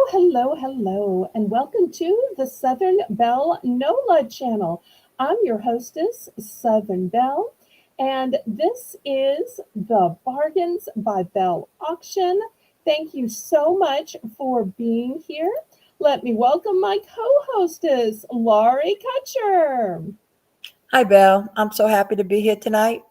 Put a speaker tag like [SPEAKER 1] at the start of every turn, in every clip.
[SPEAKER 1] Hello, and welcome to the Southern Belle NOLA channel. I'm your hostess, Southern Belle, and this is the Bargains by Belle auction. Thank you so much for being here. Let me welcome my co-hostess, Laurie Kutcher.
[SPEAKER 2] Hi, Belle. I'm so happy to be here tonight.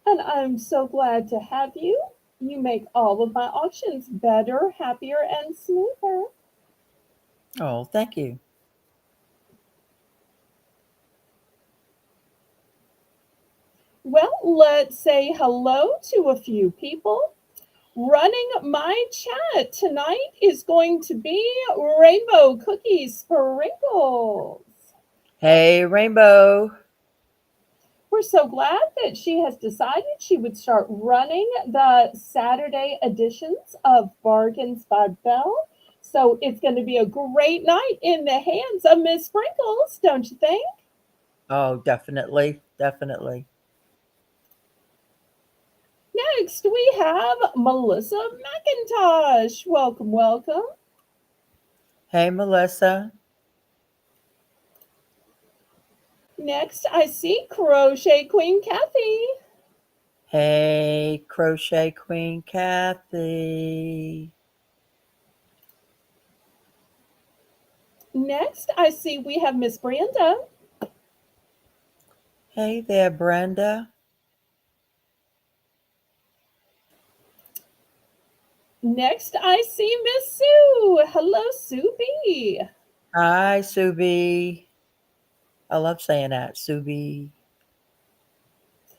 [SPEAKER 1] And I'm so glad to have you. You make all of my auctions better, happier, and smoother.
[SPEAKER 2] Oh, thank you.
[SPEAKER 1] Well, let's say hello to a few people. Running my chat tonight is going to be Rainbow Cookie Sprinkles.
[SPEAKER 2] Hey, Rainbow.
[SPEAKER 1] We're so glad that she has decided she would start running the Saturday editions of Bargains by Belle. So it's going to be a great night in the hands of Miss Sprinkles, don't you think?
[SPEAKER 2] Oh, definitely. Definitely.
[SPEAKER 1] Next, we have Melissa McIntosh. Welcome.
[SPEAKER 2] Hey, Melissa.
[SPEAKER 1] Next, I see Crochet Queen Kathy.
[SPEAKER 2] Hey, Crochet Queen Kathy.
[SPEAKER 1] Next, I see we have Miss Brenda.
[SPEAKER 2] Hey there, Brenda.
[SPEAKER 1] Next, I see Miss Sue. Hello, Sue B.
[SPEAKER 2] Hi, Subi. I love saying that, Subi.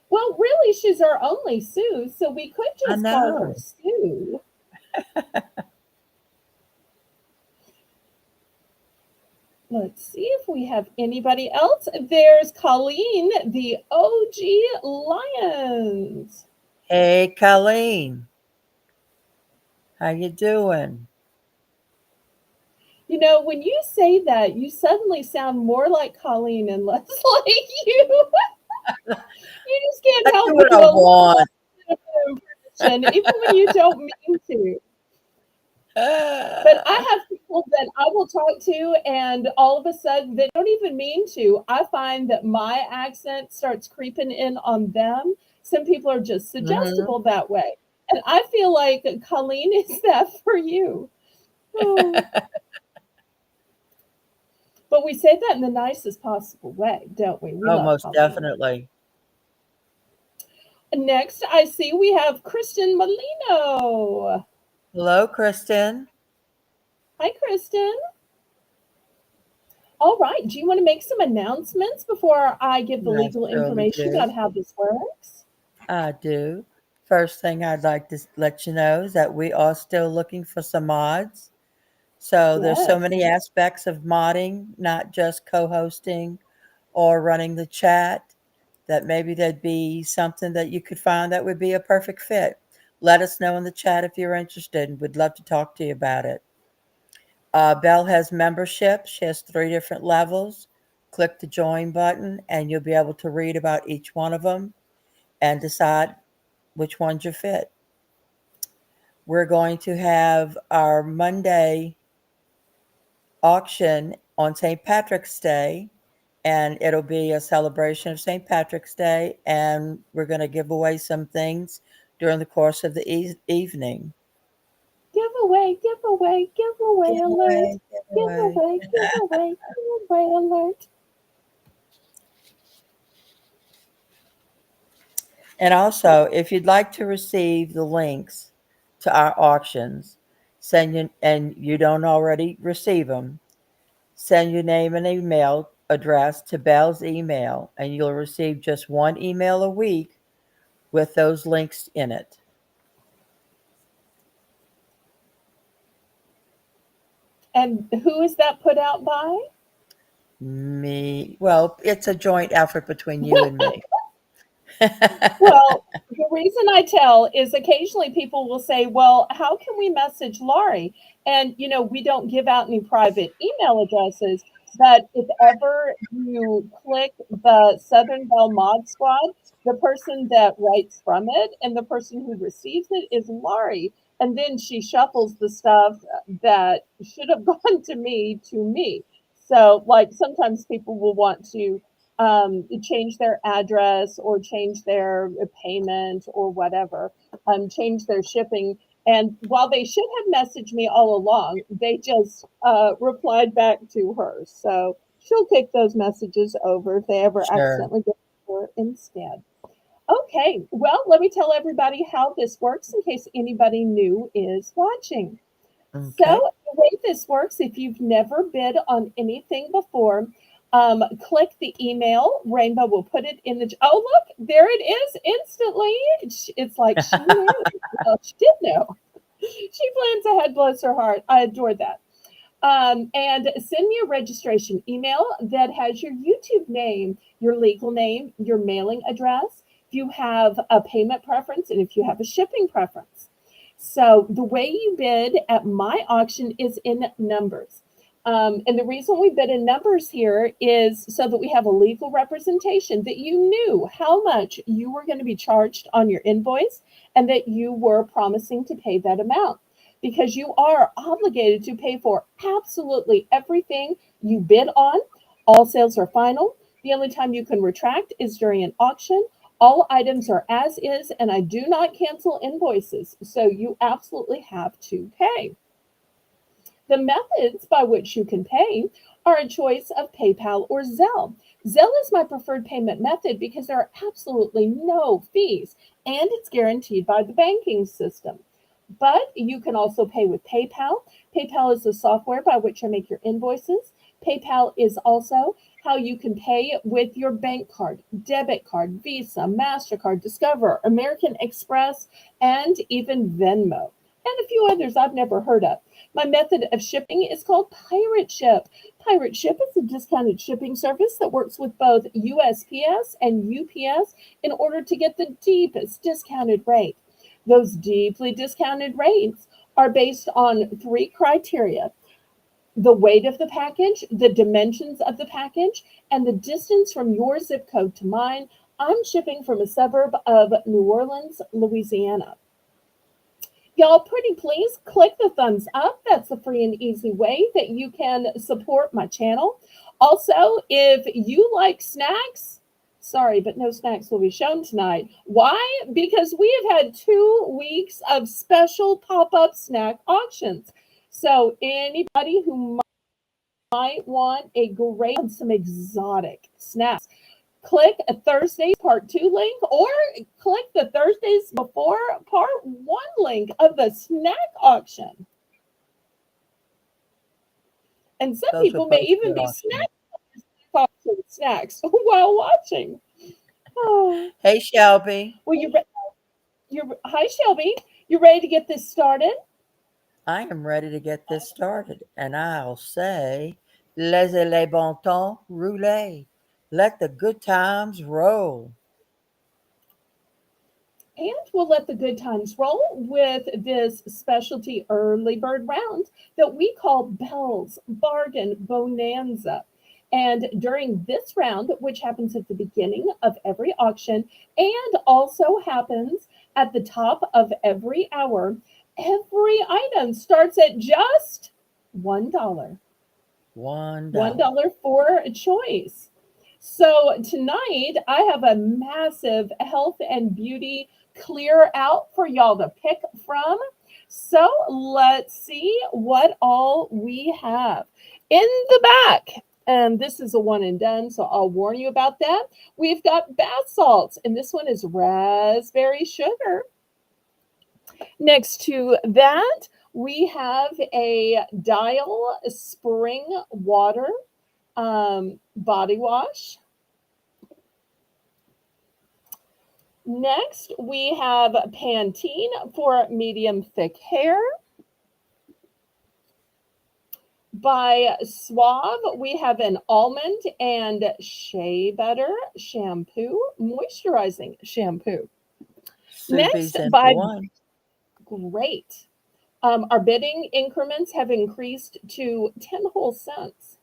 [SPEAKER 1] Well, really, she's our only Sue, so we could
[SPEAKER 2] I
[SPEAKER 1] just call her
[SPEAKER 2] know.
[SPEAKER 1] Sue. Let's see if we have anybody else. There's Colleen, the OG Lions.
[SPEAKER 2] Hey, Colleen. How you doing?
[SPEAKER 1] You know, when you say that, you suddenly sound more like Colleen and less like you. You just can't
[SPEAKER 2] I
[SPEAKER 1] help
[SPEAKER 2] do
[SPEAKER 1] but
[SPEAKER 2] what
[SPEAKER 1] do
[SPEAKER 2] I
[SPEAKER 1] a little
[SPEAKER 2] want.
[SPEAKER 1] bit of an impression, even when you don't mean to. But I have people that I will talk to, and all of a sudden, they don't even mean to. I find that my accent starts creeping in on them. Some people are just
[SPEAKER 2] hmm
[SPEAKER 1] suggestible that way. And I feel like Colleen is that for you. Oh. But we say that in the nicest possible way, don't we? We
[SPEAKER 2] Oh,
[SPEAKER 1] love
[SPEAKER 2] most
[SPEAKER 1] Colleen.
[SPEAKER 2] definitely.
[SPEAKER 1] Next, I see we have Kristen Molino.
[SPEAKER 2] Hello, Kristen.
[SPEAKER 1] Hi, Kristen. All right. Do you want to make some announcements before I give the
[SPEAKER 2] I
[SPEAKER 1] legal
[SPEAKER 2] surely
[SPEAKER 1] information
[SPEAKER 2] do.
[SPEAKER 1] about how this works?
[SPEAKER 2] I do. First thing I'd like to let you know is that we are still looking for some mods. So there's so
[SPEAKER 1] Yes.
[SPEAKER 2] many aspects of modding, not just co-hosting or running the chat, that maybe there'd be something that you could find that would be a perfect fit. Let us know in the chat if you're interested, and we'd love to talk to you about it. Belle has membership. She has three different levels. Click the join button, and you'll be able to read about each one of them and decide which ones you fit. We're going to have our Monday auction on St. Patrick's Day, and it'll be a celebration of St. Patrick's Day, and we're going to give away some things during the course of the evening.
[SPEAKER 1] Giveaway alert.
[SPEAKER 2] Giveaway, giveaway.
[SPEAKER 1] Giveaway alert.
[SPEAKER 2] And also, if you'd like to receive the links to our auctions, and you don't already receive them, send your name and email address to Belle's email, and you'll receive just one email a week with those links in it.
[SPEAKER 1] And who is that put out by?
[SPEAKER 2] Me, well, it's a joint effort between you and me.
[SPEAKER 1] Well, the reason I tell is occasionally people will say, well, how can we message Laurie? And, you know, we don't give out any private email addresses. But if ever you click the Southern Belle Mod Squad, the person that writes from it and the person who receives it is Laurie. and then she shuffles the stuff that should have gone to me. So, like sometimes people will want to change their address or change their payment or whatever, change their shipping. And while they should have messaged me all along, they just replied back to her. So she'll kick those messages over if they ever
[SPEAKER 2] Sure.
[SPEAKER 1] accidentally go to her instead. Okay, well, let me tell everybody how this works in case anybody new is watching. So,
[SPEAKER 2] Okay.
[SPEAKER 1] the way this works, if you've never bid on anything before, click the email. Rainbow will put it in the. Oh, look, there it is instantly. It's like she knew. Well, she did know. She plans ahead, bless her heart. I adore that. And send me a registration email that has your YouTube name, your legal name, your mailing address, if you have a payment preference, and if you have a shipping preference. So the way you bid at my auction is in numbers. And the reason we bid in numbers here is so that we have a legal representation that you knew how much you were going to be charged on your invoice and that you were promising to pay that amount because you are obligated to pay for absolutely everything you bid on. All sales are final. The only time you can retract is during an auction. All items are as is, and I do not cancel invoices. So you absolutely have to pay. The methods by which you can pay are a choice of PayPal or Zelle. Zelle is my preferred payment method because there are absolutely no fees and it's guaranteed by the banking system. But you can also pay with PayPal. PayPal is the software by which I make your invoices. PayPal is also how you can pay with your bank card, debit card, Visa, MasterCard, Discover, American Express, and even Venmo, and a few others I've never heard of. My method of shipping is called Pirate Ship. Pirate Ship is a discounted shipping service that works with both USPS and UPS in order to get the deepest discounted rate. Those deeply discounted rates are based on three criteria: the weight of the package, the dimensions of the package, and the distance from your zip code to mine. I'm shipping from a suburb of New Orleans, Louisiana. Y'all, pretty please click the thumbs up. That's a free and easy way that you can support my channel. Also, if you like snacks, sorry, but no snacks will be shown tonight. Why? Because we have had 2 weeks of special pop up snack auctions. So, anybody who might want a great, some exotic snacks, click a Thursdays part two link or click the Thursdays before part one link of the snack auction. And some
[SPEAKER 2] Those are
[SPEAKER 1] people may
[SPEAKER 2] both
[SPEAKER 1] even
[SPEAKER 2] good
[SPEAKER 1] be
[SPEAKER 2] options.
[SPEAKER 1] auction snacks while watching. Oh.
[SPEAKER 2] Hey, Shelby.
[SPEAKER 1] Well, you're hi Shelby. You ready to get this started?
[SPEAKER 2] I am ready to get this started, and I'll say, laissez les bon temps rouler. Let the good times roll.
[SPEAKER 1] And we'll let the good times roll with this specialty early bird round that we call Bell's Bargain Bonanza. And during this round, which happens at the beginning of every auction and also happens at the top of every hour, every item starts at just $1.
[SPEAKER 2] $1.
[SPEAKER 1] $1 for a choice. So tonight I have a massive health and beauty clear out for y'all to pick from. So let's see what all we have in the back. And this is a one and done, so I'll warn you about that. We've got bath salts, and this one is raspberry sugar. Next to that, we have a Dial Spring Water body wash. Next, we have Pantene for medium thick hair. By Suave, we have an almond and shea butter shampoo, moisturizing shampoo.
[SPEAKER 2] Super
[SPEAKER 1] Next,
[SPEAKER 2] simple
[SPEAKER 1] by
[SPEAKER 2] one.
[SPEAKER 1] Great. Our bidding increments have increased to 10 whole cents.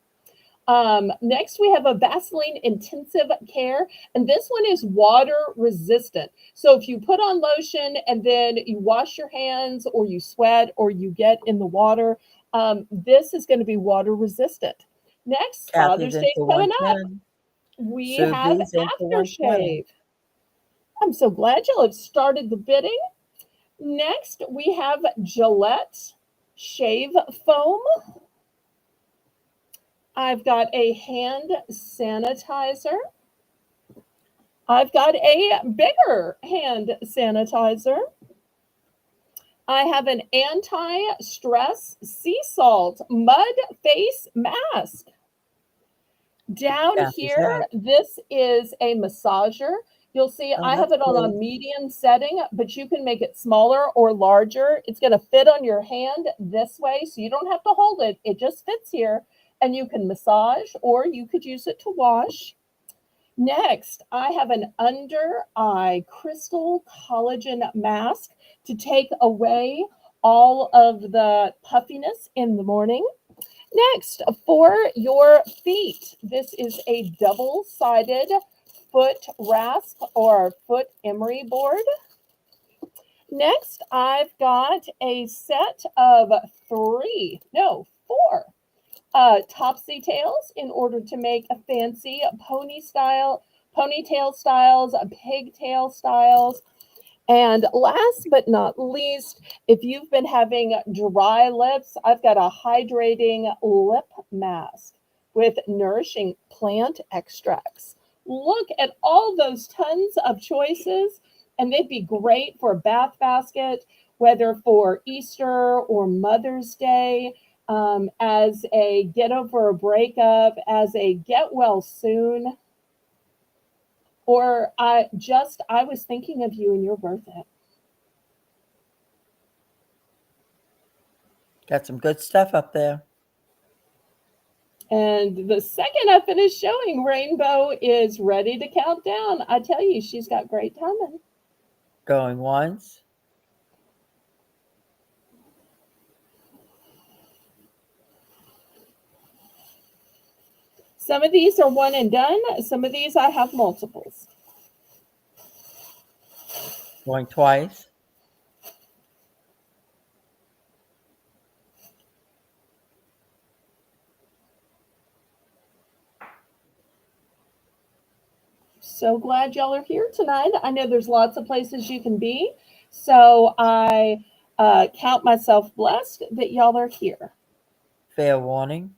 [SPEAKER 1] Next, we have a Vaseline Intensive Care, and this one is water resistant. So if you put on lotion and then you wash your hands or you sweat or you get in the water, this is going to be water resistant. Next,
[SPEAKER 2] Kathy's
[SPEAKER 1] Father's Day
[SPEAKER 2] into
[SPEAKER 1] is coming up.
[SPEAKER 2] 110.
[SPEAKER 1] We
[SPEAKER 2] Sue
[SPEAKER 1] have
[SPEAKER 2] B's into 120.
[SPEAKER 1] aftershave. I'm so glad y'all have started the bidding. Next, we have Gillette Shave Foam. I've got a hand sanitizer. I've got a bigger hand sanitizer. I have an anti-stress sea salt mud face mask. Down
[SPEAKER 2] Kathy's
[SPEAKER 1] here,
[SPEAKER 2] out.
[SPEAKER 1] this is a massager. You'll see
[SPEAKER 2] Oh,
[SPEAKER 1] I have
[SPEAKER 2] that's
[SPEAKER 1] it on a
[SPEAKER 2] cool.
[SPEAKER 1] medium setting, but you can make it smaller or larger. It's going to fit on your hand this way, so you don't have to hold it. It just fits here, and you can massage or you could use it to wash. Next, I have an under eye crystal collagen mask to take away all of the puffiness in the morning. Next, for your feet, this is a double sided foot rasp or foot emery board. Next, I've got a set of four topsy tails in order to make a fancy ponytail styles, pigtail styles. And last but not least, if you've been having dry lips, I've got a hydrating lip mask with nourishing plant extracts. Look at all those tons of choices, and they'd be great for a bath basket, whether for Easter or Mother's Day, as a get over a breakup, as a get well soon, or I was thinking of you and your birthday.
[SPEAKER 2] Got some good stuff up there.
[SPEAKER 1] And the second I finish showing, Rainbow is ready to count down. I tell you, she's got great timing.
[SPEAKER 2] Going once.
[SPEAKER 1] Some of these are one and done. Some of these I have multiples.
[SPEAKER 2] Going twice.
[SPEAKER 1] So glad y'all are here tonight. I know there's lots of places you can be. So I count myself blessed that y'all are here.
[SPEAKER 2] Fair warning.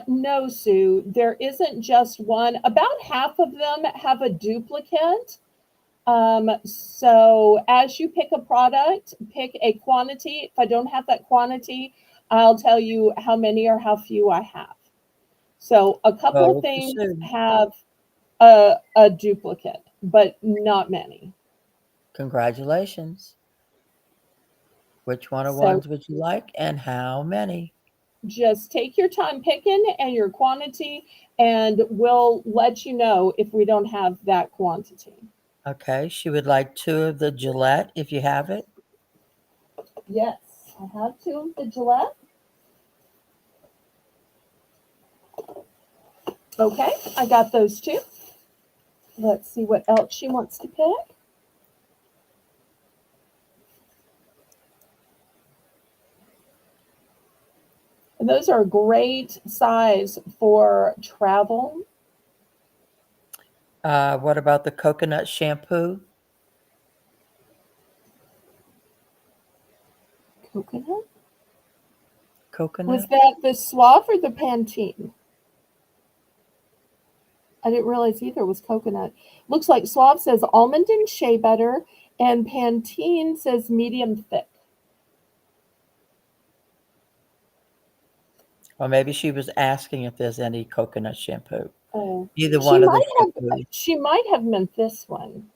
[SPEAKER 1] No, Sue, there isn't just one. About half of them have a duplicate. So as you pick a product, pick a quantity. If I don't have that quantity, I'll tell you how many or how few I have. So a couple of
[SPEAKER 2] Vote for
[SPEAKER 1] things
[SPEAKER 2] Sue.
[SPEAKER 1] have a duplicate, but not many.
[SPEAKER 2] Congratulations. Which one of
[SPEAKER 1] So
[SPEAKER 2] ones would you like and how many?
[SPEAKER 1] just take your time picking and your quantity, and we'll let you know if we don't have that quantity.
[SPEAKER 2] Okay, she would like 2 of the Gillette if you have it.
[SPEAKER 1] Yes, I have two of the Gillette. Okay, I got those two. Let's see what else she wants to pick. And those are a great size for travel.
[SPEAKER 2] What about the coconut shampoo?
[SPEAKER 1] Coconut? Was
[SPEAKER 2] Coconut?
[SPEAKER 1] that the Suave or the Pantene? I didn't realize either was coconut. Looks like Suave says almond and shea butter, and Pantene says medium thick.
[SPEAKER 2] Or maybe she was asking if there's any coconut shampoo.
[SPEAKER 1] Oh,
[SPEAKER 2] Either
[SPEAKER 1] she
[SPEAKER 2] one of the
[SPEAKER 1] might have.
[SPEAKER 2] shampoos.
[SPEAKER 1] She might have meant this one,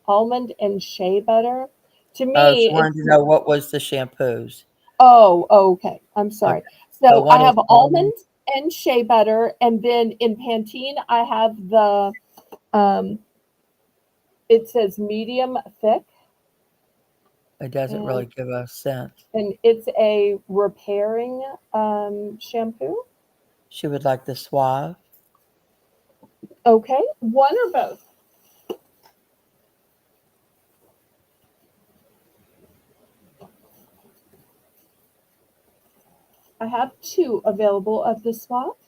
[SPEAKER 1] almond and shea butter. To
[SPEAKER 2] Oh, she
[SPEAKER 1] me,
[SPEAKER 2] wanted to
[SPEAKER 1] it's
[SPEAKER 2] know what was the shampoos.
[SPEAKER 1] oh, okay. I'm
[SPEAKER 2] Okay.
[SPEAKER 1] sorry.
[SPEAKER 2] So
[SPEAKER 1] So I
[SPEAKER 2] one is
[SPEAKER 1] have
[SPEAKER 2] almond.
[SPEAKER 1] almond and shea butter, and then in Pantene I have the um, it says medium thick.
[SPEAKER 2] It doesn't
[SPEAKER 1] And
[SPEAKER 2] really give a sense.
[SPEAKER 1] it's a repairing shampoo.
[SPEAKER 2] She would like the Suave.
[SPEAKER 1] Okay, one or both? I have two available of the swap.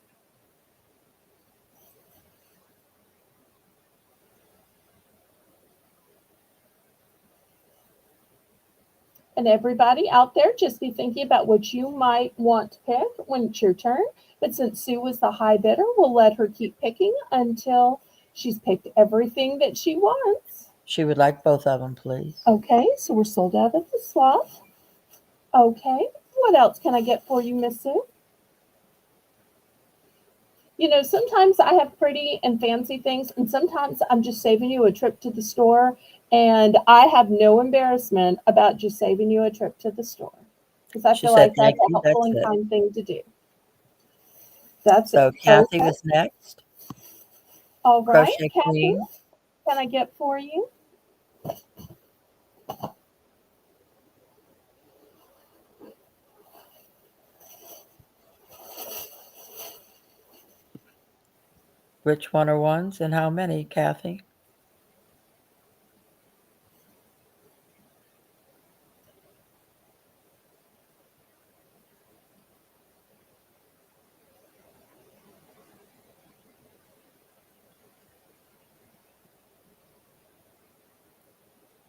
[SPEAKER 1] And everybody out there, just be thinking about what you might want to pick when it's your turn. But since Sue was the high bidder, we'll let her keep picking until she's picked everything that she wants.
[SPEAKER 2] She would like both of them, please.
[SPEAKER 1] Okay, so we're sold out of the swap. Okay, what else can I get for you, Miss Sue? You know, sometimes I have pretty and fancy things, and sometimes I'm just saving you a trip to the store, and I have no embarrassment about just saving you a trip to the store because I
[SPEAKER 2] She
[SPEAKER 1] feel
[SPEAKER 2] said,
[SPEAKER 1] like that's
[SPEAKER 2] thank
[SPEAKER 1] a
[SPEAKER 2] you.
[SPEAKER 1] helpful
[SPEAKER 2] That's
[SPEAKER 1] and
[SPEAKER 2] it.
[SPEAKER 1] kind thing to do. That's it.
[SPEAKER 2] So Kathy
[SPEAKER 1] Okay.
[SPEAKER 2] was next.
[SPEAKER 1] All right,
[SPEAKER 2] Crochet
[SPEAKER 1] Kathy,
[SPEAKER 2] Queen.
[SPEAKER 1] can I get for you?
[SPEAKER 2] Which one are ones and how many, Kathy?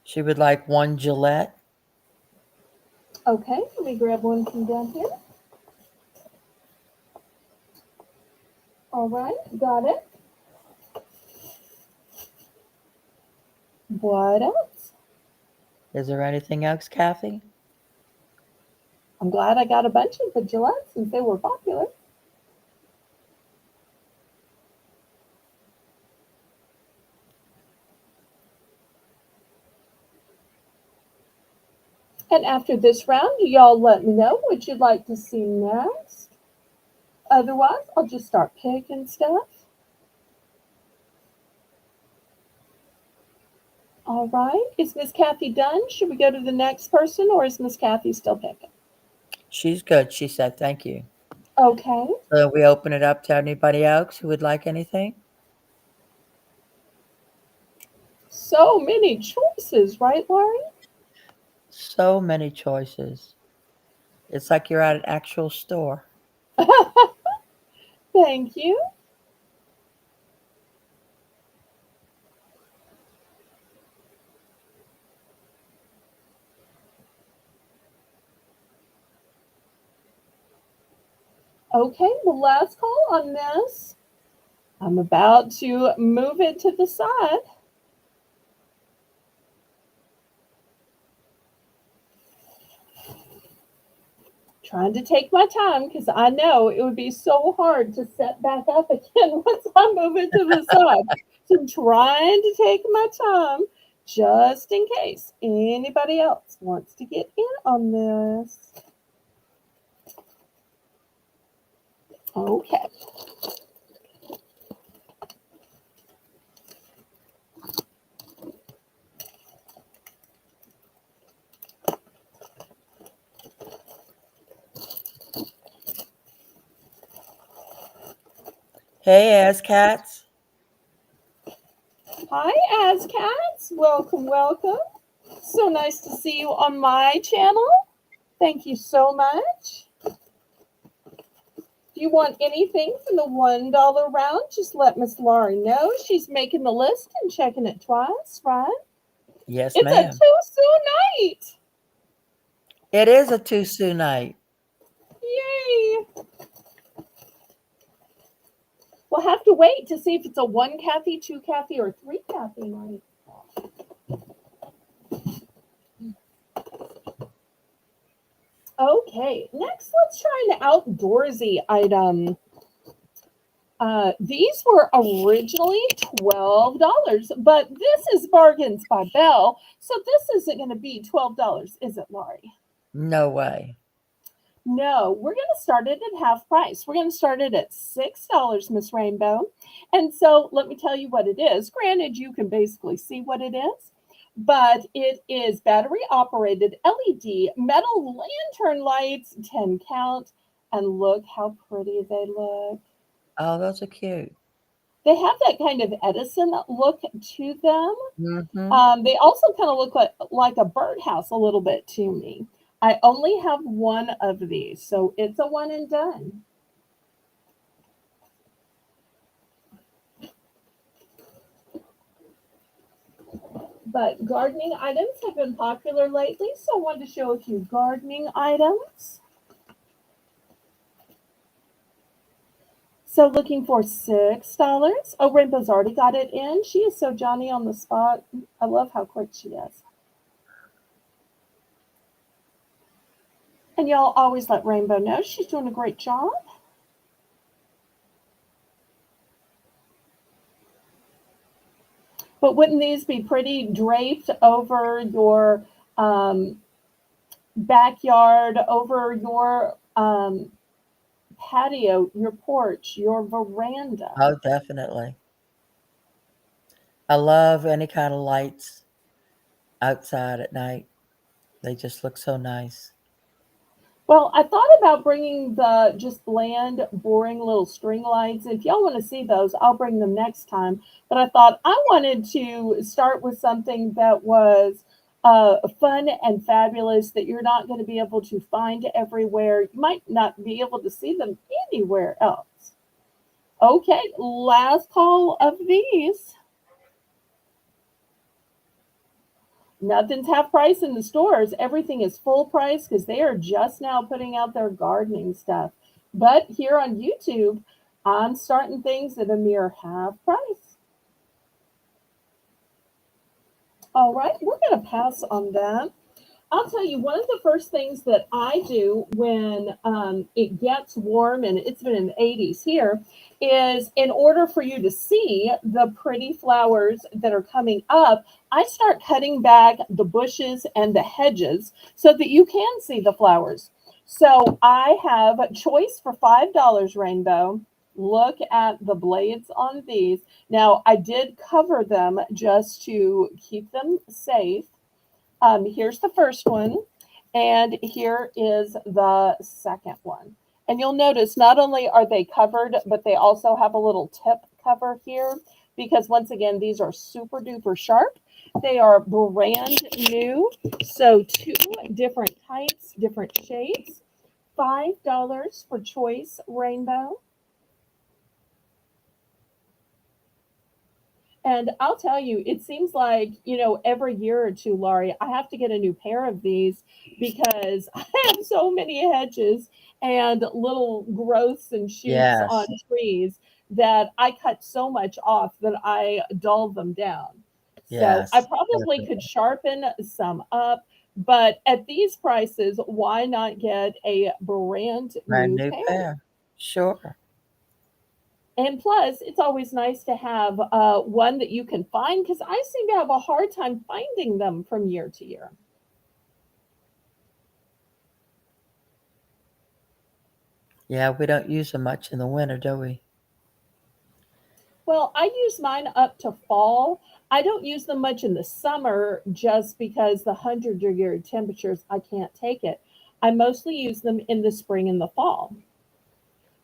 [SPEAKER 2] She would like one Gillette.
[SPEAKER 1] Okay, let me grab one from down here. All right, got it. What else?
[SPEAKER 2] Is there anything else, Kathy?
[SPEAKER 1] I'm glad I got a bunch of the Gillette since they were popular. And after this round, y'all let me know what you'd like to see next. Otherwise, I'll just start picking stuff. All right. Is Miss Kathy done? Should we go to the next person or is Miss Kathy still picking?
[SPEAKER 2] She's good. She said, thank you.
[SPEAKER 1] Okay.
[SPEAKER 2] So we open it up to anybody else who would like anything.
[SPEAKER 1] So many choices, right, Laurie?
[SPEAKER 2] So many choices. It's like you're at an actual store.
[SPEAKER 1] Thank you. Okay, the last call on this. I'm about to move it to the side. Trying to take my time because I know it would be so hard to set back up again once I move it to the side. So I'm trying to take my time just in case anybody else wants to get in on this. Okay.
[SPEAKER 2] Hey, Ass Cats.
[SPEAKER 1] Hi, Azcats. Welcome, welcome. So nice to see you on my channel. Thank you so much. If you want anything from the $1 round, just let Miss Laurie know. She's making the list and checking it twice, right?
[SPEAKER 2] Yes,
[SPEAKER 1] It's a
[SPEAKER 2] ma'am.
[SPEAKER 1] two-sue night.
[SPEAKER 2] It is a Tuesday night.
[SPEAKER 1] Yay. We'll have to wait to see if it's a one Kathy, two Kathy, or three Kathy night. Okay, next let's try an outdoorsy item. These were originally $12, but this is Bargains by Belle, so this isn't going to be $12, is it, Laurie?
[SPEAKER 2] No way.
[SPEAKER 1] No, we're going to start it at half price. We're going to start it at $6, Miss Rainbow. And so let me tell you what it is. Granted, you can basically see what it is, but it is battery operated LED metal lantern lights, 10 count, and look how pretty they look.
[SPEAKER 2] Oh, those are cute.
[SPEAKER 1] They have that kind of Edison look to them.
[SPEAKER 2] Mm-hmm.
[SPEAKER 1] They also kind of look like a birdhouse a little bit to me. I only have one of these, so it's a one and done. But gardening items have been popular lately, so I wanted to show a few gardening items. So looking for $6. Oh, Rainbow's already got it in. She is so Johnny on the spot. I love how quick she is. And y'all always let Rainbow know she's doing a great job. But wouldn't these be pretty draped over your um, backyard, over your patio, your porch, your veranda?
[SPEAKER 2] Oh, definitely. I love any kind of lights outside at night. They just look so nice.
[SPEAKER 1] Well, I thought about bringing the just bland, boring little string lights. If y'all want to see those, I'll bring them next time. But I thought I wanted to start with something that was fun and fabulous that you're not going to be able to find everywhere. You might not be able to see them anywhere else. Okay, last call of these. Nothing's half price in the stores. Everything is full price because they are just now putting out their gardening stuff. But here on YouTube, I'm starting things at a mere half price. All right, we're going to pass on that. I'll tell you, one of the first things that I do when it gets warm, and it's been in the 80s here, is in order for you to see the pretty flowers that are coming up, I start cutting back the bushes and the hedges so that you can see the flowers. So I have a choice for $5, Rainbow. Look at the blades on these. Now, I did cover them just to keep them safe. Here's the first one, and here is the second one. And you'll notice not only are they covered, but they also have a little tip cover here because once again, these are super duper sharp. They are brand new. So two different types, different shades. $5 for choice rainbow. And I'll tell you, it seems like, every year or two, Laurie, I have to get a new pair of these because I have so many hedges and little growths and shoots on
[SPEAKER 2] Yes.
[SPEAKER 1] trees that I cut so much off that I dull them down. So I
[SPEAKER 2] Yes.
[SPEAKER 1] probably could
[SPEAKER 2] Definitely.
[SPEAKER 1] sharpen some up, but at these prices, why not get a brand
[SPEAKER 2] Brand
[SPEAKER 1] new
[SPEAKER 2] new
[SPEAKER 1] pair?
[SPEAKER 2] pair. Sure.
[SPEAKER 1] And plus, it's always nice to have one that you can find because I seem to have a hard time finding them from year to year.
[SPEAKER 2] Yeah, we don't use them much in the winter, do we?
[SPEAKER 1] Well, I use mine up to fall. I don't use them much in the summer just because the 100-degree temperatures, I can't take it. I mostly use them in the spring and the fall.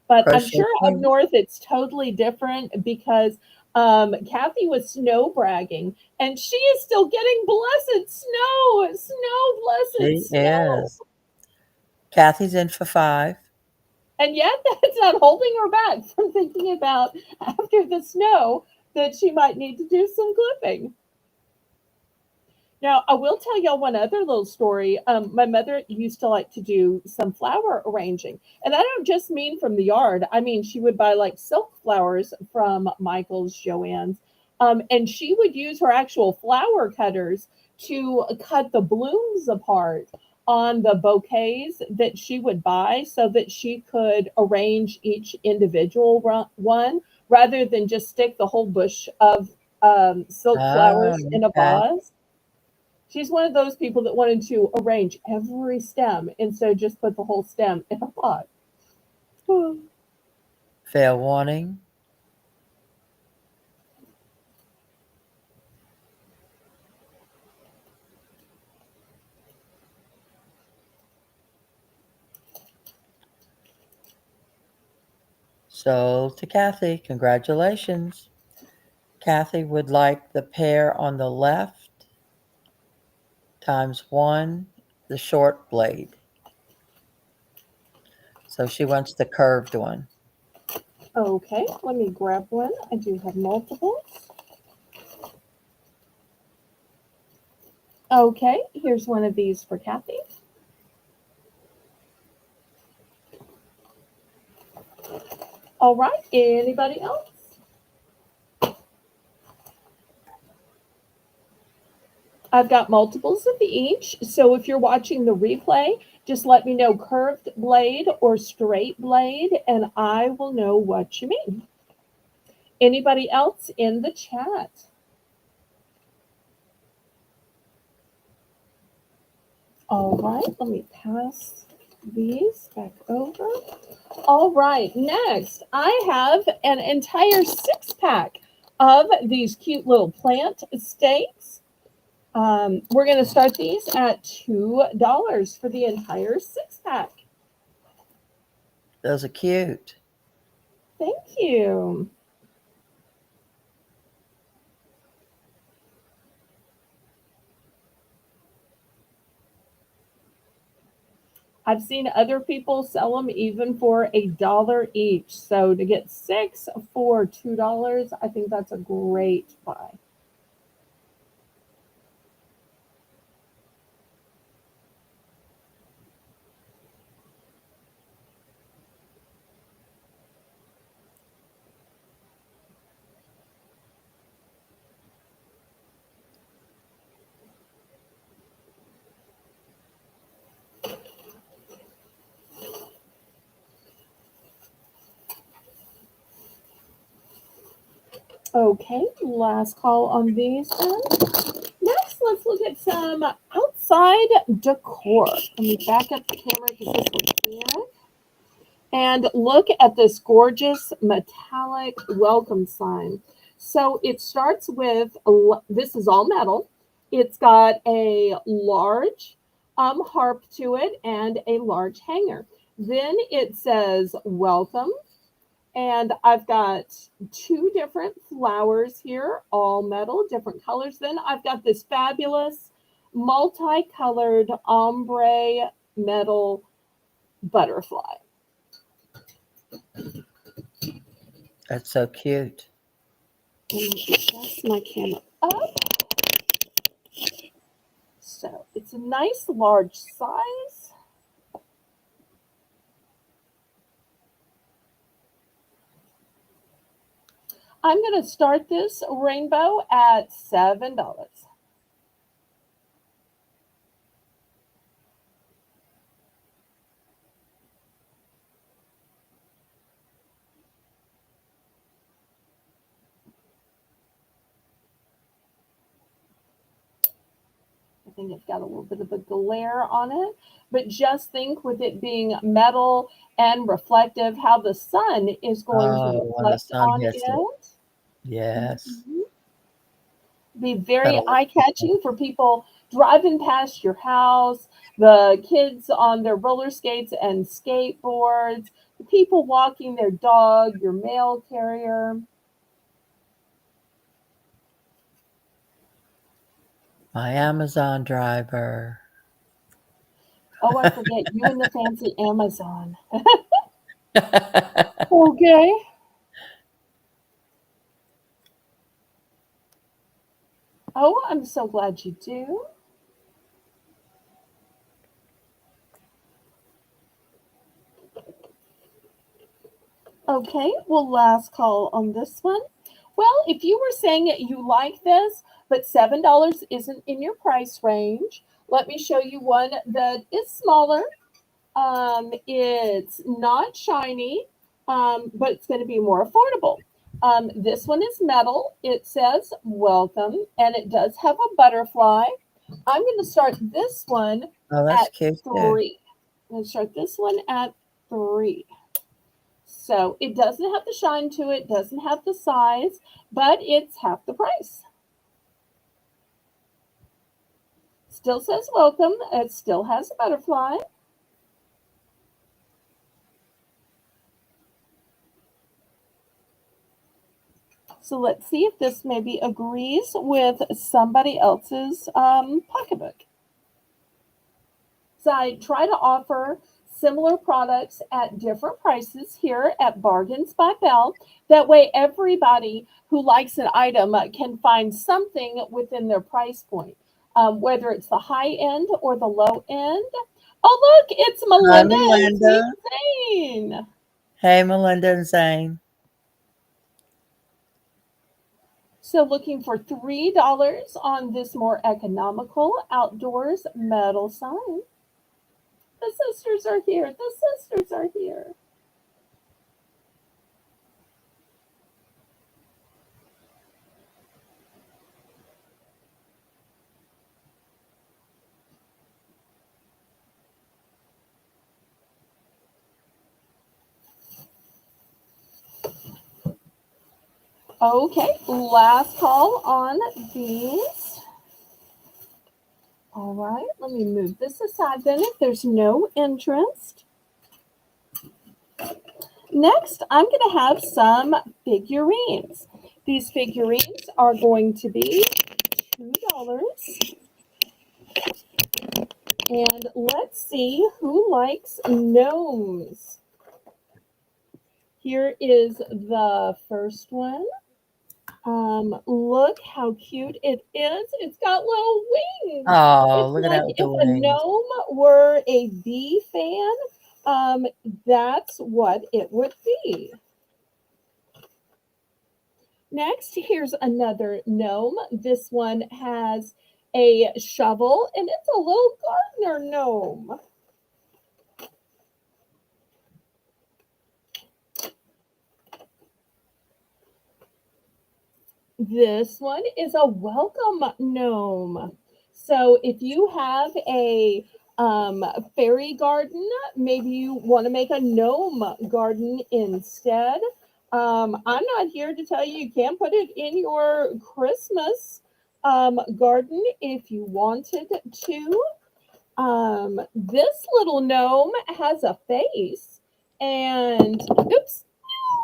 [SPEAKER 1] But I'm
[SPEAKER 2] Crochet
[SPEAKER 1] sure up
[SPEAKER 2] queen.
[SPEAKER 1] north it's totally different because Kathy was snow bragging and she is still getting blessed snow, snow, blessed
[SPEAKER 2] She
[SPEAKER 1] snow.
[SPEAKER 2] is. Kathy's in for 5.
[SPEAKER 1] And yet that's not holding her back from thinking about after the snow that she might need to do some clipping. Now, I will tell y'all one other little story. My mother used to like to do some flower arranging. And I don't just mean from the yard. I mean, she would buy like silk flowers from Michael's, Joann's. And she would use her actual flower cutters to cut the blooms apart on the bouquets that she would buy so that she could arrange each individual one rather than just stick the whole bush of silk
[SPEAKER 2] Oh,
[SPEAKER 1] flowers in a
[SPEAKER 2] okay.
[SPEAKER 1] vase. She's one of those people that wanted to arrange every stem instead of just put the whole stem in a pot.
[SPEAKER 2] Fair warning. Sold to Kathy. Congratulations. Kathy would like the pair on the left times one, the short blade. So she wants the curved one.
[SPEAKER 1] Okay, let me grab one. I do have multiples. Okay, here's one of these for Kathy. All right, anybody else? I've got multiples of each, so if you're watching the replay, just let me know curved blade or straight blade, and I will know what you mean. Anybody else in the chat? All right, let me pass these back over. All right, next I have an entire 6-pack of these cute little plant stakes. We're going to start these at $2 for the entire 6-pack.
[SPEAKER 2] Those are cute.
[SPEAKER 1] Thank you. I've seen other people sell them even for $1 each. So to get 6 for $2, I think that's a great buy. Okay, last call on these then. Next, let's look at some outside decor. Let me back up the camera because this one's here. And look at this gorgeous metallic welcome sign. So it starts with, this is all metal. It's got a large harp to it and a large hanger. Then it says welcome. And I've got 2 different flowers here, all metal, different colors. Then I've got this fabulous multicolored ombre metal butterfly.
[SPEAKER 2] That's so cute.
[SPEAKER 1] Let me adjust my camera up. So it's a nice large size. I'm going to start this rainbow at $7. I think it's got a little bit of a glare on it, but just think with it being metal and reflective, how the sun is going to
[SPEAKER 2] Oh, when the
[SPEAKER 1] reflect
[SPEAKER 2] sun
[SPEAKER 1] on
[SPEAKER 2] hits it.
[SPEAKER 1] it.
[SPEAKER 2] Yes.
[SPEAKER 1] Mhm. Be very
[SPEAKER 2] That'll look
[SPEAKER 1] eye-catching for people driving past your house, the kids on their roller skates and skateboards, the people walking their dog, your mail carrier.
[SPEAKER 2] my Amazon driver.
[SPEAKER 1] Oh, I forget you and the fancy Amazon. Okay. Oh, I'm so glad you do. Okay, well, last call on this one. Well, if you were saying that you like this, but $7 isn't in your price range, let me show you one that is smaller. It's not shiny, but it's going to be more affordable. This one is metal. It says welcome, and it does have a butterfly. I'm going to start this one
[SPEAKER 2] Oh, that's
[SPEAKER 1] at
[SPEAKER 2] cute too.
[SPEAKER 1] 3. I'm going to start this one at 3. So it doesn't have the shine to it, doesn't have the size, but it's half the price. Still says welcome. It still has a butterfly. So let's see if this maybe agrees with somebody else's pocketbook. So I try to offer similar products at different prices here at Bargains by Belle. That way, everybody who likes an item can find something within their price point, whether it's the high end or the low end. Oh, look, it's
[SPEAKER 2] Hi,
[SPEAKER 1] Melinda and
[SPEAKER 2] Melinda.
[SPEAKER 1] Sweet Zane.
[SPEAKER 2] Hey, Melinda and Zane.
[SPEAKER 1] So, looking for $3 on this more economical outdoors metal sign. The sisters are here. The sisters are here. Okay, last call on these. All right, let me move this aside then if there's no interest. Next, I'm going to have some figurines. These figurines are going to be $2. And let's see who likes gnomes. Here is the first one. Look how cute it is. It's got little wings.
[SPEAKER 2] Oh,
[SPEAKER 1] It's
[SPEAKER 2] look at
[SPEAKER 1] like
[SPEAKER 2] that with the
[SPEAKER 1] if a
[SPEAKER 2] wings.
[SPEAKER 1] gnome were a bee fan, that's what it would be. Next, here's another gnome. This one has a shovel and it's a little gardener gnome. This one is a welcome gnome. So if you have a fairy garden, maybe you want to make a gnome garden instead. I'm not here to tell you can't put it in your Christmas garden if you wanted to. This little gnome has a face, and oops,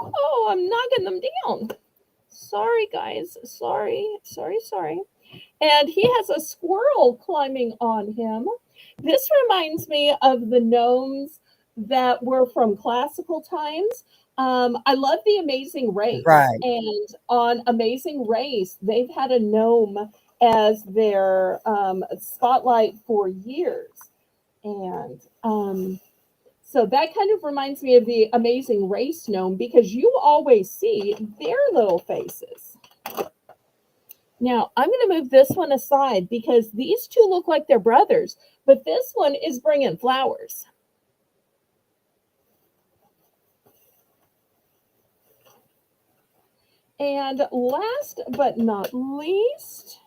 [SPEAKER 1] oh, I'm knocking them down. Sorry, guys. Sorry. And he has a squirrel climbing on him. This reminds me of the gnomes that were from classical times. I love the Amazing Race,
[SPEAKER 2] Right.
[SPEAKER 1] and on Amazing Race, they've had a gnome as their spotlight for years. And so that kind of reminds me of the Amazing Race gnome because you always see their little faces. Now, I'm going to move this one aside because these two look like they're brothers, but this one is bringing flowers. And last but not least,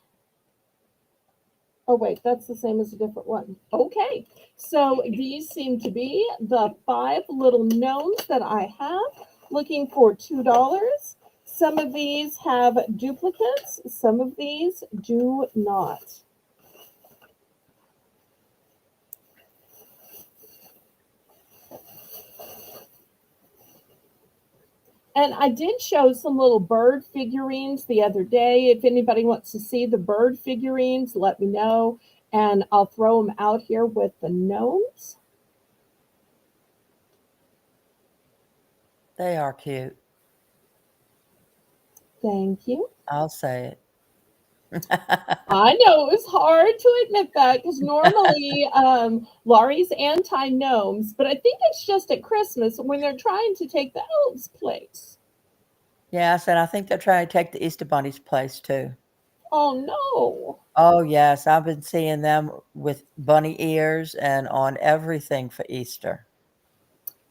[SPEAKER 1] oh, wait, that's the same as a different one. Okay, so these seem to be the 5 little gnomes that I have, looking for $2. Some of these have duplicates, some of these do not. And I did show some little bird figurines the other day. If anybody wants to see the bird figurines, let me know, and I'll throw them out here with the gnomes.
[SPEAKER 2] They are cute.
[SPEAKER 1] Thank you.
[SPEAKER 2] I'll say it.
[SPEAKER 1] I know it was hard to admit that because normally Laurie's anti gnomes, but I think it's just at Christmas when they're trying to take the elves' place.
[SPEAKER 2] Yes, and I think they're trying to take the Easter Bunny's place too.
[SPEAKER 1] Oh no.
[SPEAKER 2] Oh, yes, I've been seeing them with bunny ears and on everything for Easter.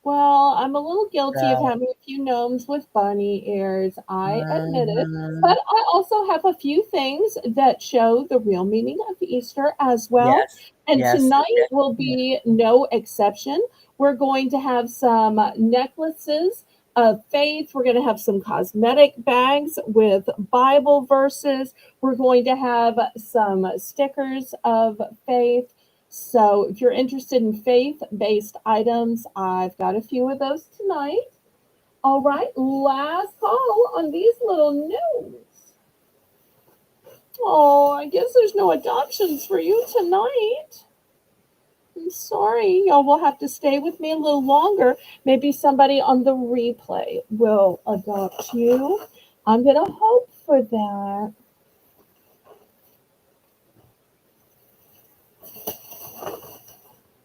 [SPEAKER 1] Well, I'm a little guilty of
[SPEAKER 2] So,
[SPEAKER 1] having a few gnomes with bunny ears. I admit it.
[SPEAKER 2] mhm.
[SPEAKER 1] But I also have a few things that show the real meaning of Easter as well.
[SPEAKER 2] Yes,
[SPEAKER 1] And
[SPEAKER 2] yes,
[SPEAKER 1] tonight will
[SPEAKER 2] yeah.
[SPEAKER 1] be no exception. We're going to have some necklaces of faith. We're going to have some cosmetic bags with Bible verses. We're going to have some stickers of faith. So if you're interested in faith based items, I've got a few of those tonight. All right, last call on these little notes. Oh, I guess there's no adoptions for you tonight. I'm sorry, y'all will have to stay with me a little longer. Maybe somebody on the replay will adopt you. I'm going to hope for that.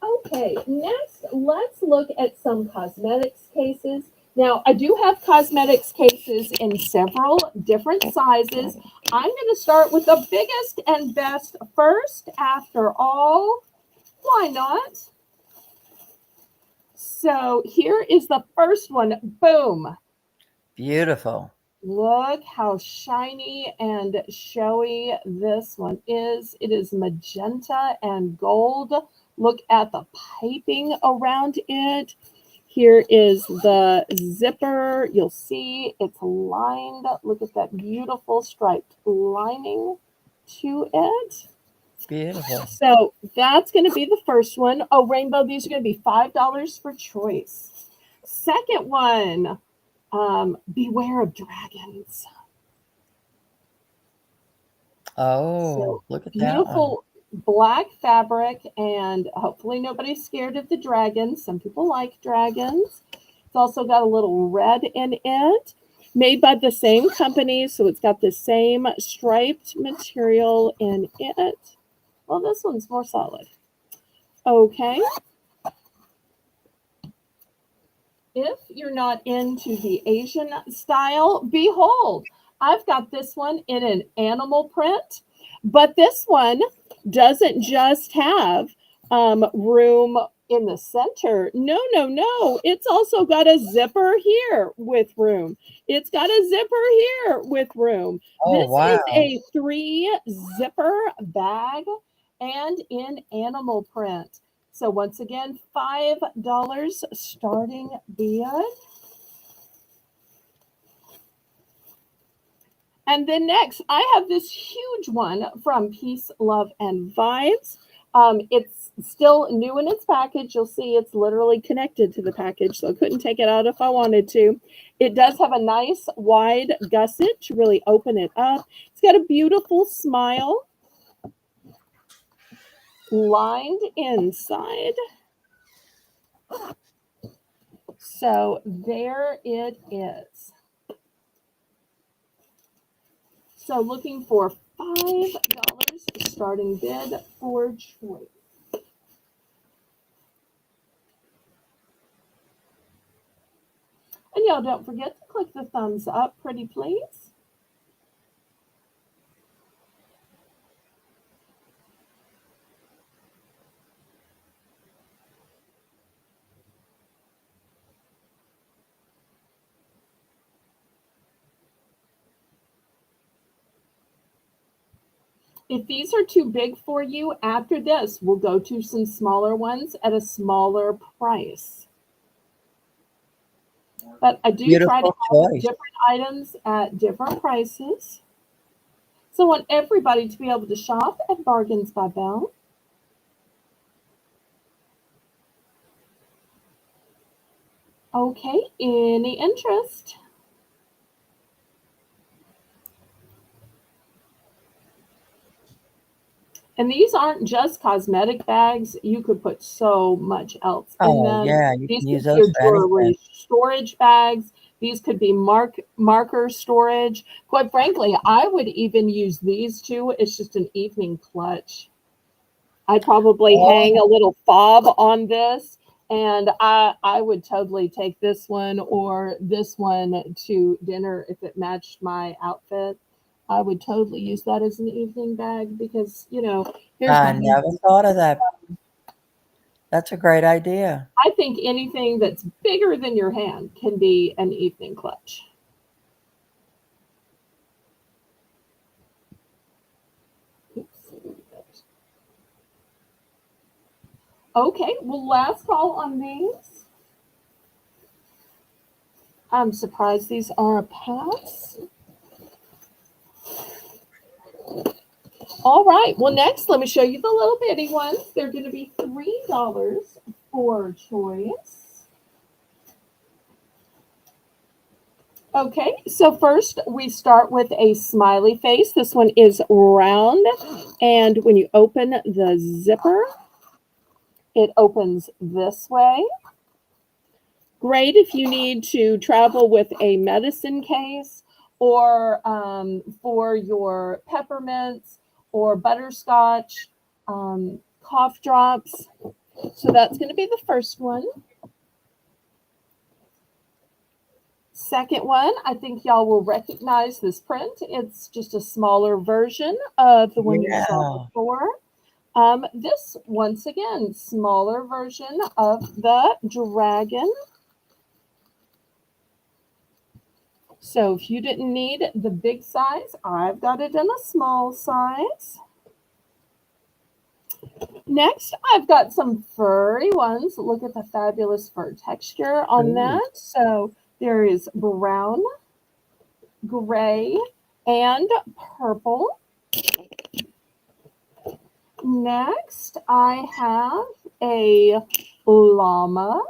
[SPEAKER 1] Okay, next, let's look at some cosmetics cases. Now, I do have cosmetics cases in several different sizes. I'm going to start with the biggest and best first. After all, why not? So here is the first one. Boom.
[SPEAKER 2] Beautiful.
[SPEAKER 1] Look how shiny and showy this one is. It is magenta and gold. Look at the piping around it. Here is the zipper. You'll see it's lined. Look at that beautiful striped lining to it.
[SPEAKER 2] Beautiful.
[SPEAKER 1] So that's going to be the first one. Oh, Rainbow, these are going to be $5 for choice. Second one, beware of dragons.
[SPEAKER 2] Oh,
[SPEAKER 1] So
[SPEAKER 2] look at that one.
[SPEAKER 1] beautiful black fabric, and hopefully nobody's scared of the dragons. Some people like dragons. It's also got a little red in it, made by the same company, so it's got the same striped material in it. Well, this one's more solid. Okay. If you're not into the Asian style, behold, I've got this one in an animal print, but this one doesn't just have room in the center. No, no, no. It's also got a zipper here with room. It's got a zipper here with room.
[SPEAKER 2] Oh,
[SPEAKER 1] This is
[SPEAKER 2] wow.
[SPEAKER 1] a 3 zipper bag and in animal print. So once again, $5 starting bid. And then next, I have this huge one from Peace, Love, and Vibes. It's still new in its package. You'll see it's literally connected to the package, so I couldn't take it out if I wanted to. It does have a nice wide gusset to really open it up. It's got a beautiful smile lined inside. So there it is. So looking for $5 starting bid for choice. And y'all don't forget to click the thumbs up, pretty please. If these are too big for you, after this, we'll go to some smaller ones at a smaller price. But I do try to
[SPEAKER 2] Beautiful
[SPEAKER 1] have
[SPEAKER 2] choice.
[SPEAKER 1] different items at different prices. So I want everybody to be able to shop at Bargains by Belle. Okay, any interest? And these aren't just cosmetic bags. You could put so much else in
[SPEAKER 2] Oh,
[SPEAKER 1] them.
[SPEAKER 2] yeah, you
[SPEAKER 1] These
[SPEAKER 2] can
[SPEAKER 1] could
[SPEAKER 2] use
[SPEAKER 1] be
[SPEAKER 2] those
[SPEAKER 1] your
[SPEAKER 2] for anything.
[SPEAKER 1] jewelry storage bags. These could be marker storage. Quite frankly, I would even use these too. It's just an evening clutch. I'd probably hang
[SPEAKER 2] Oh,
[SPEAKER 1] a little fob on this, and I would totally take this one or this one to dinner if it matched my outfit. I would totally use that as an evening bag because, here's my
[SPEAKER 2] I never
[SPEAKER 1] husband.
[SPEAKER 2] thought of that. That's a great idea.
[SPEAKER 1] I think anything that's bigger than your hand can be an evening clutch. Oops. Okay, well, last call on these. I'm surprised these are a pass. All right, well, next, let me show you the little bitty ones. They're going to be $3 for choice. Okay, so first we start with a smiley face. This one is round, and when you open the zipper, it opens this way. Great if you need to travel with a medicine case or for your peppermints or butterscotch, cough drops. So that's going to be the first one. Second one, I think y'all will recognize this print. It's just a smaller version of the one you saw
[SPEAKER 2] Yeah.
[SPEAKER 1] before. This, once again, smaller version of the dragon. So if you didn't need the big size, I've got it in a small size. Next, I've got some furry ones. Look at the fabulous fur texture on
[SPEAKER 2] Ooh.
[SPEAKER 1] that. So there is brown, gray, and purple. Next, I have a llama.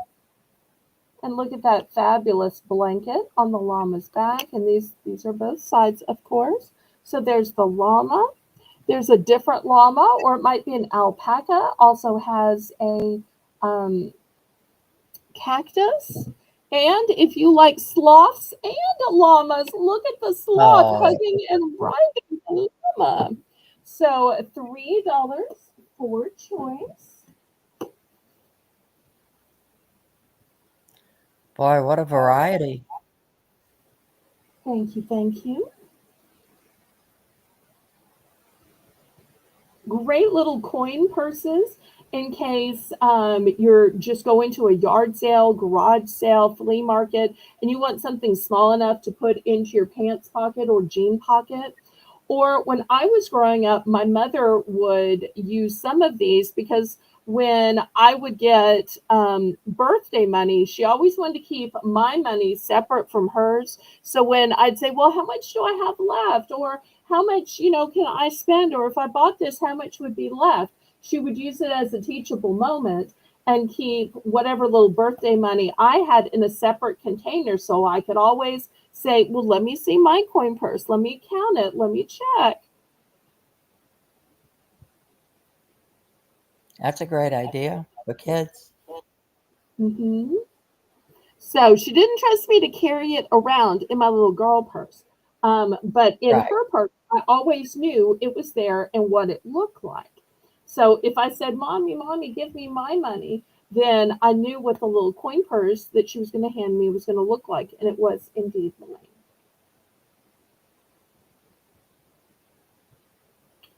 [SPEAKER 1] And look at that fabulous blanket on the llama's back. And these are both sides, of course. So there's the llama. There's a different llama, or it might be an alpaca, also has a um, cactus. And if you like sloths and llamas, look at the sloth
[SPEAKER 2] Oh,
[SPEAKER 1] hugging and riding the llama. So $3 for choice.
[SPEAKER 2] boy, what a variety.
[SPEAKER 1] Thank you, thank you. Great little coin purses in case you're just going to a yard sale, garage sale, flea market, and you want something small enough to put into your pants pocket or jean pocket. Or when I was growing up, my mother would use some of these because when I would get birthday money, she always wanted to keep my money separate from hers. So when I'd say, well, how much do I have left? Or how much, can I spend? Or if I bought this, how much would be left? She would use it as a teachable moment and keep whatever little birthday money I had in a separate container so I could always say, well, let me see my coin purse. Let me count it. Let me check.
[SPEAKER 2] That's a great idea for kids.
[SPEAKER 1] hmm So she didn't trust me to carry it around in my little girl purse. But in
[SPEAKER 2] Right.
[SPEAKER 1] her purse, I always knew it was there and what it looked like. So if I said, Mommy, Mommy, give me my money, then I knew what the little coin purse that she was going to hand me was going to look like. And it was indeed mine.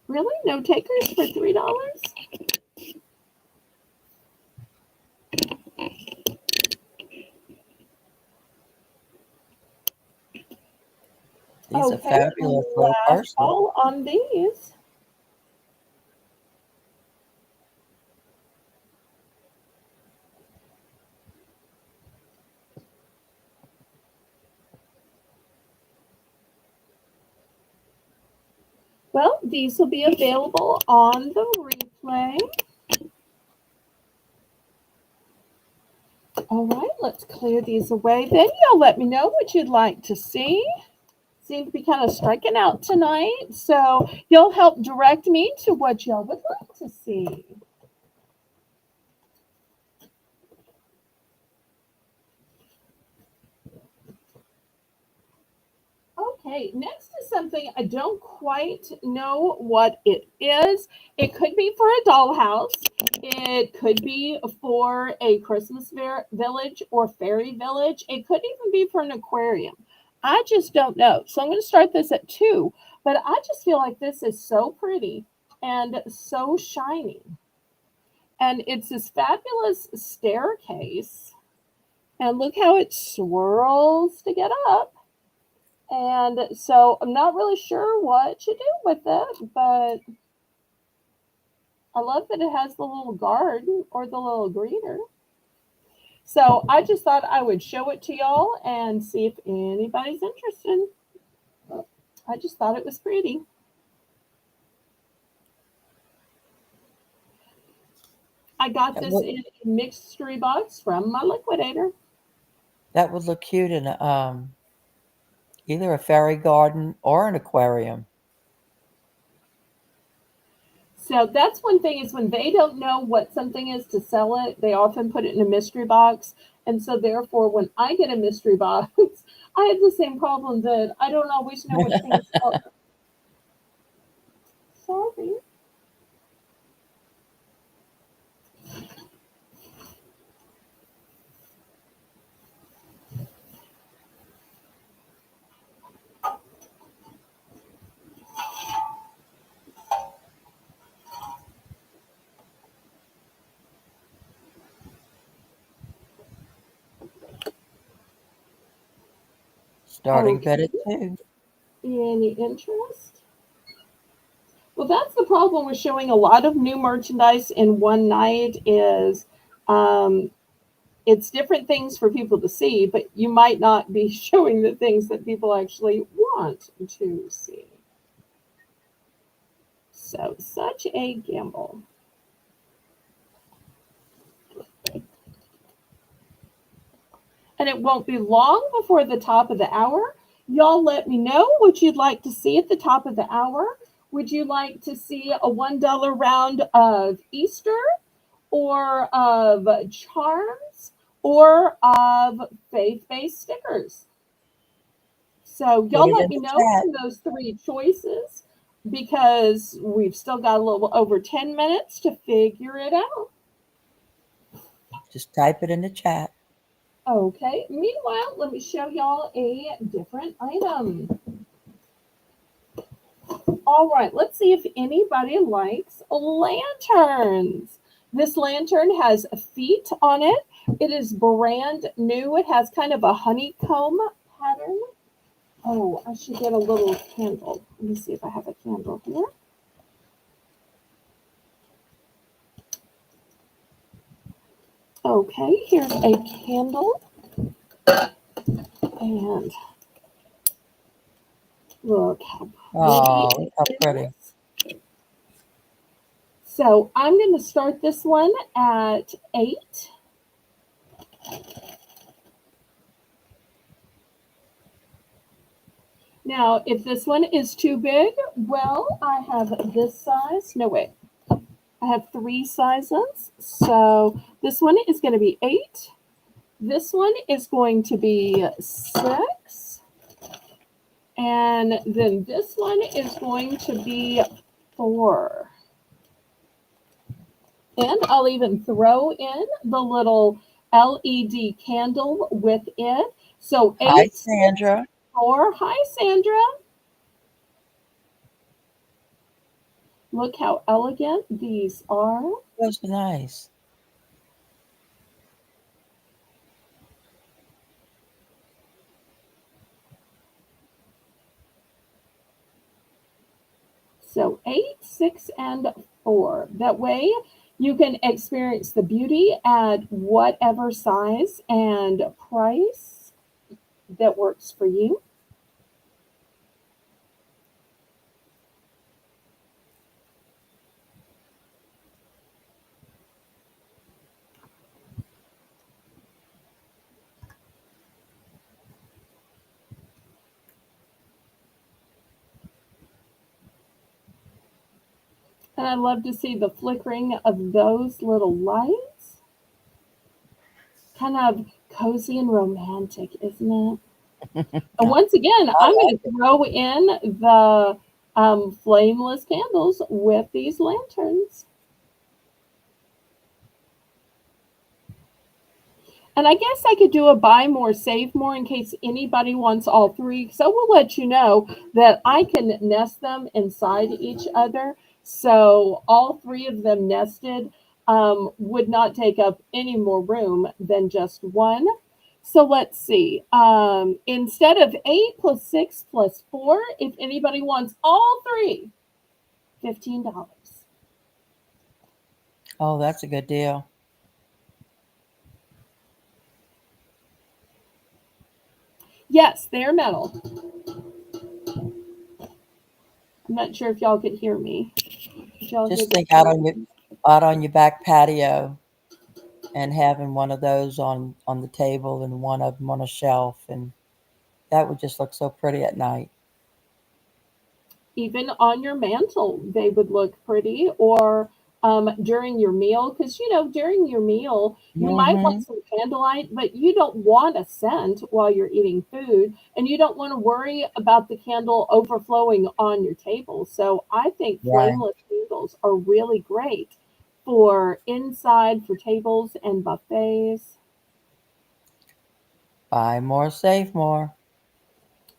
[SPEAKER 1] Really? No takers for $3?
[SPEAKER 2] These are
[SPEAKER 1] Okay.
[SPEAKER 2] fabulous little
[SPEAKER 1] Last
[SPEAKER 2] purses.
[SPEAKER 1] call on these. Well, these will be available on the replay. All right, let's clear these away. Then y'all let me know what you'd like to see. Seem to be kind of striking out tonight, so you'll help direct me to what y'all would like to see. Okay, next is something I don't quite know what it is. It could be for a dollhouse. It could be for a Christmas village or fairy village. It could even be for an aquarium. I just don't know. So I'm going to start this at 2, but I just feel like this is so pretty and so shiny. And it's this fabulous staircase. And look how it swirls to get up. And so I'm not really sure what to do with it, but I love that it has the little guard or the little greeter. So I just thought I would show it to y'all and see if anybody's interested. I just thought it was pretty. I got
[SPEAKER 2] That
[SPEAKER 1] this
[SPEAKER 2] would,
[SPEAKER 1] in a mystery box from my liquidator.
[SPEAKER 2] that would look cute in a Either a fairy garden or an aquarium.
[SPEAKER 1] So that's one thing is when they don't know what something is to sell it, they often put it in a mystery box. And so therefore when I get a mystery box, I have the same problem that I don't always know what things are. Sorry.
[SPEAKER 2] Starting bid
[SPEAKER 1] Okay.
[SPEAKER 2] at 2.
[SPEAKER 1] Any interest? Well, that's the problem with showing a lot of new merchandise in one night is um, it's different things for people to see, but you might not be showing the things that people actually want to see. So, such a gamble. And it won't be long before the top of the hour. Y'all let me know what you'd like to see at the top of the hour. Would you like to see a $1 round of Easter or of charms or of faith based stickers? So,
[SPEAKER 2] Put
[SPEAKER 1] y'all
[SPEAKER 2] it
[SPEAKER 1] let
[SPEAKER 2] in
[SPEAKER 1] me
[SPEAKER 2] the
[SPEAKER 1] know
[SPEAKER 2] chat.
[SPEAKER 1] from those three choices because we've still got a little over 10 minutes to figure it out.
[SPEAKER 2] Just type it in the chat.
[SPEAKER 1] Okay, meanwhile, let me show y'all a different item. All right, let's see if anybody likes lanterns. This lantern has feet on it. It is brand new. It has kind of a honeycomb pattern. Oh, I should get a little candle. Let me see if I have a candle here. Okay, here's a candle. And look how pretty
[SPEAKER 2] Oh, look how
[SPEAKER 1] it
[SPEAKER 2] pretty.
[SPEAKER 1] is. So I'm going to start this one at 8. Now, if this one is too big, well, I have this size. No, wait. I have 3 sizes. So this one is going to be 8. This one is going to be 6. And then this one is going to be 4. And I'll even throw in the little LED candle with it. So
[SPEAKER 2] Hi,
[SPEAKER 1] 8, 6,
[SPEAKER 2] Sandra.
[SPEAKER 1] 4. Hi, Sandra. Look how elegant these are.
[SPEAKER 2] Those are nice.
[SPEAKER 1] So 8, 6, and 4. That way you can experience the beauty at whatever size and price that works for you. And I love to see the flickering of those little lights. Kind of cozy and romantic, isn't it? And once again,
[SPEAKER 2] I
[SPEAKER 1] I'm going
[SPEAKER 2] like
[SPEAKER 1] to
[SPEAKER 2] it.
[SPEAKER 1] throw in the flameless candles with these lanterns. And I guess I could do a buy more, save more in case anybody wants all 3. So we'll let you know that I can nest them inside each other. So all 3 of them nested would not take up any more room than just one. So let's see. Instead of 8 plus 6 plus 4, if anybody wants all 3, $15.
[SPEAKER 2] Oh, that's a good deal.
[SPEAKER 1] Yes, they're metal. I'm not sure if y'all could hear me. Did y'all hear
[SPEAKER 2] Just
[SPEAKER 1] the
[SPEAKER 2] think
[SPEAKER 1] scratching?
[SPEAKER 2] out on your back patio and having one of those on the table and one of them on a shelf, and That would just look so pretty at night.
[SPEAKER 1] Even on your mantle, they would look pretty, or during your meal, because during your meal you might want
[SPEAKER 2] Mm-hmm.
[SPEAKER 1] some candlelight, but you don't want a scent while you're eating food, and you don't want to worry about the candle overflowing on your table. So I think
[SPEAKER 2] Right.
[SPEAKER 1] flameless candles are really great for inside, for tables and buffets.
[SPEAKER 2] Buy more, save more.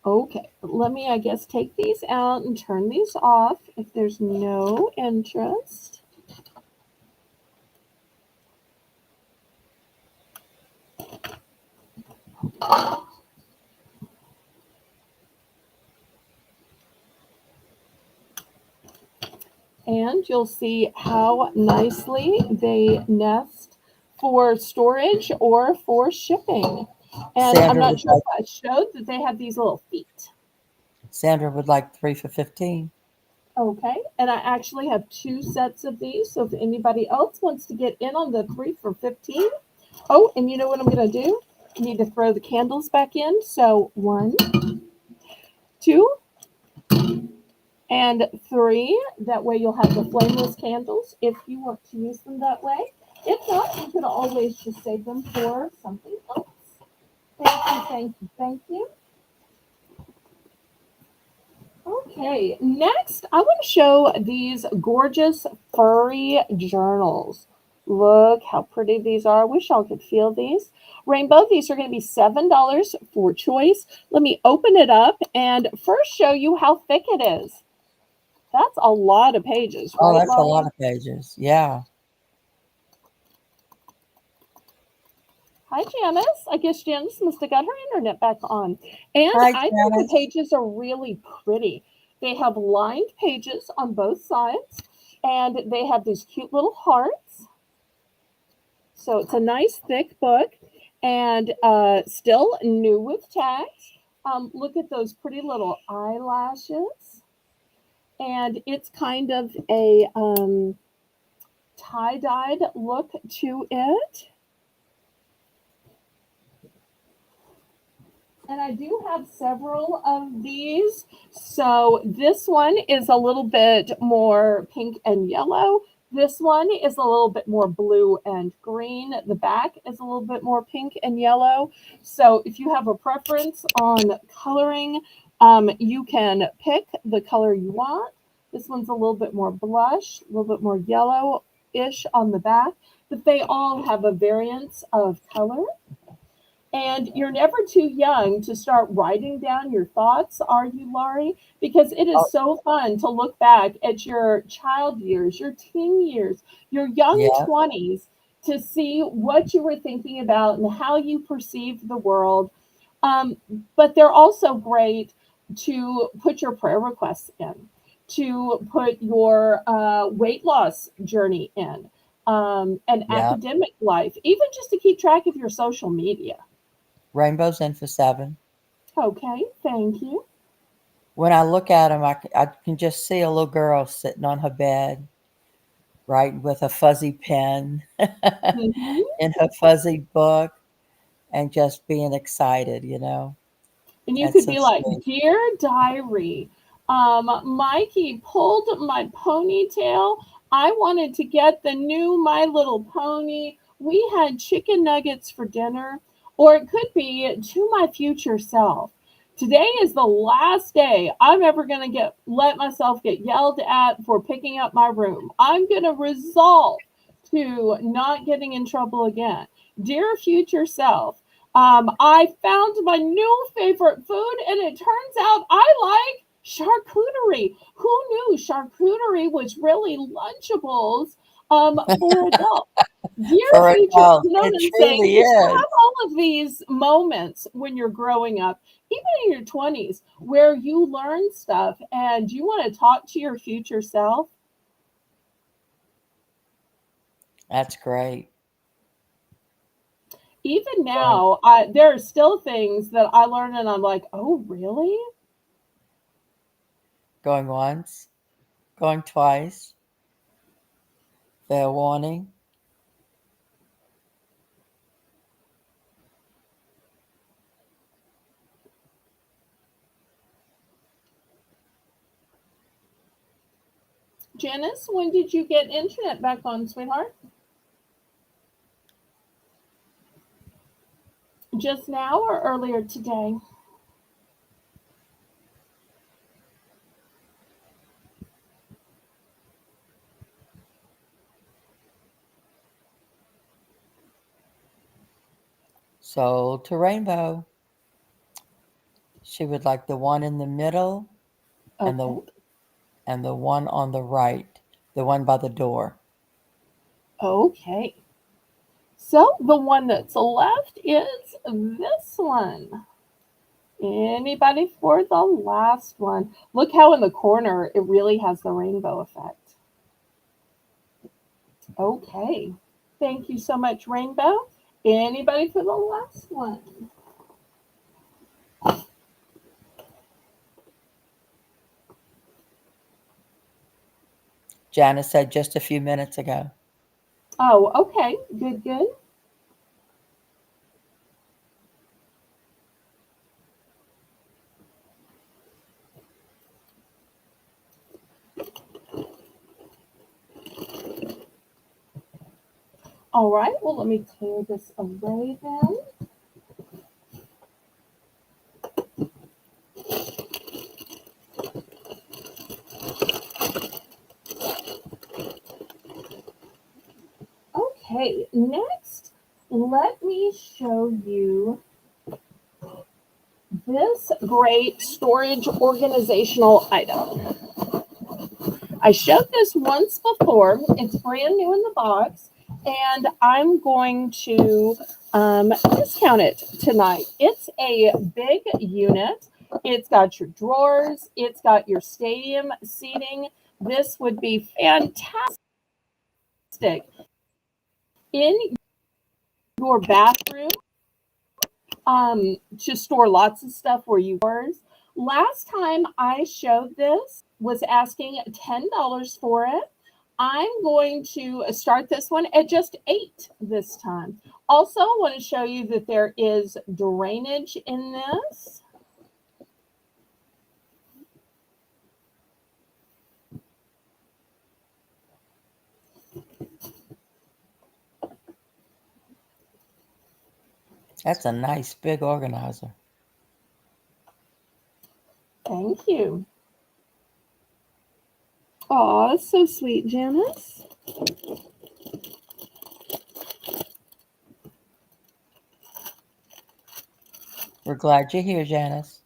[SPEAKER 1] Okay, let me, I guess, take these out and turn these off if there's no interest. And you'll see how nicely they nest for storage or for shipping. And I'm
[SPEAKER 2] Sandra
[SPEAKER 1] not
[SPEAKER 2] would
[SPEAKER 1] sure if
[SPEAKER 2] like
[SPEAKER 1] I showed that they have these little feet.
[SPEAKER 2] Sandra would like 3 for 15.
[SPEAKER 1] Okay, and I actually have two sets of these. So if anybody else wants to get in on the 3 for 15. Oh, and you know what I'm going to do? I need to throw the candles back in. So 1, 2, and 3. That way you'll have the flameless candles if you want to use them that way. If not, you could always just save them for something else. Thank you, thank you, thank you. Okay, next I want to show these gorgeous furry journals. Look how pretty these are. I wish y'all could feel these. Rainbow, these are going to be $7 for choice. Let me open it up and first show you how thick it is. That's a lot of pages,
[SPEAKER 2] Oh,
[SPEAKER 1] right,
[SPEAKER 2] that's a lot
[SPEAKER 1] Laurie?
[SPEAKER 2] of pages. Yeah.
[SPEAKER 1] Hi, Janice. I guess Janice must have got her internet back on. And
[SPEAKER 2] Hi,
[SPEAKER 1] I think the
[SPEAKER 2] Janice.
[SPEAKER 1] pages are really pretty. They have lined pages on both sides, and they have these cute little hearts. So it's a nice thick book, and still new with tags. Look at those pretty little eyelashes. And it's kind of a tie-dyed look to it. And I do have several of these. So this one is a little bit more pink and yellow. This one is a little bit more blue and green. The back is a little bit more pink and yellow. So if you have a preference on coloring, you can pick the color you want. This one's a little bit more blush, a little bit more yellow-ish on the back, but they all have a variance of color. And you're never too young to start writing down your thoughts, are you, Laurie? Because it
[SPEAKER 2] Oh,
[SPEAKER 1] is so fun to look back at your child years, your teen years, your young
[SPEAKER 2] yeah.
[SPEAKER 1] 20s to see what you were thinking about and how you perceived the world. Um, but they're also great to put your prayer requests in, to put your weight loss journey in, and
[SPEAKER 2] Yeah.
[SPEAKER 1] academic life, even just to keep track of your social media.
[SPEAKER 2] Rainbow's in for 7.
[SPEAKER 1] Okay, thank you.
[SPEAKER 2] When I look at them, I can just see a little girl sitting on her bed, writing with a fuzzy pen
[SPEAKER 1] Mhm.
[SPEAKER 2] in her fuzzy book and just being excited.
[SPEAKER 1] And you
[SPEAKER 2] That's
[SPEAKER 1] could
[SPEAKER 2] so
[SPEAKER 1] be like,
[SPEAKER 2] sweet.
[SPEAKER 1] Dear Diary, Mikey pulled my ponytail. I wanted to get the new My Little Pony. We had chicken nuggets for dinner. Or it could be to my future self. Today is the last day I'm ever going to let myself get yelled at for picking up my room. I'm going to resolve to not getting in trouble again. Dear future self, I found my new favorite food, and it turns out I like charcuterie. Who knew charcuterie was really Lunchables for adults? Dear
[SPEAKER 2] For
[SPEAKER 1] future,
[SPEAKER 2] adults,
[SPEAKER 1] you know what
[SPEAKER 2] it
[SPEAKER 1] I'm saying?
[SPEAKER 2] truly
[SPEAKER 1] Because you
[SPEAKER 2] is.
[SPEAKER 1] have all of these moments when you're growing up, even in your 20s, where you learn stuff and you want to talk to your future self.
[SPEAKER 2] That's great.
[SPEAKER 1] Even
[SPEAKER 2] Going,
[SPEAKER 1] now, there are still things that I learn and I'm like, oh, really?
[SPEAKER 2] going once, going twice, fair warning.
[SPEAKER 1] Janice, when did you get internet back on, sweetheart? Just now or earlier today?
[SPEAKER 2] So to Rainbow, she would like the one in the middle and
[SPEAKER 1] Okay.
[SPEAKER 2] the one on the right, the one by the door.
[SPEAKER 1] Okay. So the one that's left is this one. Anybody for the last one? Look how in the corner it really has the rainbow effect. Okay. Thank you so much, Rainbow. Anybody for the last one?
[SPEAKER 2] Janice said just a few minutes ago.
[SPEAKER 1] Oh, okay. Good, good. All right. Well, let me clear this away then. Okay, next, let me show you this great storage organizational item. I showed this once before. It's brand new in the box, and I'm going to discount it tonight. It's a big unit. It's got your drawers. It's got your stadium seating. This would be fantastic in your bathroom to store lots of stuff where you were. Last time I showed this was asking $10 for it. I'm going to start this one at just 8 this time. Also, I want to show you that there is drainage in this.
[SPEAKER 2] That's a nice big organizer.
[SPEAKER 1] Thank you. Aw, so sweet, Janice.
[SPEAKER 2] We're glad you're here, Janice.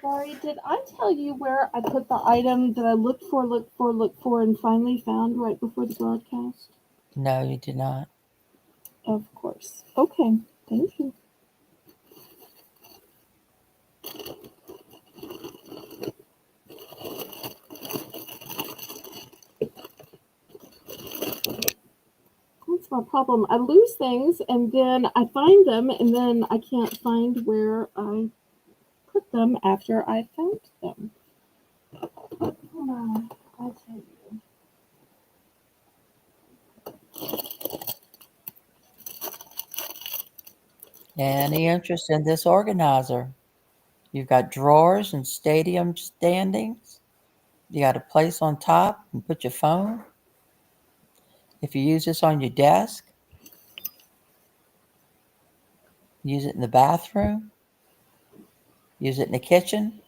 [SPEAKER 1] Sorry, did I tell you where I put the item that I looked for, and finally found right before the broadcast?
[SPEAKER 2] No, you did not.
[SPEAKER 1] Of course. Okay, thank you. That's my problem. I lose things and then I find them and then I can't find where I put them after I found them. I'll tell you.
[SPEAKER 2] Any interest in this organizer? You've got drawers and stadium standings. You got a place on top and put your phone. If you use this on your desk, use it in the bathroom, use it in the kitchen.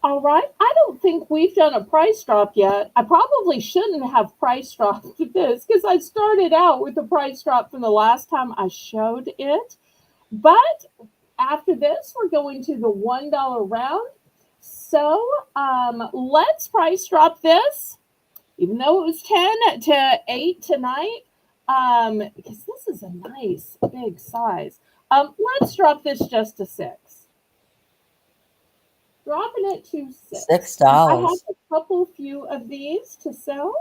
[SPEAKER 1] All right. I don't think we've done a price drop yet. I probably shouldn't have price dropped this because I started out with the price drop from the last time I showed it. But after this, we're going to the $1 round. So let's price drop this, even though it was 10 to 8 tonight, because this is a nice big size. Let's drop this just to 6. Dropping it to 6. I have
[SPEAKER 2] $6.
[SPEAKER 1] a couple few of these to sell.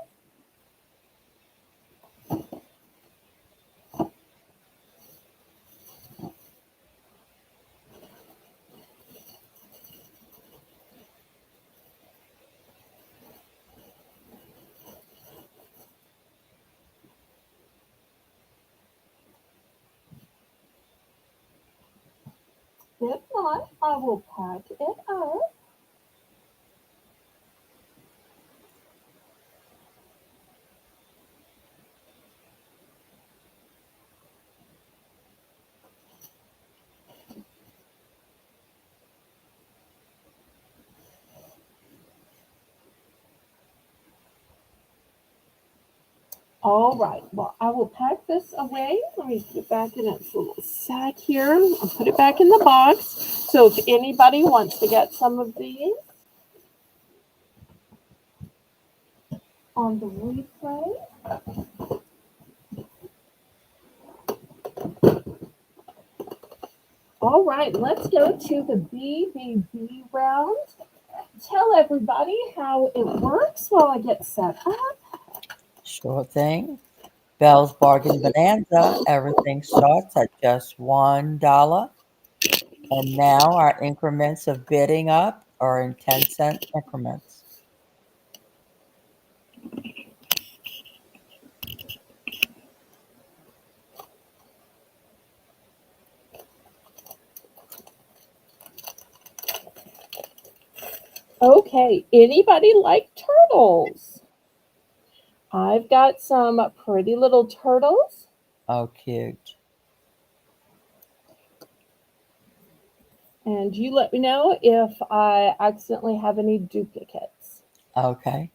[SPEAKER 1] If not, I will pack it up. All right. Well, I will pack this away. Let me put it back in its little sack here. I'll put it back in the box. So if anybody wants to get some of these on the replay. All right, let's go to the BBB round. Tell everybody how it works while I get set up.
[SPEAKER 2] Sure thing. Belle's Bargain Bonanza. Everything starts at just $1. And now our increments of bidding up are in 10-cent increments.
[SPEAKER 1] Okay, anybody like turtles? I've got some pretty little turtles.
[SPEAKER 2] Oh, cute.
[SPEAKER 1] And you let me know if I accidentally have any duplicates.
[SPEAKER 2] Okay.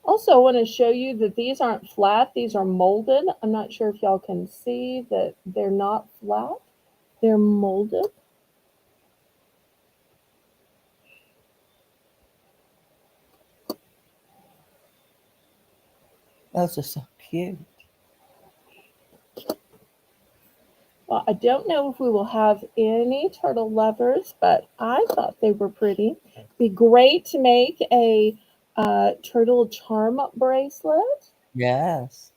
[SPEAKER 1] Also, I want to show you that these aren't flat, these are molded. I'm not sure if y'all can see that they're not flat, they're molded.
[SPEAKER 2] Those are so cute.
[SPEAKER 1] Well, I don't know if we will have any turtle lovers, but I thought they were pretty. Be great to make a turtle charm bracelet.
[SPEAKER 2] Yes.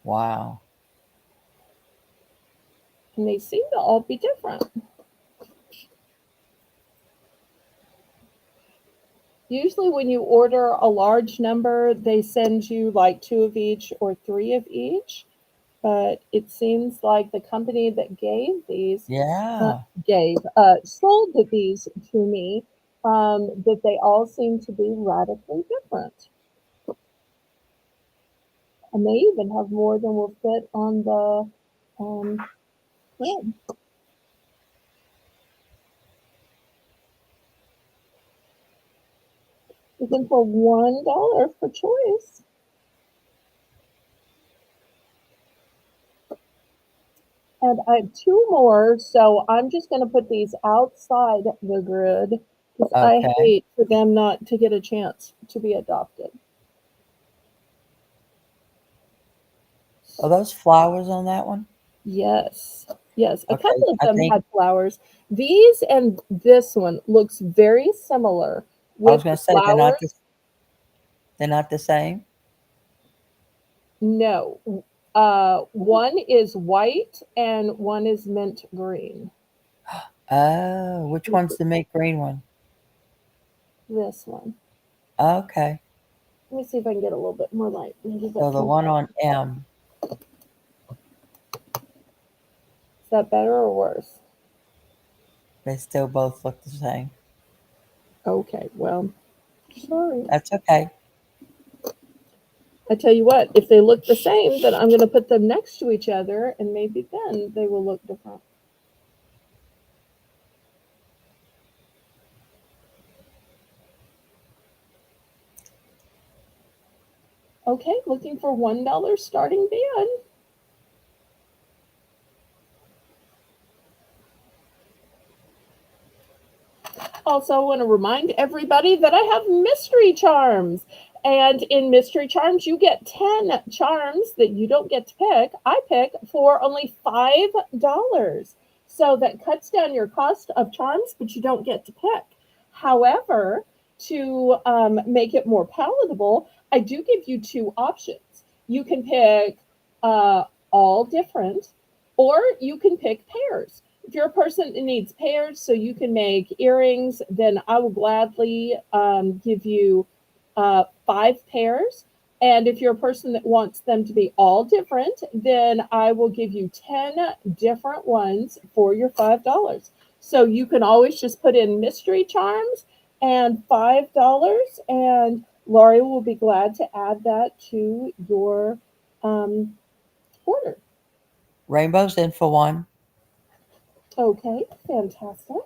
[SPEAKER 2] Wow.
[SPEAKER 1] And they seem to all be different. Usually, when you order a large number, they send you like two of each or three of each. But it seems like the company that gave these,
[SPEAKER 2] Yeah.
[SPEAKER 1] sold these to me, that they all seem to be radically different. And they even have more than will fit on the thread. Looking for $1 for choice. And I have two more, so I'm just going to put these outside the grid because I
[SPEAKER 2] Okay.
[SPEAKER 1] hate for them not to get a chance to be adopted.
[SPEAKER 2] Are those flowers on that one?
[SPEAKER 1] Yes, yes. A
[SPEAKER 2] Okay.
[SPEAKER 1] couple of
[SPEAKER 2] I
[SPEAKER 1] them
[SPEAKER 2] think
[SPEAKER 1] had flowers. These and this one looks very similar
[SPEAKER 2] I was
[SPEAKER 1] with
[SPEAKER 2] going
[SPEAKER 1] the
[SPEAKER 2] to say
[SPEAKER 1] flowers.
[SPEAKER 2] they're not the same.
[SPEAKER 1] No, one is white and one is mint green.
[SPEAKER 2] Oh, which one's the mint green one?
[SPEAKER 1] This one.
[SPEAKER 2] Okay.
[SPEAKER 1] Let me see if I can get a little bit more light. Maybe
[SPEAKER 2] So
[SPEAKER 1] that
[SPEAKER 2] the
[SPEAKER 1] can.
[SPEAKER 2] one on M,
[SPEAKER 1] Is that better or worse?
[SPEAKER 2] they still both look the same.
[SPEAKER 1] Okay, well, sorry.
[SPEAKER 2] That's okay.
[SPEAKER 1] I tell you what, if they look the same, then I'm going to put them next to each other and maybe then they will look different. Okay, looking for $1 starting bid. Also, I want to remind everybody that I have mystery charms. And in mystery charms, you get 10 charms that you don't get to pick. I pick for only $5. So that cuts down your cost of charms, but you don't get to pick. However, to make it more palatable, I do give you two options. You can pick all different, or you can pick pairs. If you're a person that needs pairs so you can make earrings, then I will gladly give you 5 pairs. And if you're a person that wants them to be all different, then I will give you 10 different ones for your $5. So you can always just put in mystery charms and $5, and Laurie will be glad to add that to your um, order.
[SPEAKER 2] Rainbow's in for one.
[SPEAKER 1] Okay, fantastic.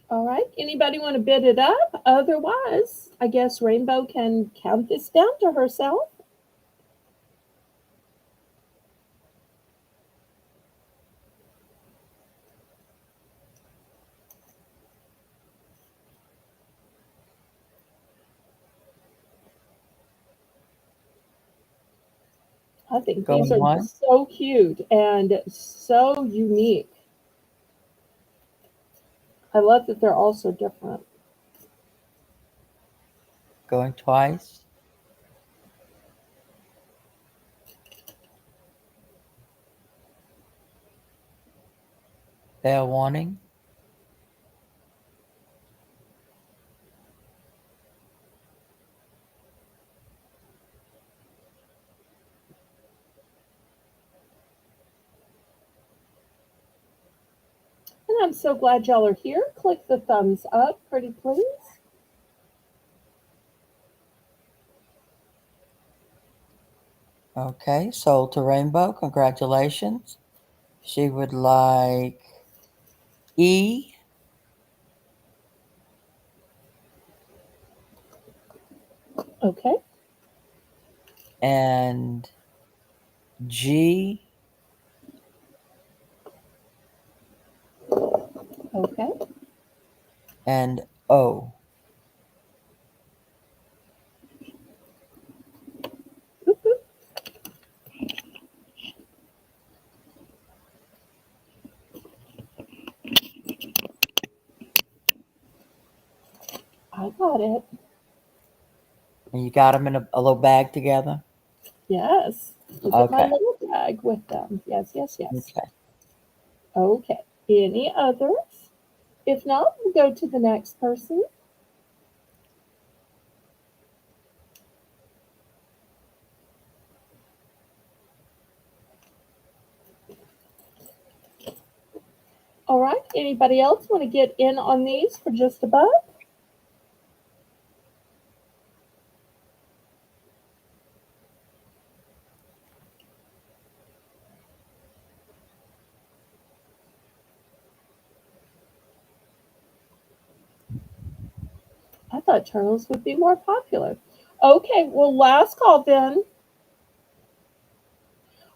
[SPEAKER 1] All right, anybody want to bid it up? Otherwise, I guess Rainbow can count this down to herself. I think these
[SPEAKER 2] Going
[SPEAKER 1] are
[SPEAKER 2] one,
[SPEAKER 1] just so cute and so unique. I love that they're all so different.
[SPEAKER 2] going twice, Bell wanting,
[SPEAKER 1] And I'm so glad y'all are here. Click the thumbs up, pretty please.
[SPEAKER 2] okay, sold to Rainbow, congratulations. She would like E
[SPEAKER 1] Okay,
[SPEAKER 2] and G
[SPEAKER 1] okay.
[SPEAKER 2] and O.
[SPEAKER 1] Boop, boop. I got it.
[SPEAKER 2] And you got them in a little bag together?
[SPEAKER 1] Yes. Look at my
[SPEAKER 2] Okay,
[SPEAKER 1] little bag with them. Yes, yes, yes.
[SPEAKER 2] okay.
[SPEAKER 1] Okay. Any others? If not, we'll go to the next person. All right. Anybody else want to get in on these for just a buck? I thought turtles would be more popular. Okay, well, last call then.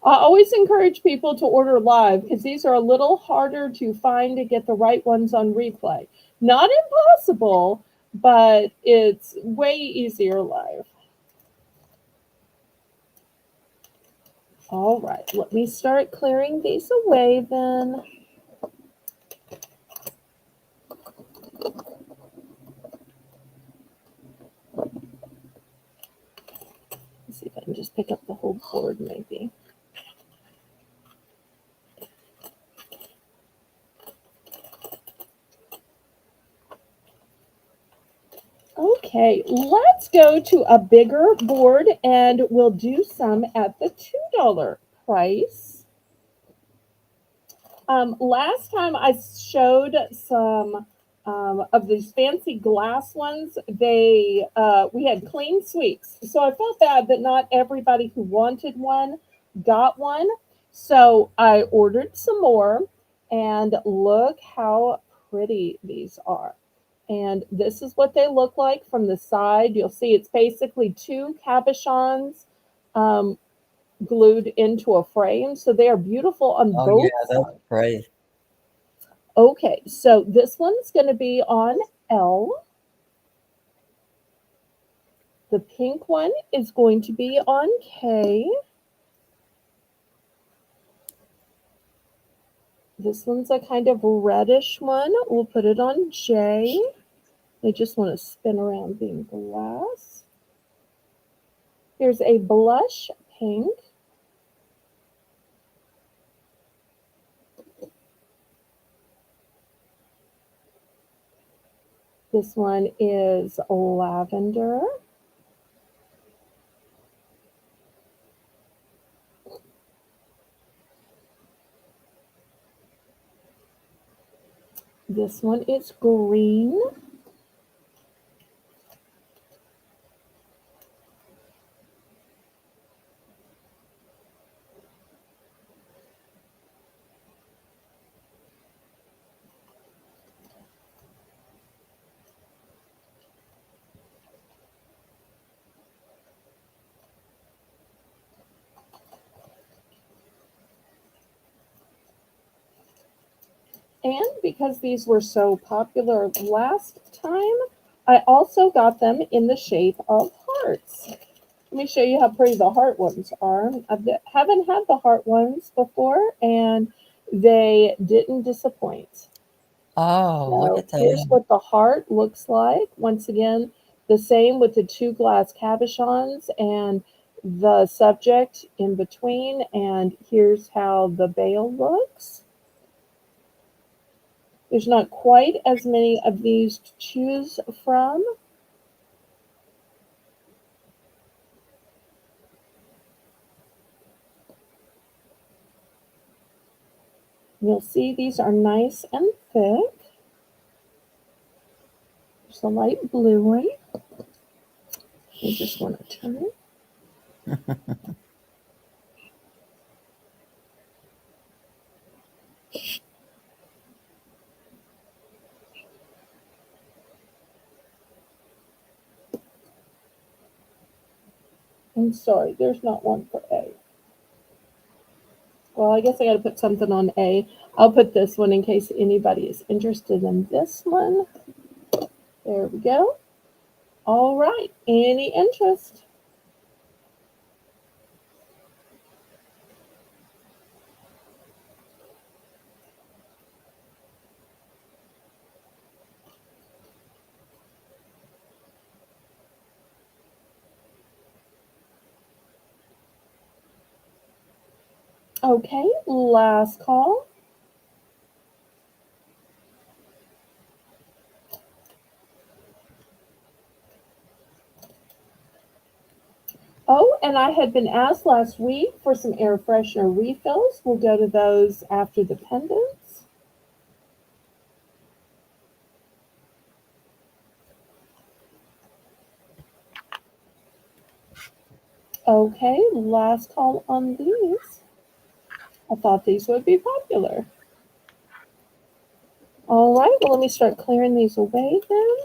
[SPEAKER 1] I always encourage people to order live because these are a little harder to find to get the right ones on replay. Not impossible, but it's way easier live. All right, let me start clearing these away then. Let's see if I can just pick up the whole board maybe. Okay, let's go to a bigger board and we'll do some at the $2 price. Last time I showed some of these fancy glass ones. They we had clean sweeps, so I felt bad that not everybody who wanted one got one. So I ordered some more, and look how pretty these are. And this is what they look like from the side. You'll see it's basically two cabochons um, glued into a frame. So they are beautiful on
[SPEAKER 2] Oh, yeah,
[SPEAKER 1] both
[SPEAKER 2] that's
[SPEAKER 1] sides.
[SPEAKER 2] great.
[SPEAKER 1] Okay, so this one's going to be on L. The pink one is going to be on K. This one's a kind of reddish one. We'll put it on J. I just want to spin around being glass. Here's a blush pink. This one is lavender. This one is green. And because these were so popular last time, I also got them in the shape of hearts. Let me show you how pretty the heart ones are. I haven't had the heart ones before, and they didn't disappoint.
[SPEAKER 2] Oh, look
[SPEAKER 1] So
[SPEAKER 2] at
[SPEAKER 1] here's
[SPEAKER 2] that.
[SPEAKER 1] what the heart looks like. Once again, the same with the two glass cabochons and the subject in between. And here's how the bale looks. There's not quite as many of these to choose from. You'll see these are nice and thick. There's a light blue one. You just want to turn it. I'm sorry, there's not one for A. Well, I guess I got to put something on A. I'll put this one in case anybody is interested in this one. There we go. All right. Any interest? Okay, last call. Oh, and I had been asked last week for some air freshener refills. We'll go to those after the pendants. Okay, last call on these. I thought these would be popular. All right, well, let me start clearing these away then.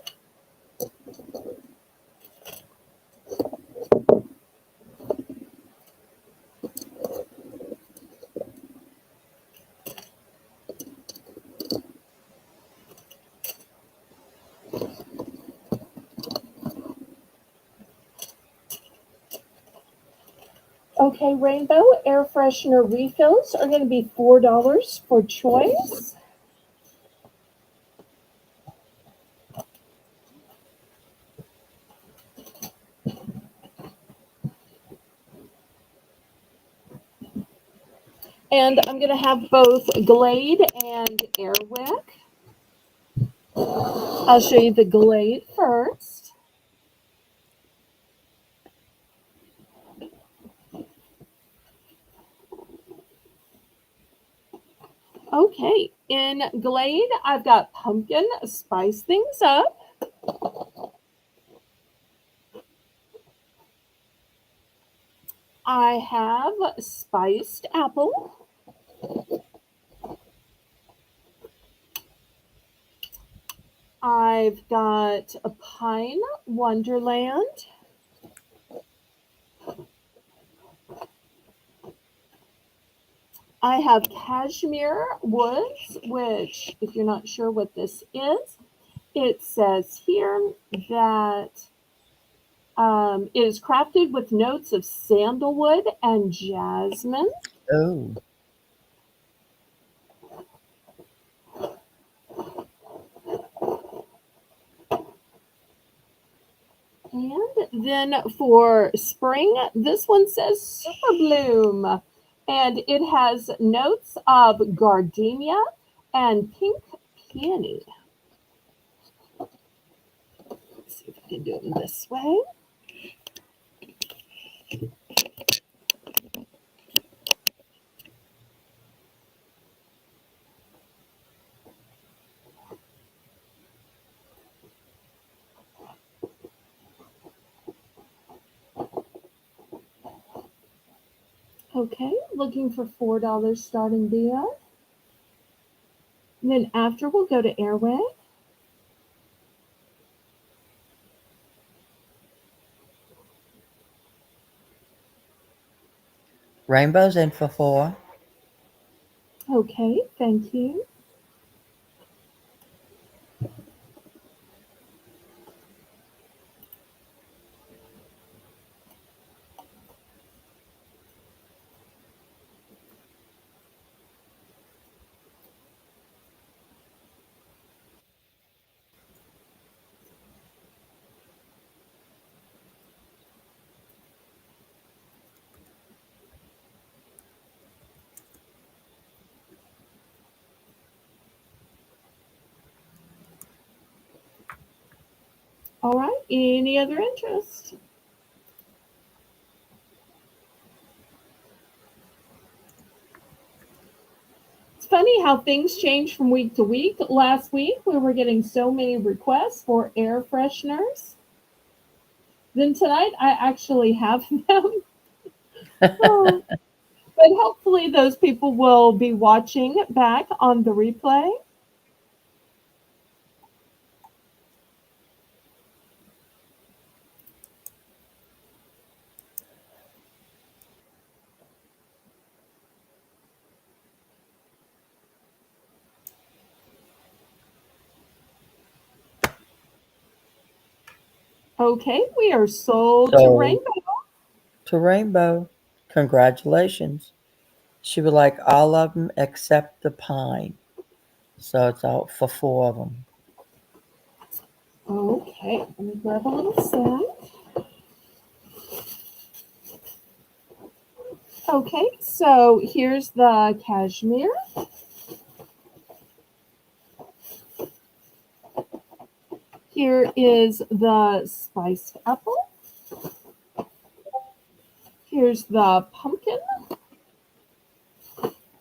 [SPEAKER 1] Okay, rainbow air freshener refills are going to be $4 for choice. And I'm going to have both Glade and Airwick. I'll show you the Glade first. Okay, in Glade, I've got pumpkin, spice things up. I have spiced apple. I've got a pine wonderland. I have cashmere woods, which, if you're not sure what this is, it says here that it is crafted with notes of sandalwood and jasmine.
[SPEAKER 2] Oh,
[SPEAKER 1] And then for spring, this one says super bloom. And it has notes of gardenia and pink peony. Let's see if I can do it this way. Okay, looking for $4 starting bid. And then after we'll go to airway.
[SPEAKER 2] rainbow's in for 4.
[SPEAKER 1] Okay, thank you. All right, any other interest? It's funny how things change from week to week. Last week we were getting so many requests for air fresheners. Then tonight I actually have them. Oh, but hopefully those people will be watching back on the replay. Okay, we are sold to
[SPEAKER 2] So
[SPEAKER 1] Rainbow.
[SPEAKER 2] to rainbow, congratulations. She would like all of them except the pine. So it's out for 4 of them.
[SPEAKER 1] Okay, let me grab a little set. Okay, so here's the cashmere. Here is the spiced apple. Here's the pumpkin.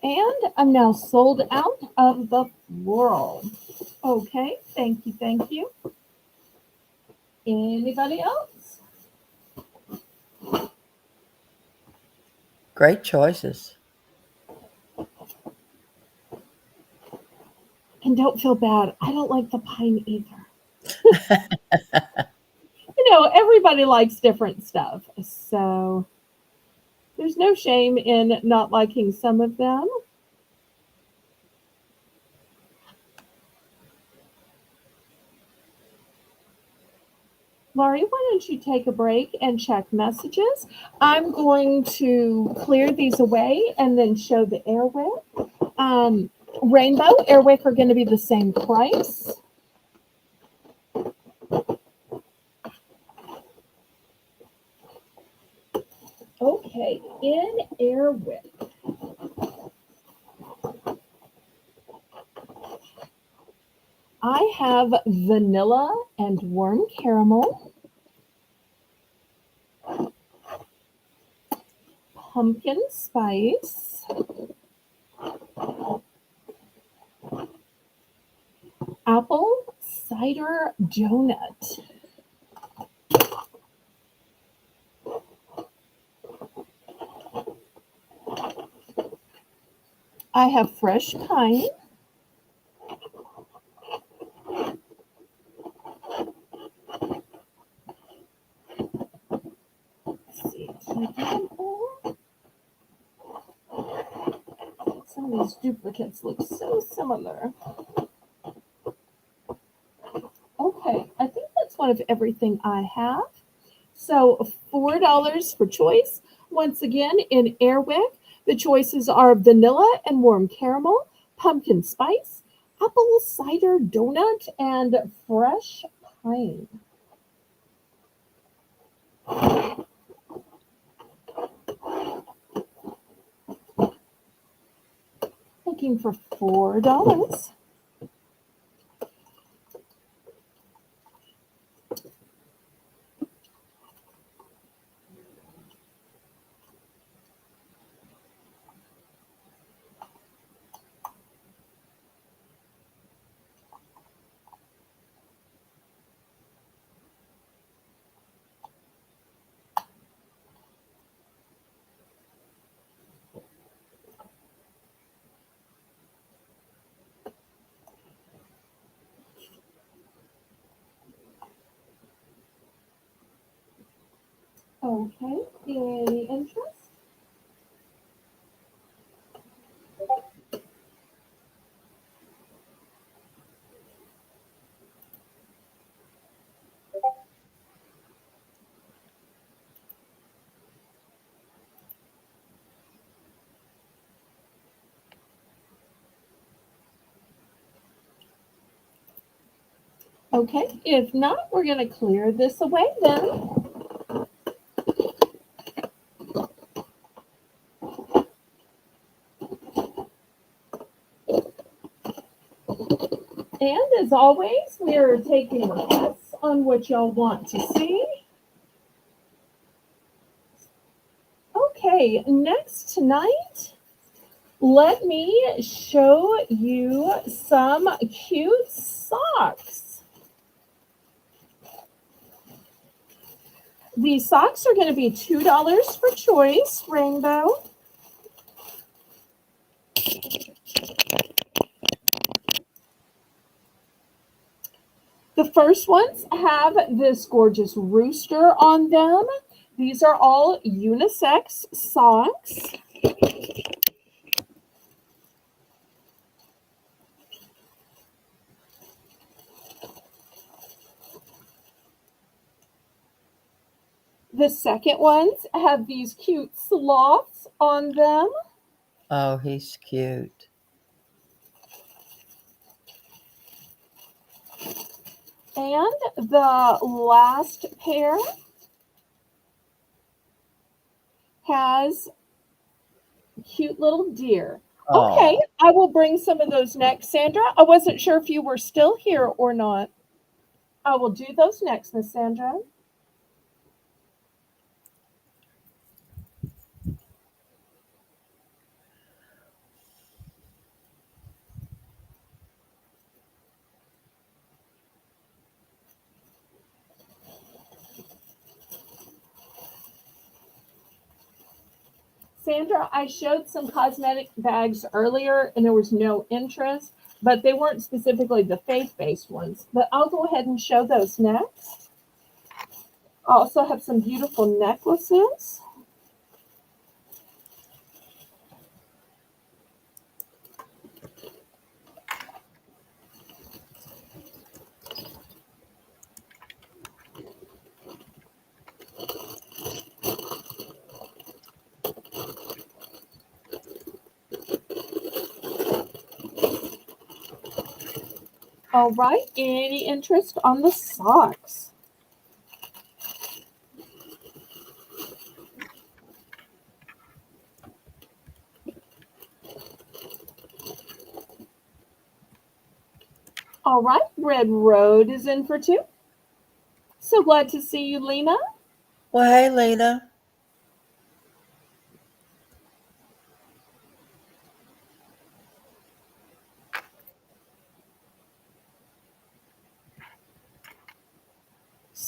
[SPEAKER 1] And I'm now sold out of the floral. Okay, thank you, thank you. Anybody else?
[SPEAKER 2] Great choices.
[SPEAKER 1] And don't feel bad. I don't like the pine either. Everybody likes different stuff. So there's no shame in not liking some of them. Laurie, why don't you take a break and check messages? I'm going to clear these away and then show the airwick. Rainbow, airwick are going to be the same price. Okay, in airwick. I have vanilla and warm caramel, pumpkin spice, apple cider donut. I have fresh pine, let's see, These duplicates look so similar. Okay, I think that's one of everything I have. So $4 for choice. Once again, in Airwick, the choices are vanilla and warm caramel, pumpkin spice, apple cider donut, and fresh pine. Looking for $4. Okay, any interest? Okay, if not, we're going to clear this away then. And as always, we are taking requests on what y'all want to see. Okay, next tonight, let me show you some cute socks. These socks are going to be $2 for choice, Rainbow. The first ones have this gorgeous rooster on them. These are all unisex socks. The second ones have these cute sloths on them.
[SPEAKER 2] Oh, he's cute.
[SPEAKER 1] And the last pair has cute little deer. Okay,
[SPEAKER 2] Oh,
[SPEAKER 1] I will bring some of those next, Sandra. I wasn't sure if you were still here or not. I will do those next, Miss Sandra. Sandra, I showed some cosmetic bags earlier and there was no interest, but they weren't specifically the faith-based ones. But I'll go ahead and show those next. I also have some beautiful necklaces. All right, any interest on the socks? All right, Red Road is in for two. So glad to see you, Lena.
[SPEAKER 2] well, hey, Lena.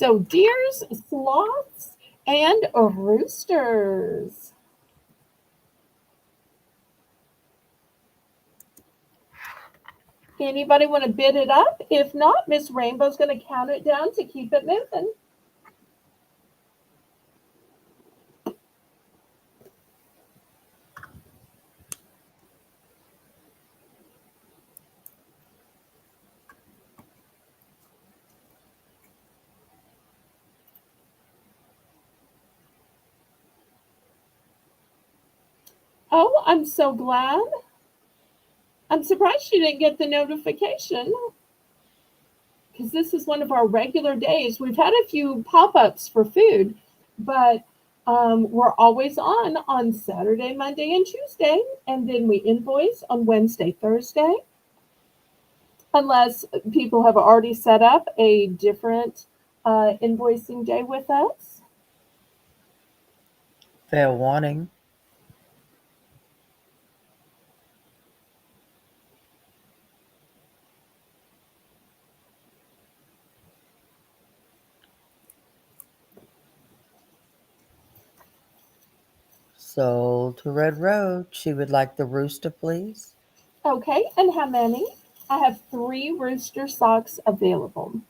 [SPEAKER 1] So deers, sloths, and roosters. Anybody want to bid it up? If not, Miss Rainbow's going to count it down to keep it moving. Oh, I'm so glad. I'm surprised you didn't get the notification because this is one of our regular days. We've had a few pop ups for food, but we're always on Saturday, Monday, and Tuesday. And then we invoice on Wednesday, Thursday, unless people have already set up a different invoicing day with us.
[SPEAKER 2] Fair warning. Sold to Red Road. She would like the rooster, please.
[SPEAKER 1] Okay, and how many? I have 3 rooster socks available.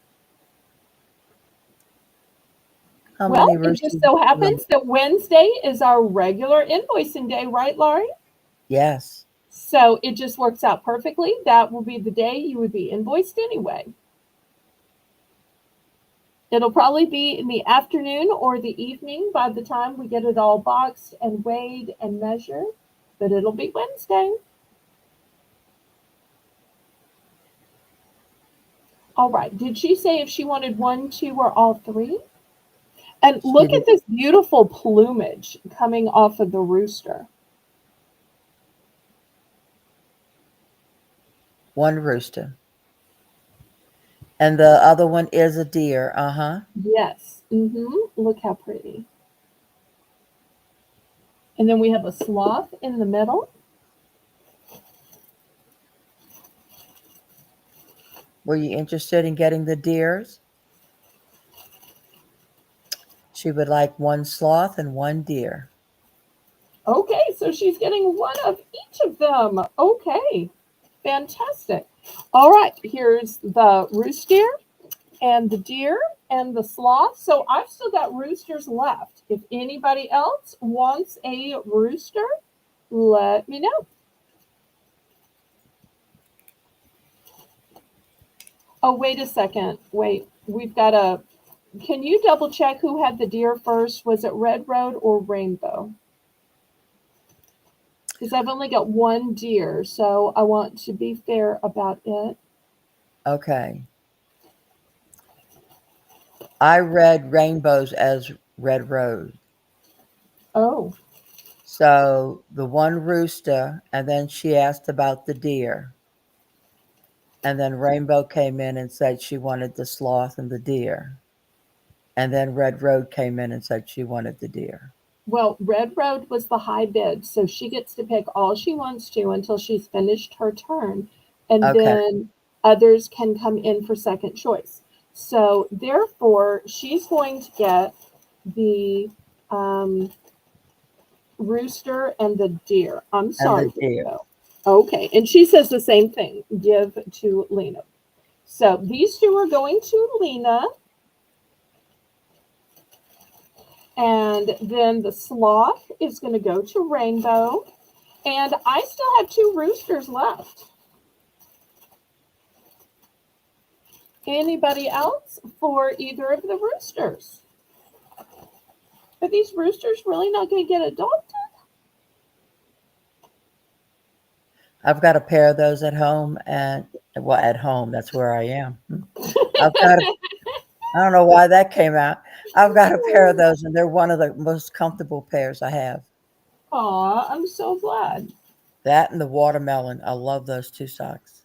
[SPEAKER 2] How
[SPEAKER 1] Well,
[SPEAKER 2] many
[SPEAKER 1] it just
[SPEAKER 2] roosters?
[SPEAKER 1] so happens that Wednesday is our regular invoicing day, right, Laurie?
[SPEAKER 2] Yes.
[SPEAKER 1] So it just works out perfectly. That will be the day you would be invoiced anyway. It'll probably be in the afternoon or the evening by the time we get it all boxed and weighed and measured, but it'll be Wednesday. All right. Did she say if she wanted 1, 2, or all 3? And
[SPEAKER 2] She
[SPEAKER 1] look
[SPEAKER 2] did
[SPEAKER 1] at this beautiful plumage coming off of the rooster.
[SPEAKER 2] one rooster. And the other one is a deer. Uh-huh.
[SPEAKER 1] Yes. Look how pretty. And then we have a sloth in the middle.
[SPEAKER 2] Were you interested in getting the deers? She would like 1 sloth and 1 deer.
[SPEAKER 1] Okay, so she's getting one of each of them. Okay, fantastic. All right, here's the rooster and the deer and the sloth. So I've still got roosters left. If anybody else wants a rooster, let me know. Oh, wait a second. Wait, we've got a. Can you double check who had the deer first? Was it Red Road or Rainbow? Because I've only got one deer, so I want to be fair about it.
[SPEAKER 2] Okay. I read rainbows as red rose.
[SPEAKER 1] Oh,
[SPEAKER 2] So the 1 rooster, and then she asked about the deer. And then Rainbow came in and said she wanted the sloth and the deer. And then Red Road came in and said she wanted the deer.
[SPEAKER 1] well, Red Road was the high bid, so she gets to pick all she wants to until she's finished her turn, and
[SPEAKER 2] Okay.
[SPEAKER 1] then others can come in for second choice. So, therefore, she's going to get the um, rooster and the deer. I'm
[SPEAKER 2] And the
[SPEAKER 1] sorry,
[SPEAKER 2] deer.
[SPEAKER 1] Rainbow. Okay, and she says the same thing give to Lena. So, these 2 are going to Lena. And then the sloth is going to go to Rainbow. And I still have 2 roosters left. Anybody else for either of the roosters? Are these roosters really not going to get adopted?
[SPEAKER 2] I've got a pair of those at home, and well, at home, that's where I am. I've got a, I don't know why that came out. I've got a pair of those, and they're one of the most comfortable pairs I have.
[SPEAKER 1] Aw, I'm so glad.
[SPEAKER 2] That and the watermelon. I love those 2 socks.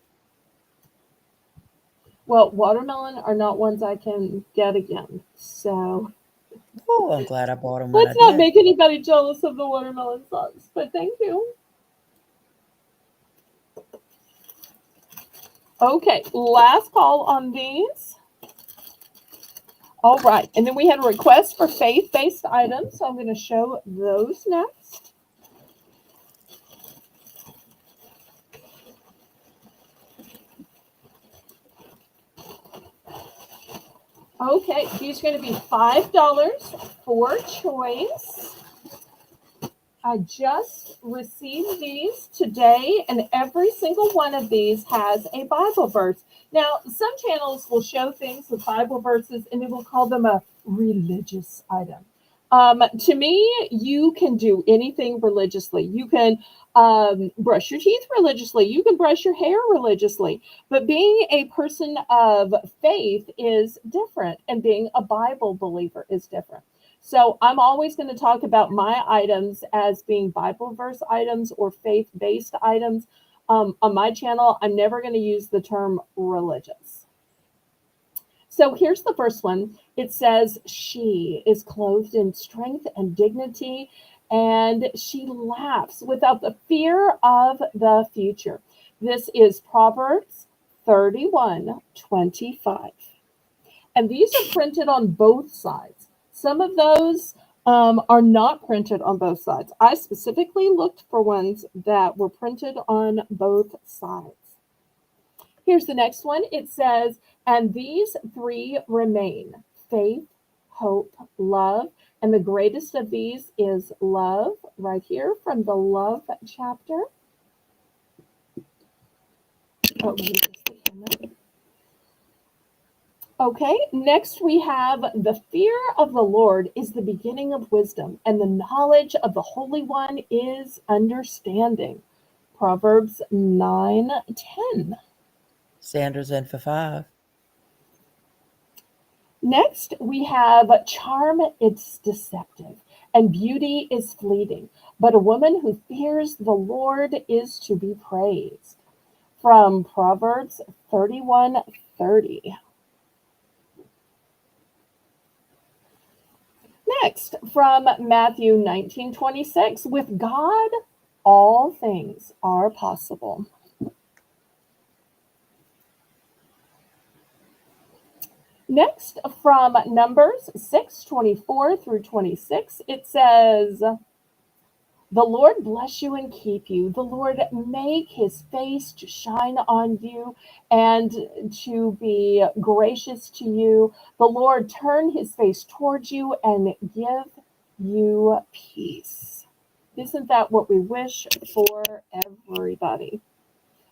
[SPEAKER 1] Well, watermelon are not ones I can get again. So
[SPEAKER 2] Oh, I'm glad I bought them when I
[SPEAKER 1] let's not
[SPEAKER 2] did.
[SPEAKER 1] make anybody jealous of the watermelon sauce. But thank you. Okay, last call on these. All right, and then we had a request for faith-based items, so I'm going to show those next. Okay, these are going to be $5 for choice. I just received these today, and every single one of these has a Bible verse. Now, some channels will show things with Bible verses, and they will call them a religious item. To me, you can do anything religiously. You can brush your teeth religiously. You can brush your hair religiously. But being a person of faith is different, and being a Bible believer is different. So I'm always going to talk about my items as being Bible verse items or faith based items. On my channel, I'm never going to use the term religious. So here's the first one. It says, she is clothed in strength and dignity, and she laughs without the fear of the future. This is Proverbs 31:25. And these are printed on both sides. Some of those are not printed on both sides. I specifically looked for ones that were printed on both sides. Here's the next one. It says, and these three remain: faith, hope, love. And the greatest of these is love, right here from the love chapter. Oh, let me adjust the camera. Okay, next we have the fear of the Lord is the beginning of wisdom, and the knowledge of the Holy One is understanding. Proverbs 9:10.
[SPEAKER 2] Sandra's in for 5.
[SPEAKER 1] Next, we have charm, it's deceptive, and beauty is fleeting, but a woman who fears the Lord is to be praised. From Proverbs 31:30. Next, from Matthew 19:26, with God, all things are possible. Next, from Numbers 6:24 through 26, it says, the Lord bless you and keep you. The Lord make his face to shine on you and to be gracious to you. The Lord turn his face towards you and give you peace. Isn't that what we wish for everybody?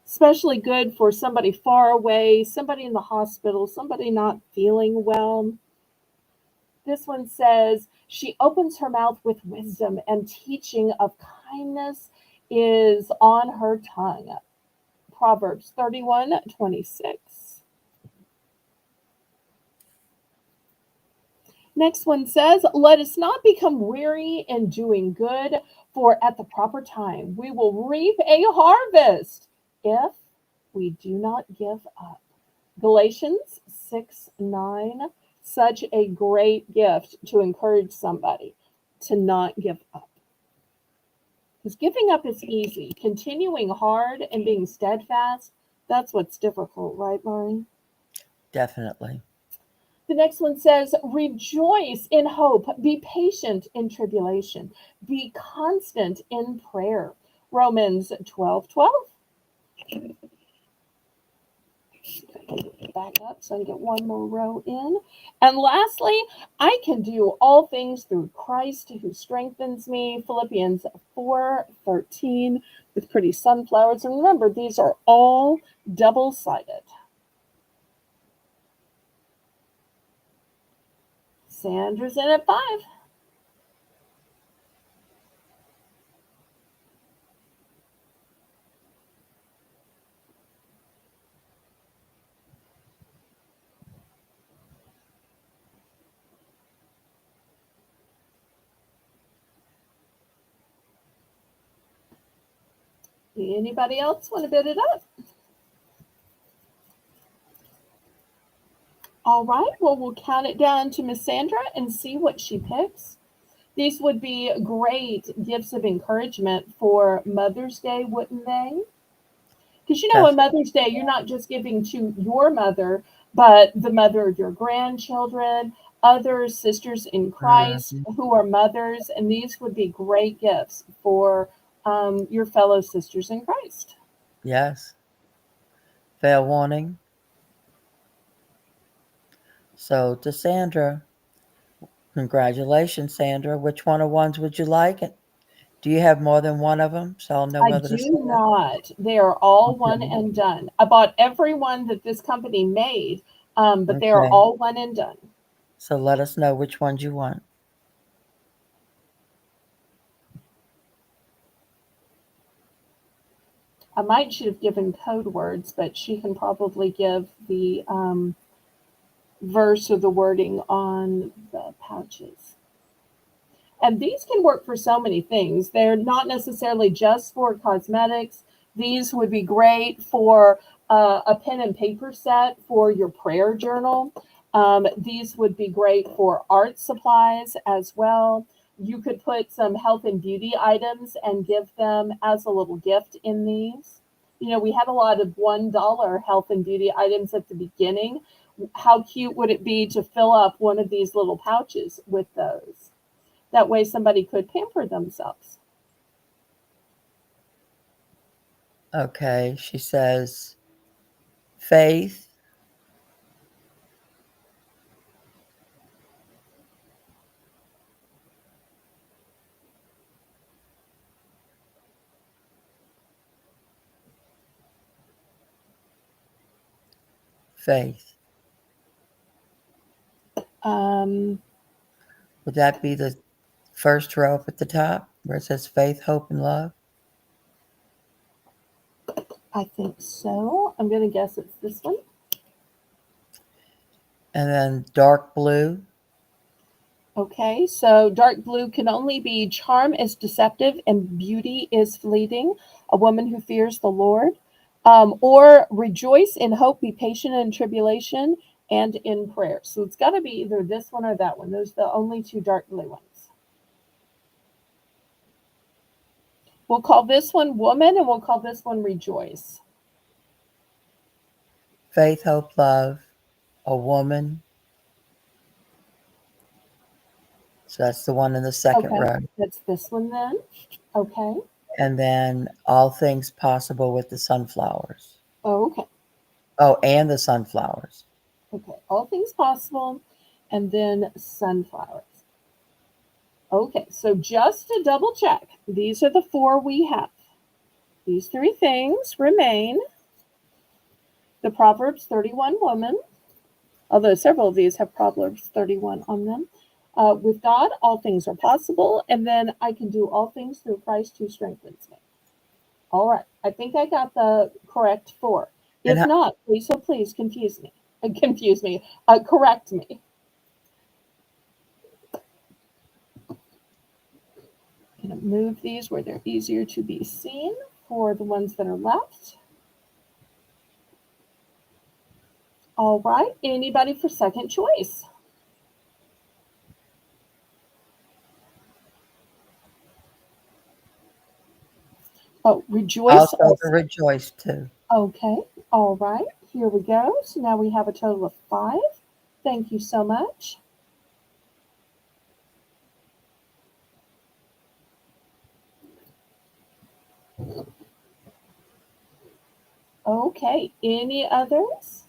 [SPEAKER 1] Especially good for somebody far away, somebody in the hospital, somebody not feeling well. This one says, she opens her mouth with wisdom, and teaching of kindness is on her tongue. Proverbs 31:26. Next one says, let us not become weary in doing good, for at the proper time we will reap a harvest if we do not give up. Galatians 6:9. Such a great gift to encourage somebody to not give up. Because giving up is easy. Continuing hard and being steadfast, that's what's difficult, right, Lauren?
[SPEAKER 2] Definitely.
[SPEAKER 1] The next one says, rejoice in hope, be patient in tribulation, be constant in prayer. Romans 12:12. Back up so I can get one more row in. And lastly, I can do all things through Christ who strengthens me. Philippians 4:13 with pretty sunflowers. And remember, these are all double-sided. Sandra's in at 5. Anybody else want to bid it up? All right, well, we'll count it down to Miss Sandra and see what she picks. These would be great gifts of encouragement for Mother's Day, wouldn't they? Because on
[SPEAKER 2] Definitely.
[SPEAKER 1] Mother's Day, you're not just giving to your mother, but the mother of your grandchildren, other sisters in Christ
[SPEAKER 2] Hmm.
[SPEAKER 1] who are mothers, and these would be great gifts for your fellow sisters in Christ.
[SPEAKER 2] Yes. Fair warning. So to Sandra, congratulations, Sandra. Which one of ones would you like? Do you have more than one of them? So I'll know
[SPEAKER 1] I
[SPEAKER 2] whether to
[SPEAKER 1] do
[SPEAKER 2] send it.
[SPEAKER 1] not. They are all one
[SPEAKER 2] Okay.
[SPEAKER 1] and done. I bought every one that this company made, but they are
[SPEAKER 2] Okay.
[SPEAKER 1] all one and done.
[SPEAKER 2] So let us know which ones you want.
[SPEAKER 1] I might should have given code words, but she can probably give the verse or the wording on the pouches. And these can work for so many things. They're not necessarily just for cosmetics. These would be great for a pen and paper set for your prayer journal. These would be great for art supplies as well. You could put some health and beauty items and give them as a little gift in these. You know, we had a lot of $1 health and beauty items at the beginning. How cute would it be to fill up one of these little pouches with those? That way somebody could pamper themselves.
[SPEAKER 2] Okay, she says faith, faith.
[SPEAKER 1] Um,
[SPEAKER 2] Would that be the first row up at the top where it says faith, hope, and love?
[SPEAKER 1] I think so. I'm going to guess it's this one.
[SPEAKER 2] And then dark blue,
[SPEAKER 1] Okay, so dark blue can only be charm is deceptive and beauty is fleeting, a woman who fears the Lord. Or rejoice in hope, be patient in tribulation and in prayer. So it's got to be either this one or that one. Those are the only two dark blue ones. We'll call this one woman and we'll call this one rejoice.
[SPEAKER 2] faith, hope, love, a woman. So that's the one in the second
[SPEAKER 1] Okay,
[SPEAKER 2] row.
[SPEAKER 1] that's this one then. Okay,
[SPEAKER 2] And then all things possible with the sunflowers.
[SPEAKER 1] okay,
[SPEAKER 2] Oh, and the sunflowers.
[SPEAKER 1] okay. All things possible and then sunflowers. Okay, so just to double check, these are the four we have. These three things remain the Proverbs 31 woman, although several of these have Proverbs 31 on them. With God, all things are possible, and then I can do all things through Christ who strengthens me. All right, I think I got the correct four.
[SPEAKER 2] And
[SPEAKER 1] If not, please confuse me. Correct me. I'm going to move these where they're easier to be seen for the ones that are left. All right, anybody for second choice? Oh, rejoice
[SPEAKER 2] also the
[SPEAKER 1] also.
[SPEAKER 2] rejoice too.
[SPEAKER 1] Okay, all right, here we go. So now we have a total of 5. Thank you so much. Okay, any others?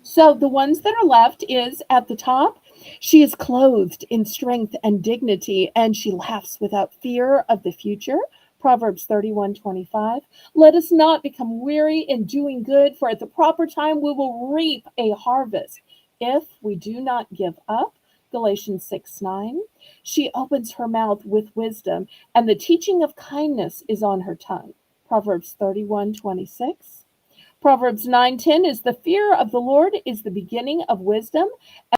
[SPEAKER 1] So the ones that are left is at the top. She is clothed in strength and dignity, and she laughs without fear of the future. Proverbs 31:25. Let us not become weary in doing good, for at the proper time we will reap a harvest if we do not give up. Galatians 6:9. She opens her mouth with wisdom, and the teaching of kindness is on her tongue. Proverbs 31:26. Proverbs 9:10 is the fear of the Lord is the beginning of wisdom,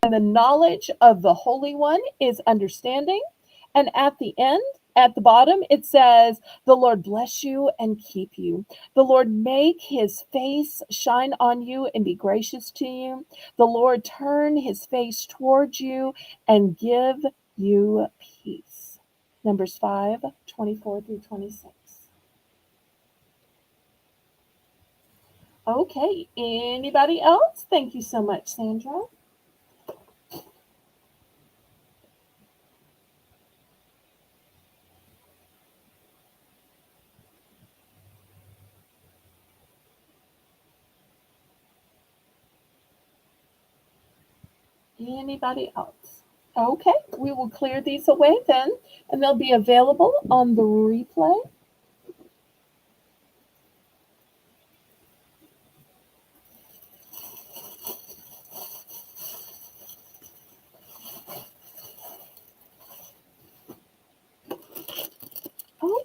[SPEAKER 1] and the knowledge of the Holy One is understanding. And at the end, at the bottom, it says, the Lord bless you and keep you. The Lord make his face shine on you and be gracious to you. The Lord turn his face towards you and give you peace. Numbers 5:24-26. Okay, anybody else? Thank you so much, Sandra. Anybody else? Okay, we will clear these away then, and they'll be available on the replay.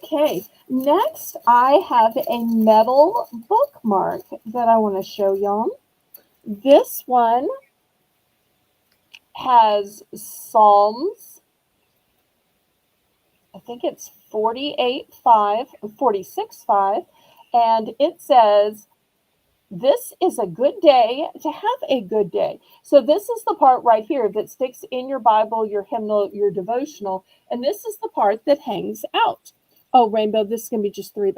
[SPEAKER 1] Okay, next I have a metal bookmark that I want to show y'all. This one has Psalms, I think it's 48:5, 46:5, and it says, "This is a good day to have a good day." So this is the part right here that sticks in your Bible, your hymnal, your devotional, and this is the part that hangs out. Oh, Rainbow, this is going to be just $3.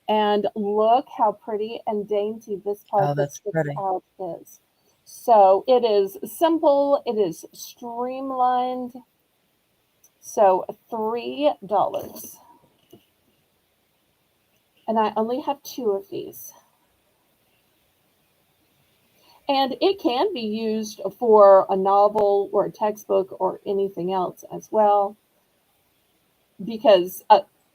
[SPEAKER 1] And look how pretty and dainty this
[SPEAKER 2] Oh,
[SPEAKER 1] part that
[SPEAKER 2] that's
[SPEAKER 1] sticks
[SPEAKER 2] pretty.
[SPEAKER 1] out is. So it is simple, it is streamlined. So $3. And I only have 2 of these. And it can be used for a novel or a textbook or anything else as well, because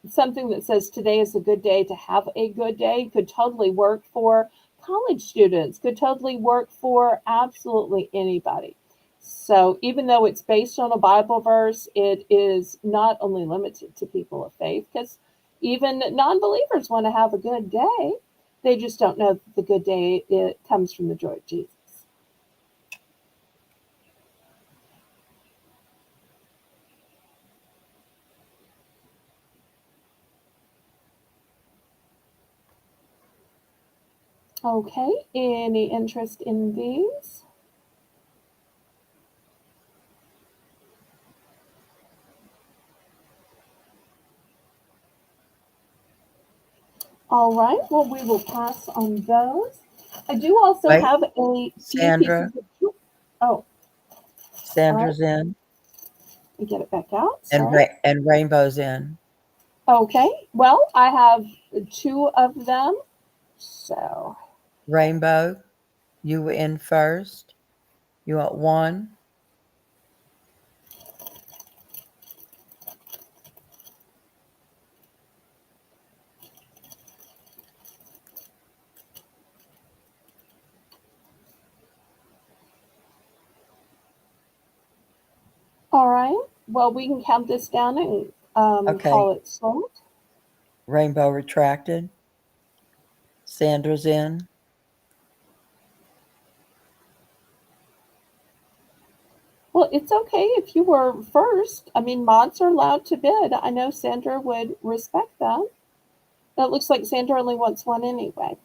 [SPEAKER 1] something that says today is a good day to have a good day could totally work for college students, could totally work for absolutely anybody. So even though it's based on a Bible verse, it is not only limited to people of faith, because even non-believers want to have a good day. They just don't know that the good day it comes from the joy of Jesus. Okay, any interest in these? All right, well, we will pass on those. I do also
[SPEAKER 2] Wait,
[SPEAKER 1] have a few
[SPEAKER 2] Sandra.
[SPEAKER 1] pieces of, oh, all right,
[SPEAKER 2] Sandra's in,
[SPEAKER 1] let me get it back out,
[SPEAKER 2] and
[SPEAKER 1] sorry.
[SPEAKER 2] Rainbow's in.
[SPEAKER 1] Okay, well, I have 2 of them, so,
[SPEAKER 2] Rainbow, you were in first. You want one?
[SPEAKER 1] all right. Well, we can count this down and
[SPEAKER 2] Okay.
[SPEAKER 1] call it sold.
[SPEAKER 2] Rainbow retracted. Sandra's in.
[SPEAKER 1] Well, it's okay if you were first. I mean, mods are allowed to bid. I know Sandra would respect that. It looks like Sandra only wants one anyway.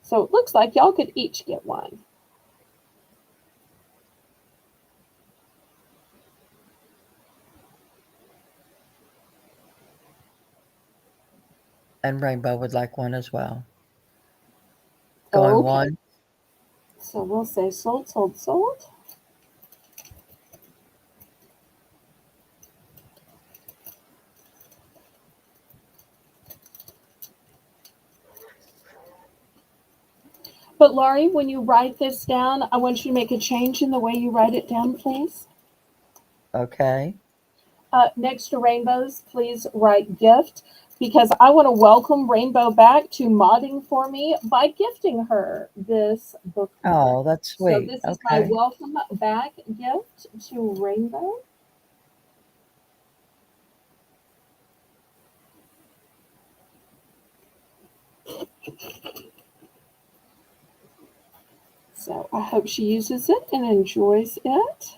[SPEAKER 1] So it looks like y'all could each get one.
[SPEAKER 2] And Rainbow would like one as well. Going
[SPEAKER 1] Okay.
[SPEAKER 2] one.
[SPEAKER 1] So we'll say sold, sold, sold. But Laurie, when you write this down, I want you to make a change in the way you write it down, please.
[SPEAKER 2] Okay.
[SPEAKER 1] Next to rainbows, please write gift, because I want to welcome Rainbow back to modding for me by gifting her this bookmark.
[SPEAKER 2] Oh, that's
[SPEAKER 1] So
[SPEAKER 2] sweet.
[SPEAKER 1] this is my
[SPEAKER 2] Okay.
[SPEAKER 1] welcome back gift to Rainbow. So I hope she uses it and enjoys it.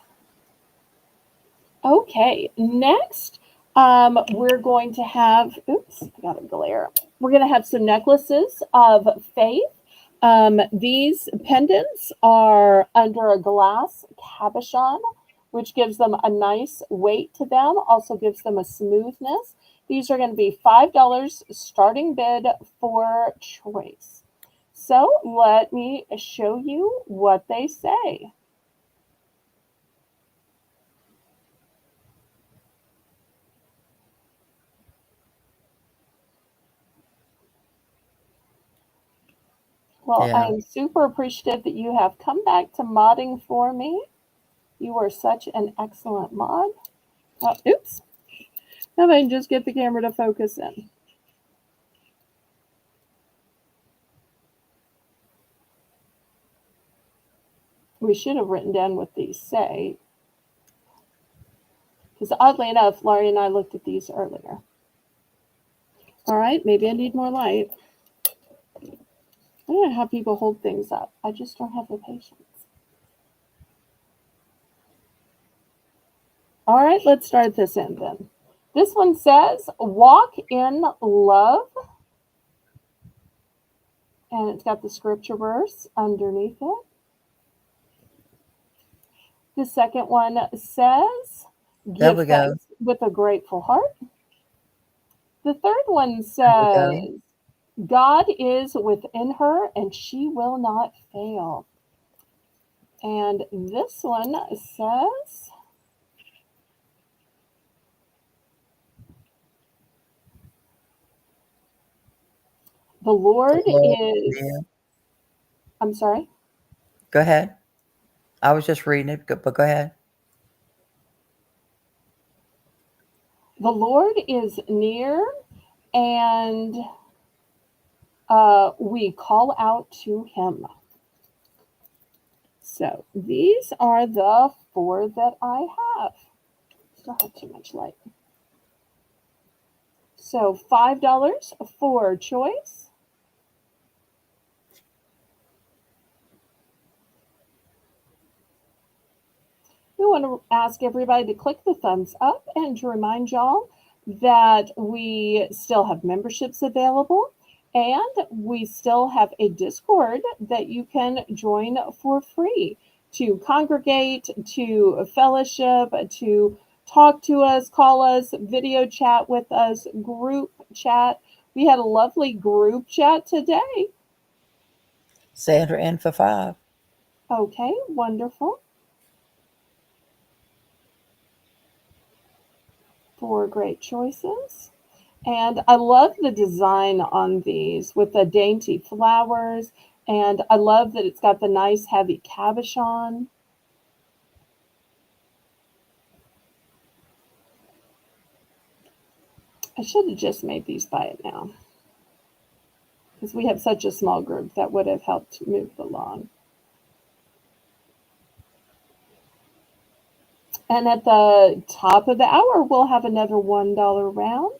[SPEAKER 1] Okay, next, we're going to have, oops, I got a glare. We're going to have some necklaces of faith. These pendants are under a glass cabochon, which gives them a nice weight to them, also gives them a smoothness. These are going to be $5 starting bid for choice. So let me show you what they say. Well, I
[SPEAKER 2] Yeah.
[SPEAKER 1] am super appreciative that you have come back to modding for me. You are such an excellent mod. Oops. Now I can just get the camera to focus in. We should have written down what these say. Because oddly enough, Laurie and I looked at these earlier. All right, maybe I need more light. I don't know how people hold things up. I just don't have the patience. All right, let's start this in then. This one says, walk in love. And it's got the scripture verse underneath it. The second one says,
[SPEAKER 2] There
[SPEAKER 1] give
[SPEAKER 2] we go.
[SPEAKER 1] thanks with a grateful heart. The third one
[SPEAKER 2] There we go.
[SPEAKER 1] says, God is within her and she will not fail. And this one says, the Lord
[SPEAKER 2] The Lord is
[SPEAKER 1] is,
[SPEAKER 2] near.
[SPEAKER 1] I'm sorry,
[SPEAKER 2] Go ahead. I was just reading it, but go ahead.
[SPEAKER 1] the Lord is near and we call out to him. So these are the 4 that I have. Still have too much light. So $5 for choice. We want to ask everybody to click the thumbs up and to remind y'all that we still have memberships available and we still have a Discord that you can join for free to congregate, to fellowship, to talk to us, call us, video chat with us, group chat. We had a lovely group chat today.
[SPEAKER 2] Sandra in for 5.
[SPEAKER 1] Okay, wonderful. 4 great choices. And I love the design on these with the dainty flowers. And I love that it's got the nice heavy cabochon. I should have just made these by it now. Because we have such a small group that would have helped move along. And at the top of the hour, we'll have another $1 round.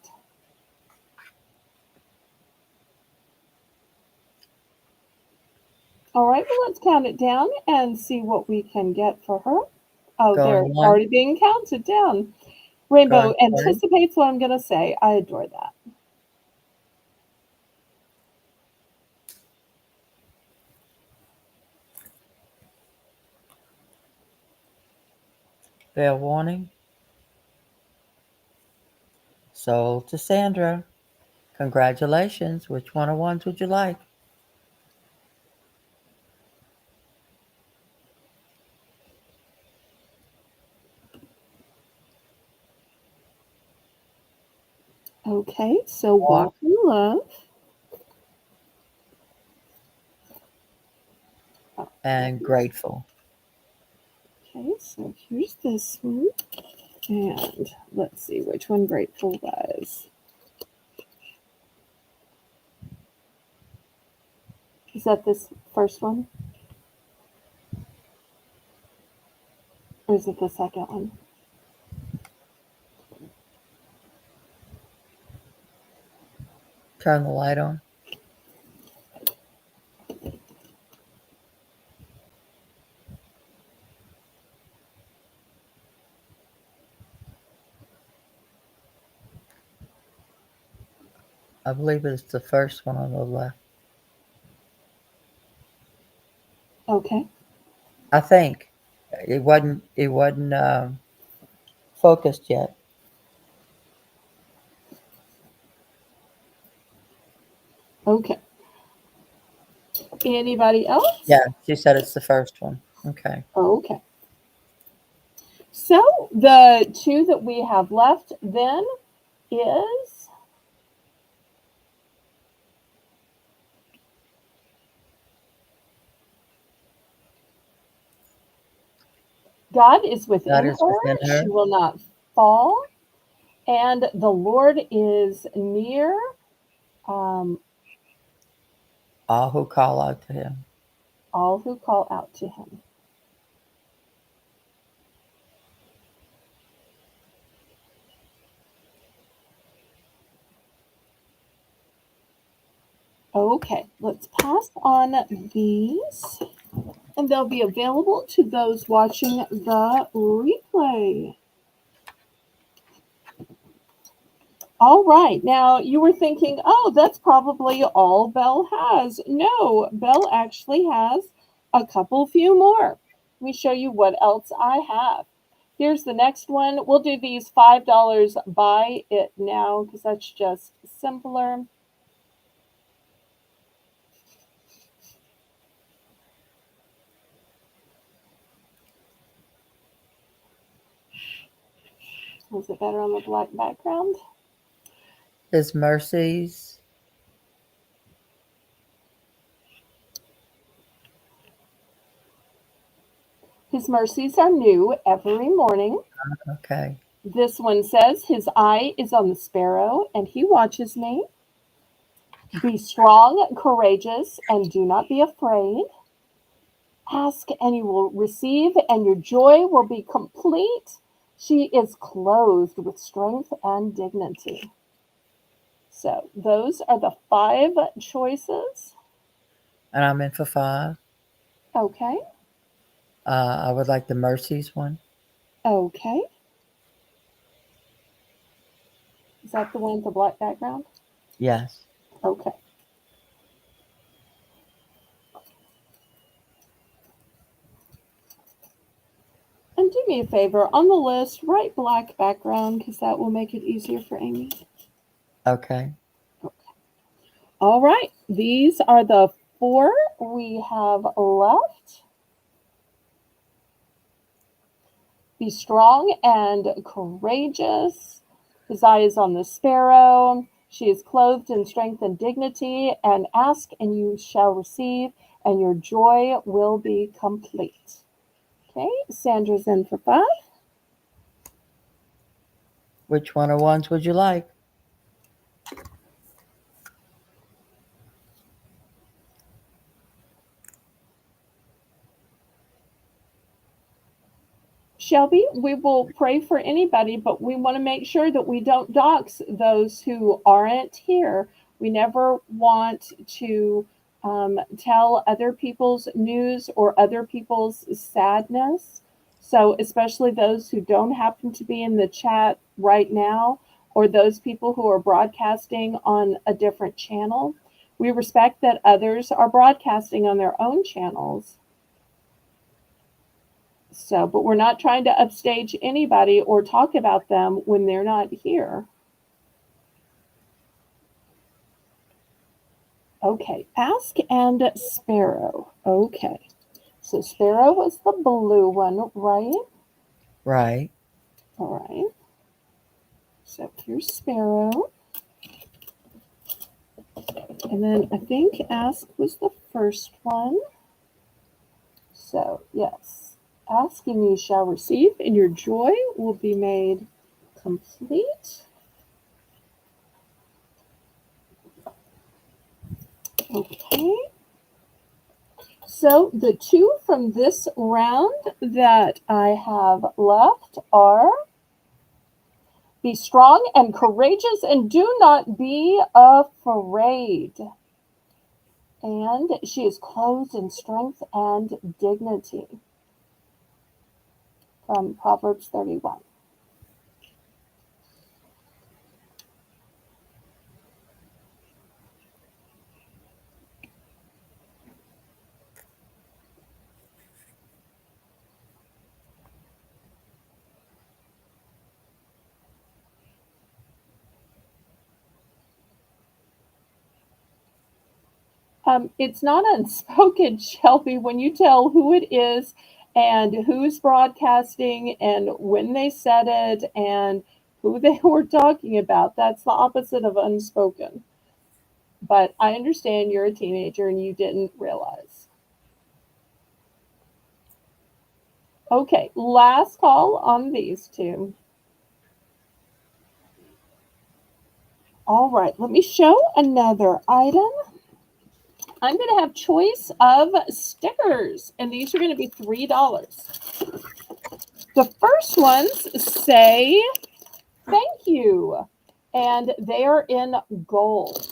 [SPEAKER 1] All right, well, let's count it down and see what we can get for her. Oh, they're
[SPEAKER 2] Going 1,
[SPEAKER 1] already being counted down. Rainbow
[SPEAKER 2] going 2.
[SPEAKER 1] anticipates what I'm going to say. I adore that.
[SPEAKER 2] Fair warning. Sold to Sandra. Congratulations. Which one of ones would you like?
[SPEAKER 1] Okay, so
[SPEAKER 2] Walk
[SPEAKER 1] walk in love.
[SPEAKER 2] and grateful.
[SPEAKER 1] Okay, so here's this one. And let's see which one grateful was. Is that this first one? Or is it the second one?
[SPEAKER 2] Turn the light on. I believe it's the first one on the left.
[SPEAKER 1] Okay.
[SPEAKER 2] I think it wasn't focused yet.
[SPEAKER 1] Okay. Anybody else?
[SPEAKER 2] Yeah, she said it's the first one. Okay.
[SPEAKER 1] Okay. So the 2 that we have left then is God is
[SPEAKER 2] God
[SPEAKER 1] within
[SPEAKER 2] is within
[SPEAKER 1] her,
[SPEAKER 2] her.
[SPEAKER 1] she will not fall, and the Lord is near
[SPEAKER 2] All who call out to him.
[SPEAKER 1] all who call out to him. Okay, let's pass on these, and they'll be available to those watching the replay. All right, now you were thinking, oh, that's probably all Belle has. No, Belle actually has a couple few more. Let me show you what else I have. Here's the next one. We'll do these $5 buy it now because that's just simpler. Is it better on the black background?
[SPEAKER 2] His mercies.
[SPEAKER 1] His mercies are new every morning.
[SPEAKER 2] Okay.
[SPEAKER 1] This one says, his eye is on the sparrow and he watches me. Be strong, courageous, and do not be afraid. Ask and you will receive, and your joy will be complete. She is clothed with strength and dignity. So, those are the 5 choices.
[SPEAKER 2] And I'm in for 5.
[SPEAKER 1] Okay.
[SPEAKER 2] I would like the mercies one.
[SPEAKER 1] Okay. Is that the one with the black background?
[SPEAKER 2] Yes.
[SPEAKER 1] Okay. And do me a favor, on the list, write black background because that will make it easier for Amy.
[SPEAKER 2] Okay.
[SPEAKER 1] Okay. All right. These are the 4 we have left. Be strong and courageous. His eye is on the sparrow. She is clothed in strength and dignity. And ask, and you shall receive, and your joy will be complete. Okay, Sandra's in for 5.
[SPEAKER 2] Which one of ones would you like?
[SPEAKER 1] Shelby, we will pray for anybody, but we want to make sure that we don't dox those who aren't here. We never want to tell other people's news or other people's sadness. So, especially those who don't happen to be in the chat right now, or those people who are broadcasting on a different channel. We respect that others are broadcasting on their own channels. So, but we're not trying to upstage anybody or talk about them when they're not here. Okay, ask and sparrow. Okay, so sparrow was the blue one, right?
[SPEAKER 2] Right.
[SPEAKER 1] All right. So here's sparrow. And then I think ask was the first one. So, yes, ask and you shall receive, and your joy will be made complete. Okay. So the 2 from this round that I have left are be strong and courageous and do not be afraid. And she is clothed in strength and dignity from Proverbs 31. It's not unspoken, Shelby, when you tell who it is and who's broadcasting and when they said it and who they were talking about. That's the opposite of unspoken. But I understand you're a teenager and you didn't realize. Okay, last call on these 2. All right, let me show another item. I'm going to have choice of stickers, and these are going to be $3. The first ones say thank you, and they are in gold.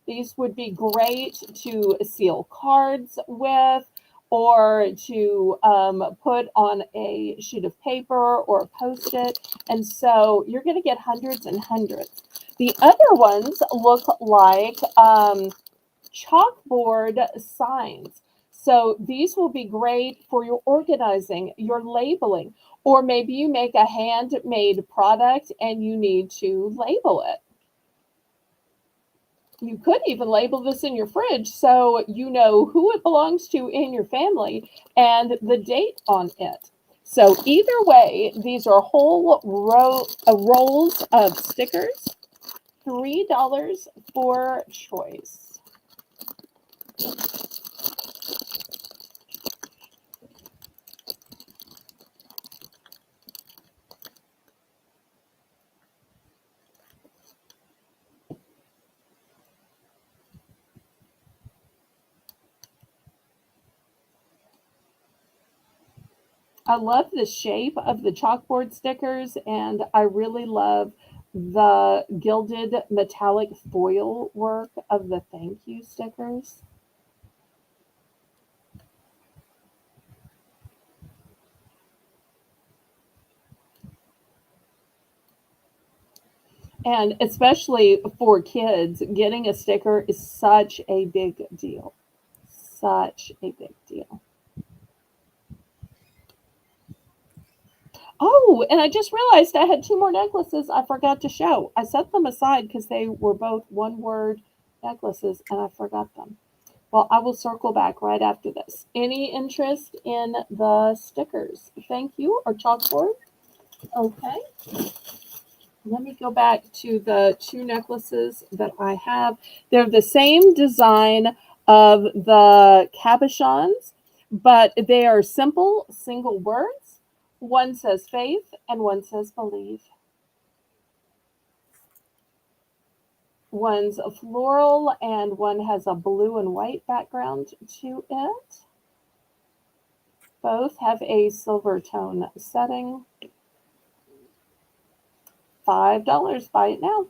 [SPEAKER 1] These would be great to seal cards with or to put on a sheet of paper or a post-it. And so you're going to get hundreds and hundreds. The other ones look like chalkboard signs. So these will be great for your organizing, your labeling, or maybe you make a handmade product and you need to label it. You could even label this in your fridge so you know who it belongs to in your family and the date on it. So either way, these are whole rolls of stickers, $3 for choice. I love the shape of the chalkboard stickers, and I really love the gilded metallic foil work of the thank you stickers. And especially for kids, getting a sticker is such a big deal. Such a big deal. Oh, and I just realized I had two more necklaces I forgot to show. I set them aside because they were both one word necklaces and I forgot them. Well, I will circle back right after this. Any interest in the stickers? Thank you, or chalkboard? Okay. Let me go back to the two necklaces that I have. They're the same design of the cabochons, but they are simple, single words. One says faith and one says believe. One's a floral and one has a blue and white background to it. Both have a silver tone setting. $5. Buy it now.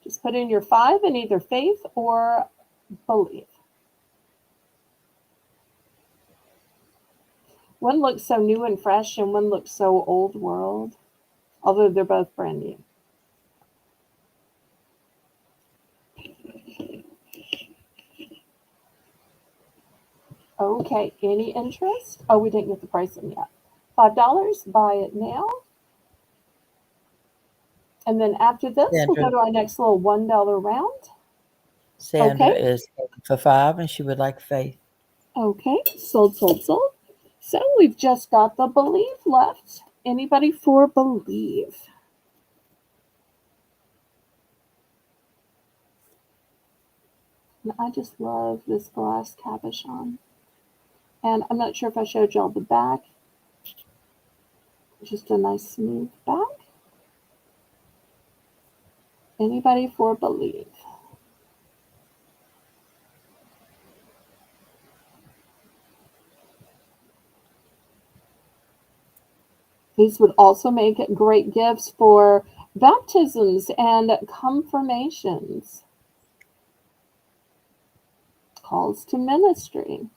[SPEAKER 1] Just put in your 5 in either faith or believe. One looks so new and fresh, and one looks so old world, although they're both brand new. Okay, any interest? Oh, we didn't get the pricing yet. $5, buy it now. And then after this, we'll
[SPEAKER 2] Sandra,
[SPEAKER 1] go to our next little $1 round.
[SPEAKER 2] Sandra
[SPEAKER 1] Okay,
[SPEAKER 2] is for 5 and she would like faith.
[SPEAKER 1] okay, sold, sold, sold. So we've just got the believe left. Anybody for believe? And I just love this glass cabochon. And I'm not sure if I showed y'all the back. Just a nice smooth back. Anybody for believe? These would also make great gifts for baptisms and confirmations. Calls to ministry.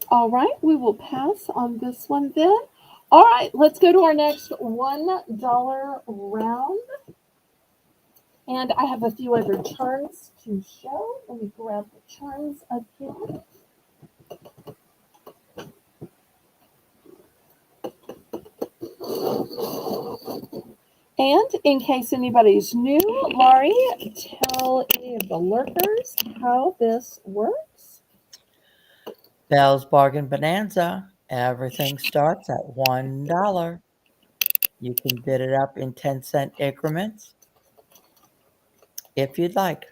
[SPEAKER 1] All right, we will pass on this one then. All right, let's go to our next $1 round. And I have a few other charms to show. Let me grab the charms again. And in case anybody's new, Laurie, tell any of the lurkers how this works.
[SPEAKER 2] Belle's Bargain Bonanza. Everything starts at $1. You can bid it up in 10-cent increments if you'd like.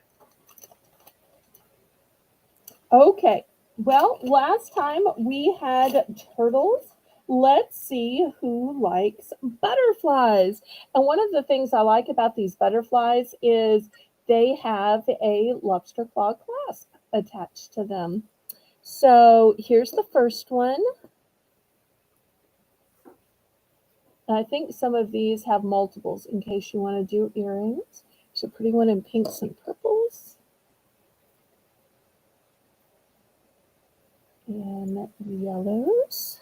[SPEAKER 1] Okay, well, last time we had turtles. Let's see who likes butterflies. And one of the things I like about these butterflies is they have a lobster claw clasp attached to them. So here's the first one. And I think some of these have multiples in case you want to do earrings. There's a pretty one in pinks and purples. And yellows.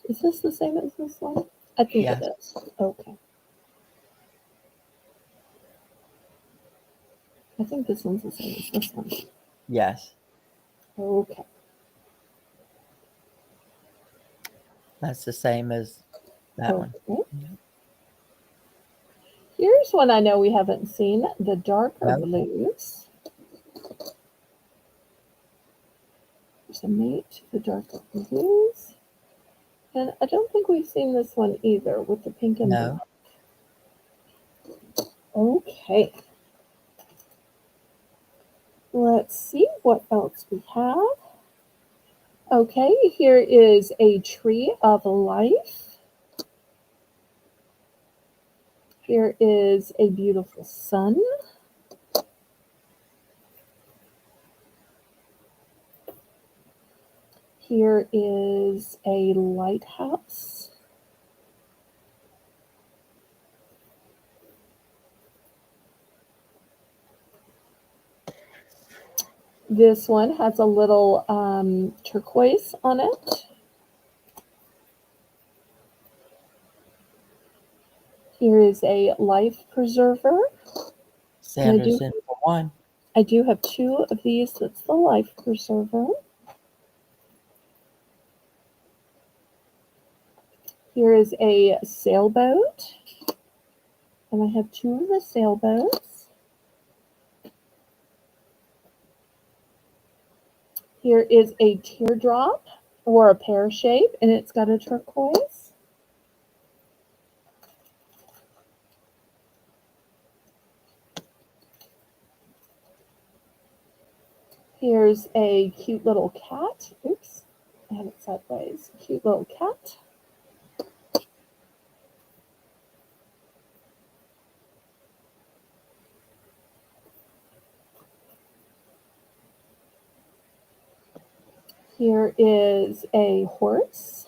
[SPEAKER 1] Is this the same as this one? I think
[SPEAKER 2] Yes.
[SPEAKER 1] it is. Okay. I think this one's the same as this one.
[SPEAKER 2] Yes.
[SPEAKER 1] Okay.
[SPEAKER 2] That's the same as that one.
[SPEAKER 1] Okay.
[SPEAKER 2] Yep.
[SPEAKER 1] Here's one I know we haven't seen, the darker
[SPEAKER 2] Nope.
[SPEAKER 1] blues. There's a mate, the darker blues. And I don't think we've seen this one either with the pink and
[SPEAKER 2] No.
[SPEAKER 1] black. Okay. Let's see what else we have. Okay, here is a tree of life. Here is a beautiful sun. Here is a lighthouse. This one has a little turquoise on it. Here is a life preserver.
[SPEAKER 2] Sandra's in for one.
[SPEAKER 1] I do have two of these. That's the life preserver. Here is a sailboat. And I have two of the sailboats. Here is a teardrop or a pear shape, and it's got a turquoise. Here's a cute little cat. Oops, I have it sideways. Cute little cat. Here is a horse,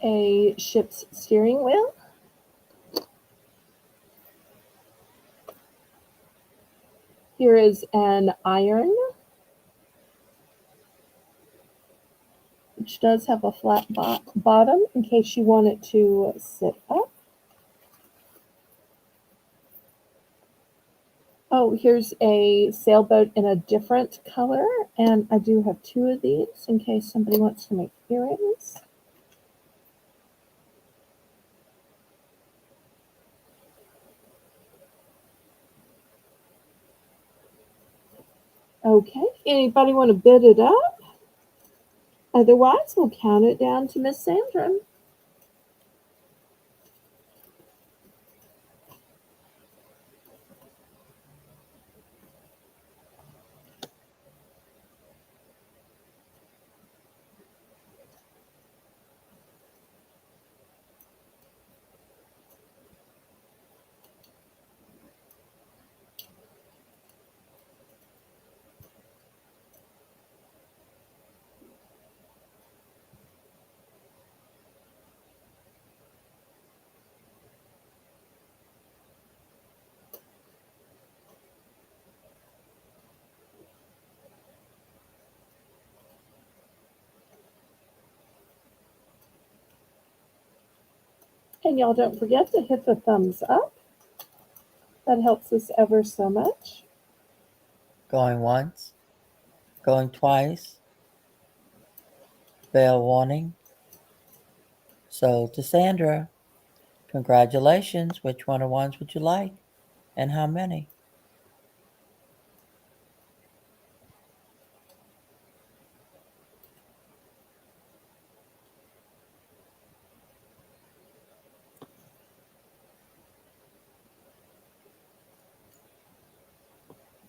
[SPEAKER 1] a ship's steering wheel, here is an iron, which does have a flat bottom in case you want it to sit up. Oh, here's a sailboat in a different color, and I do have two of these in case somebody wants to make earrings. Okay, anybody want to bid it up? Otherwise, we'll count it down to Miss Sandra. And y'all don't forget to hit the thumbs up. That helps us ever so much.
[SPEAKER 2] Going once. Going twice. Bell warning. Sold to Sandra. Congratulations. Which one of ones would you like? And how many?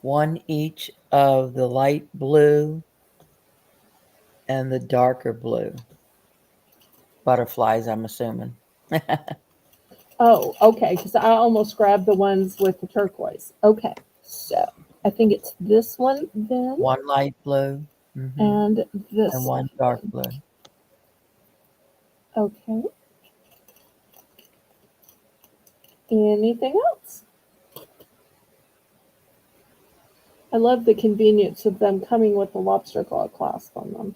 [SPEAKER 2] One each of the light blue and the darker blue. Butterflies, I'm assuming.
[SPEAKER 1] Oh, okay, because I almost grabbed the ones with the turquoise. Okay, so I think it's this one then,
[SPEAKER 2] One light blue, mhm,
[SPEAKER 1] and
[SPEAKER 2] and
[SPEAKER 1] this
[SPEAKER 2] one
[SPEAKER 1] one
[SPEAKER 2] dark
[SPEAKER 1] then.
[SPEAKER 2] blue.
[SPEAKER 1] Okay, anything else? I love the convenience of them coming with the lobster claw clasp on them.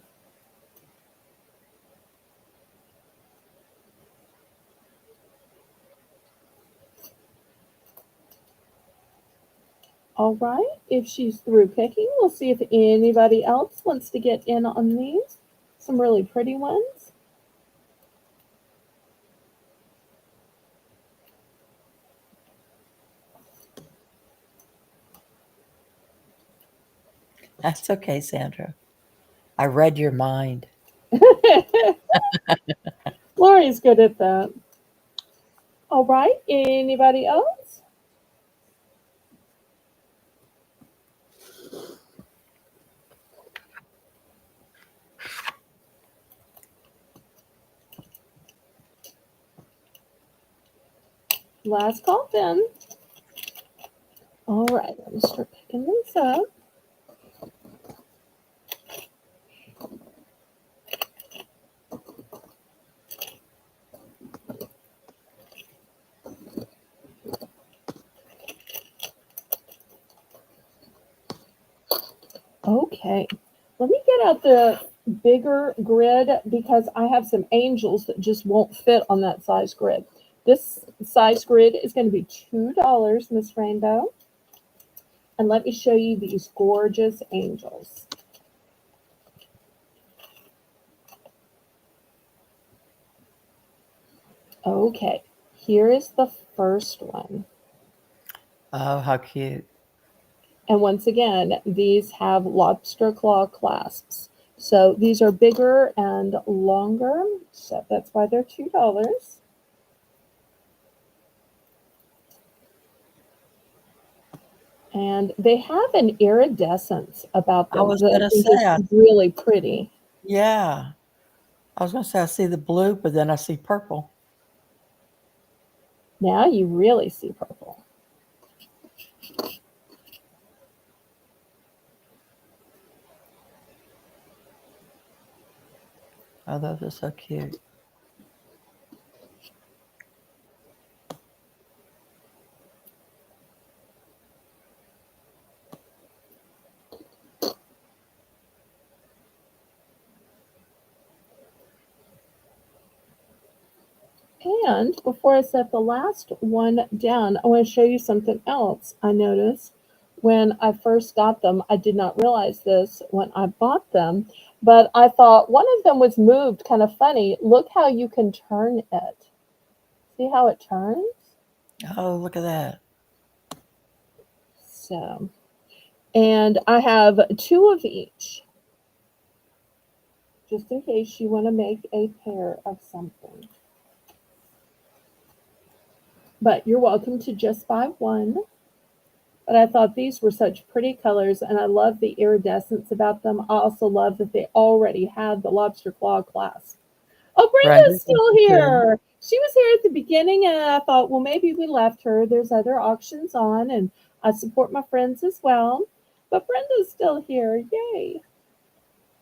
[SPEAKER 1] All right, if she's through picking, we'll see if anybody else wants to get in on these. Some really pretty ones.
[SPEAKER 2] That's okay, Sandra. I read your mind.
[SPEAKER 1] Lori's good at that. All right, anybody else? Last call then. All right, let me start picking these up. Okay, let me get out the bigger grid because I have some angels that just won't fit on that size grid. This size grid is going to be $2, Miss Rainbow. And let me show you these gorgeous angels. Okay, here is the first one.
[SPEAKER 2] Oh, how cute.
[SPEAKER 1] And once again, these have lobster claw clasps. So these are bigger and longer. So that's why they're $2. And they have an iridescence about
[SPEAKER 2] I
[SPEAKER 1] them
[SPEAKER 2] was
[SPEAKER 1] that I
[SPEAKER 2] gonna
[SPEAKER 1] think
[SPEAKER 2] say,
[SPEAKER 1] is really pretty.
[SPEAKER 2] yeah. I was gonna say I see the blue, but then I see purple.
[SPEAKER 1] Now you really see purple.
[SPEAKER 2] Oh, those are so cute.
[SPEAKER 1] And before I set the last one down, I want to show you something else I noticed when I first got them. I did not realize this when I bought them, but I thought one of them was moved kind of funny. Look how you can turn it. See how it turns?
[SPEAKER 2] Oh, look at that.
[SPEAKER 1] So, and I have two of each, just in case you want to make a pair of something. But you're welcome to just buy one. But I thought these were such pretty colors, and I love the iridescence about them. I also love that they already had the lobster claw clasp. Oh, Brenda's
[SPEAKER 2] Brenda's
[SPEAKER 1] still
[SPEAKER 2] too.
[SPEAKER 1] here. She was here at the beginning, and I thought, well, maybe we left her. There's other auctions on, and I support my friends as well. But Brenda's still here. Yay.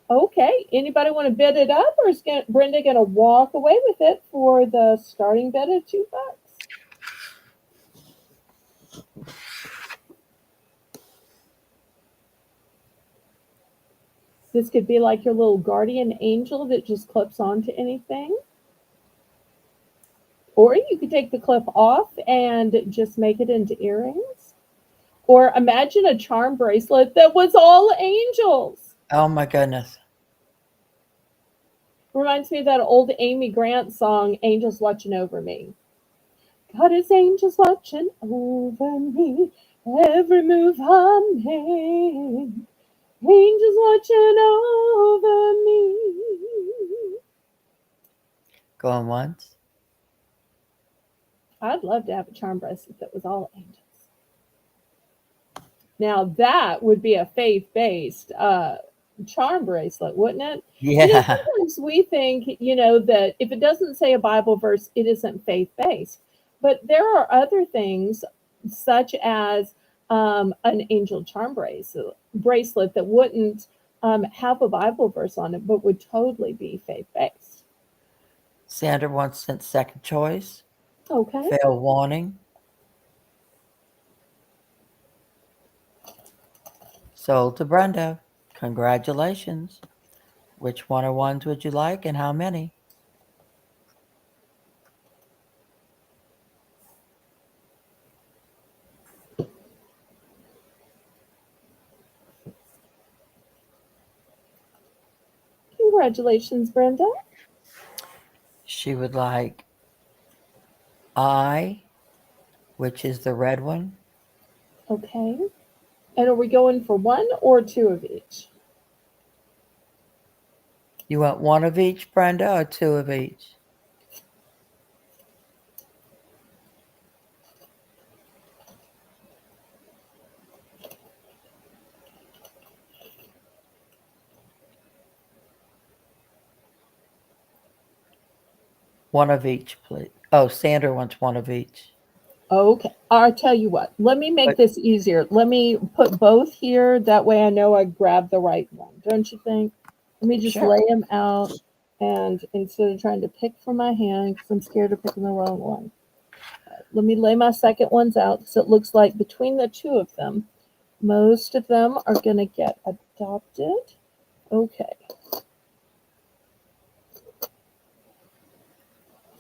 [SPEAKER 1] Okay. Anybody want to bid it up, or is Brenda going to walk away with it for the starting bid of $2? This could be like your little guardian angel that just clips onto anything. Or you could take the clip off and just make it into earrings. Or imagine a charm bracelet that was all angels.
[SPEAKER 2] Oh my goodness.
[SPEAKER 1] Reminds me of that old Amy Grant song, Angels Watching Over Me. God is angels watching over me, every move I make. Angels watching over me.
[SPEAKER 2] Going once.
[SPEAKER 1] I'd love to have a charm bracelet that was all angels. Now that would be a faith-based charm bracelet, wouldn't it?
[SPEAKER 2] Yeah.
[SPEAKER 1] Sometimes we think, that if it doesn't say a Bible verse, it isn't faith-based. But there are other things, such as an angel charm bracelet that wouldn't have a Bible verse on it, but would totally be faith based.
[SPEAKER 2] Sandra wants sent second choice.
[SPEAKER 1] Okay.
[SPEAKER 2] Fail warning. Sold to Brenda. Congratulations. Which one or ones would you like and how many?
[SPEAKER 1] Congratulations, Brenda.
[SPEAKER 2] She would like I, which is the red one.
[SPEAKER 1] Okay. And are we going for one or two of each?
[SPEAKER 2] You want one of each, Brenda, or two of each? One of each, please. Oh, Sandra wants one of each.
[SPEAKER 1] Okay. I'll tell you what. Let me make
[SPEAKER 2] But
[SPEAKER 1] this easier. Let me put both here. That way I know I grabbed the right one. Don't you think? Let me just
[SPEAKER 2] sure.
[SPEAKER 1] lay them out. And instead of trying to pick from my hand, because I'm scared of picking the wrong one, let me lay my second ones out. So it looks like between the two of them, most of them are going to get adopted. Okay.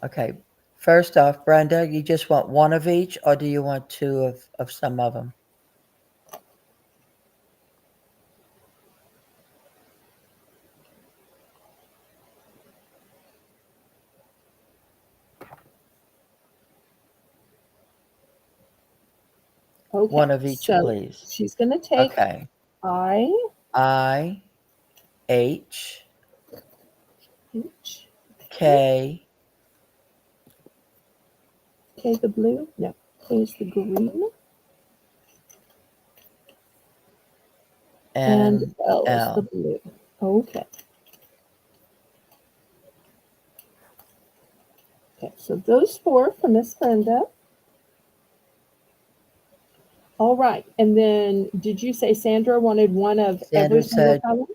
[SPEAKER 2] Okay. First off, Brenda, you just want one of each, or do you want two of some of them?
[SPEAKER 1] Okay.
[SPEAKER 2] One of each,
[SPEAKER 1] So
[SPEAKER 2] please.
[SPEAKER 1] she's going to take
[SPEAKER 2] Okay.
[SPEAKER 1] I,
[SPEAKER 2] I, H,
[SPEAKER 1] H,
[SPEAKER 2] K,
[SPEAKER 1] K the blue. No, K is the green. And
[SPEAKER 2] and
[SPEAKER 1] L is the
[SPEAKER 2] L.
[SPEAKER 1] blue. Okay. Okay. So those four for Miss Brenda. All right. And then did you say Sandra wanted one of every
[SPEAKER 2] Sandra
[SPEAKER 1] single
[SPEAKER 2] said
[SPEAKER 1] color?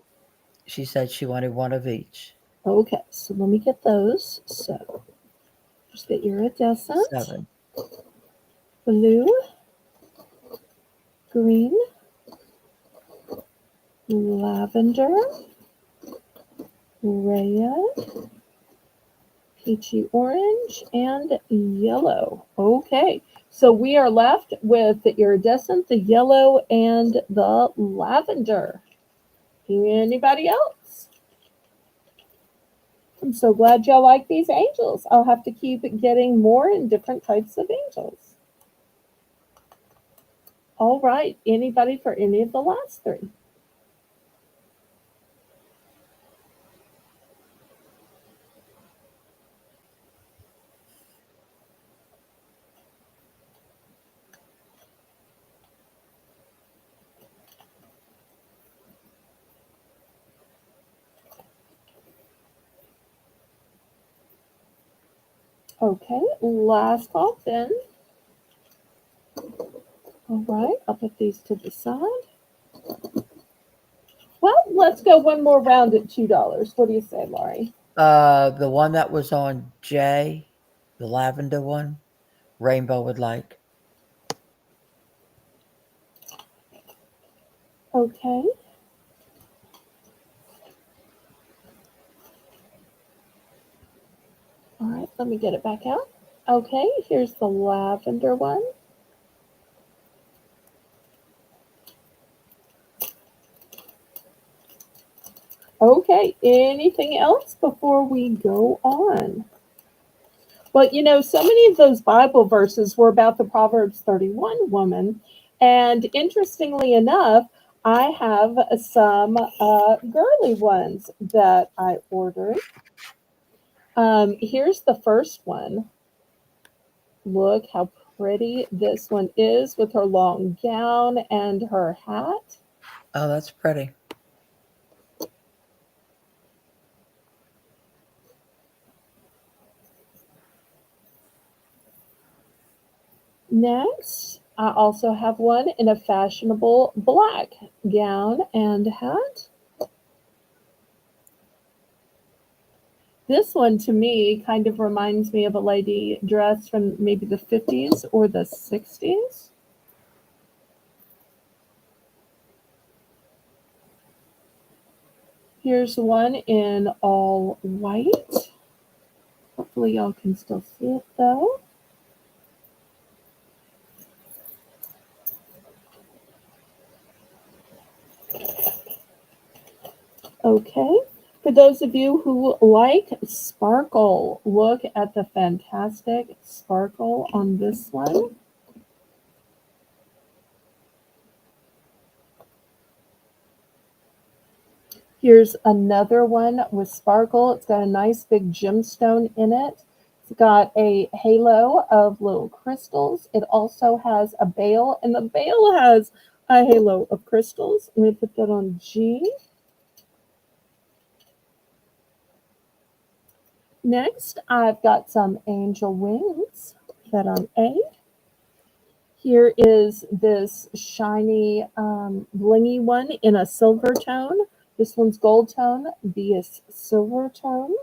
[SPEAKER 2] she said she wanted one of each.
[SPEAKER 1] Okay. So let me get those. So just get iridescent,
[SPEAKER 2] 7.
[SPEAKER 1] blue, green, lavender, red, peachy orange, and yellow. Okay. So we are left with the iridescent, the yellow, and the lavender. Anybody else? I'm so glad y'all like these angels. I'll have to keep getting more and different types of angels. All right. Anybody for any of the last three? Okay. Last call then. All right. I'll put these to the side. Well, let's go one more round at $2. What do you say, Laurie?
[SPEAKER 2] The one that was on J, the lavender one, Rainbow would like.
[SPEAKER 1] Okay. All right. Let me get it back out. Okay. Here's the lavender one. Okay. Anything else before we go on? Well, you know, so many of those Bible verses were about the Proverbs 31 woman. And interestingly enough, I have some girly ones that I ordered. Here's the first one. Look how pretty this one is with her long gown and her hat.
[SPEAKER 2] Oh, that's pretty.
[SPEAKER 1] Next, I also have one in a fashionable black gown and hat. This one to me kind of reminds me of a lady dress from maybe the 50s or the 60s. Here's one in all white. Hopefully y'all can still see it though. Okay. For those of you who like sparkle, look at the fantastic sparkle on this one. Here's another one with sparkle. It's got a nice big gemstone in it. It's got a halo of little crystals. It also has a bail, and the bail has a halo of crystals. I'm going to put that on G. Next, I've got some angel wings. Put that on A. Here is this shiny, blingy one in a silver tone. This one's gold tone. B is silver tone.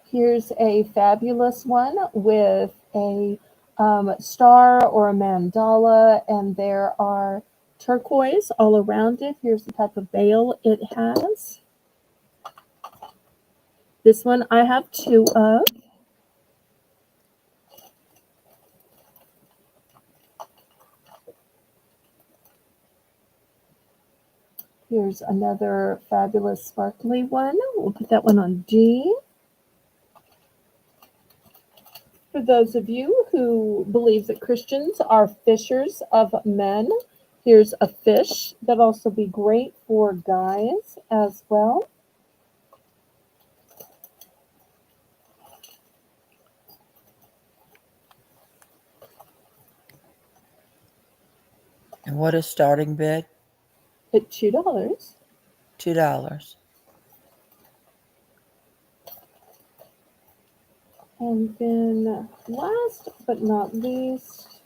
[SPEAKER 1] Here's a fabulous one with a star or a mandala, and there are turquoise all around it. Here's the type of veil it has. This one I have two of. Here's another fabulous sparkly one. We'll put that one on D. For those of you who believe that Christians are fishers of men, here's a fish that'll also be great for guys as well.
[SPEAKER 2] And what is starting bid?
[SPEAKER 1] At $2.
[SPEAKER 2] $2.
[SPEAKER 1] And then last but not least,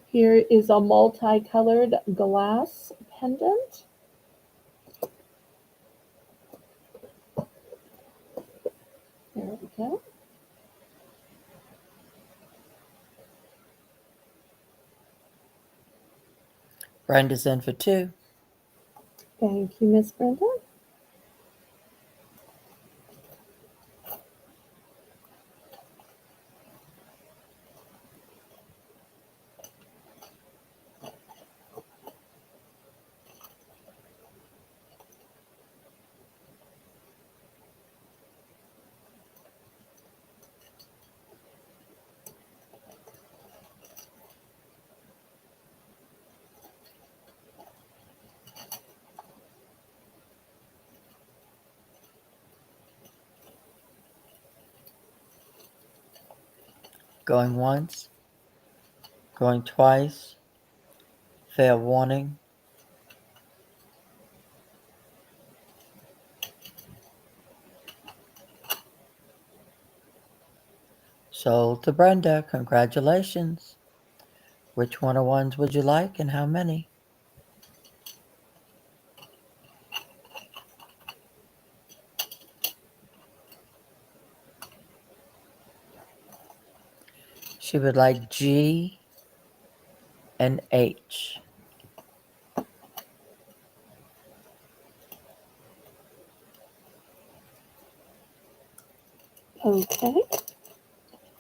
[SPEAKER 1] here is a multicolored glass pendant. There we go.
[SPEAKER 2] Brenda's in for 2.
[SPEAKER 1] Thank you, Miss Brenda.
[SPEAKER 2] Going once. Going twice. Fair warning. Sold to Brenda. Congratulations. Which one of ones would you like and how many? She would like G and H.
[SPEAKER 1] Okay.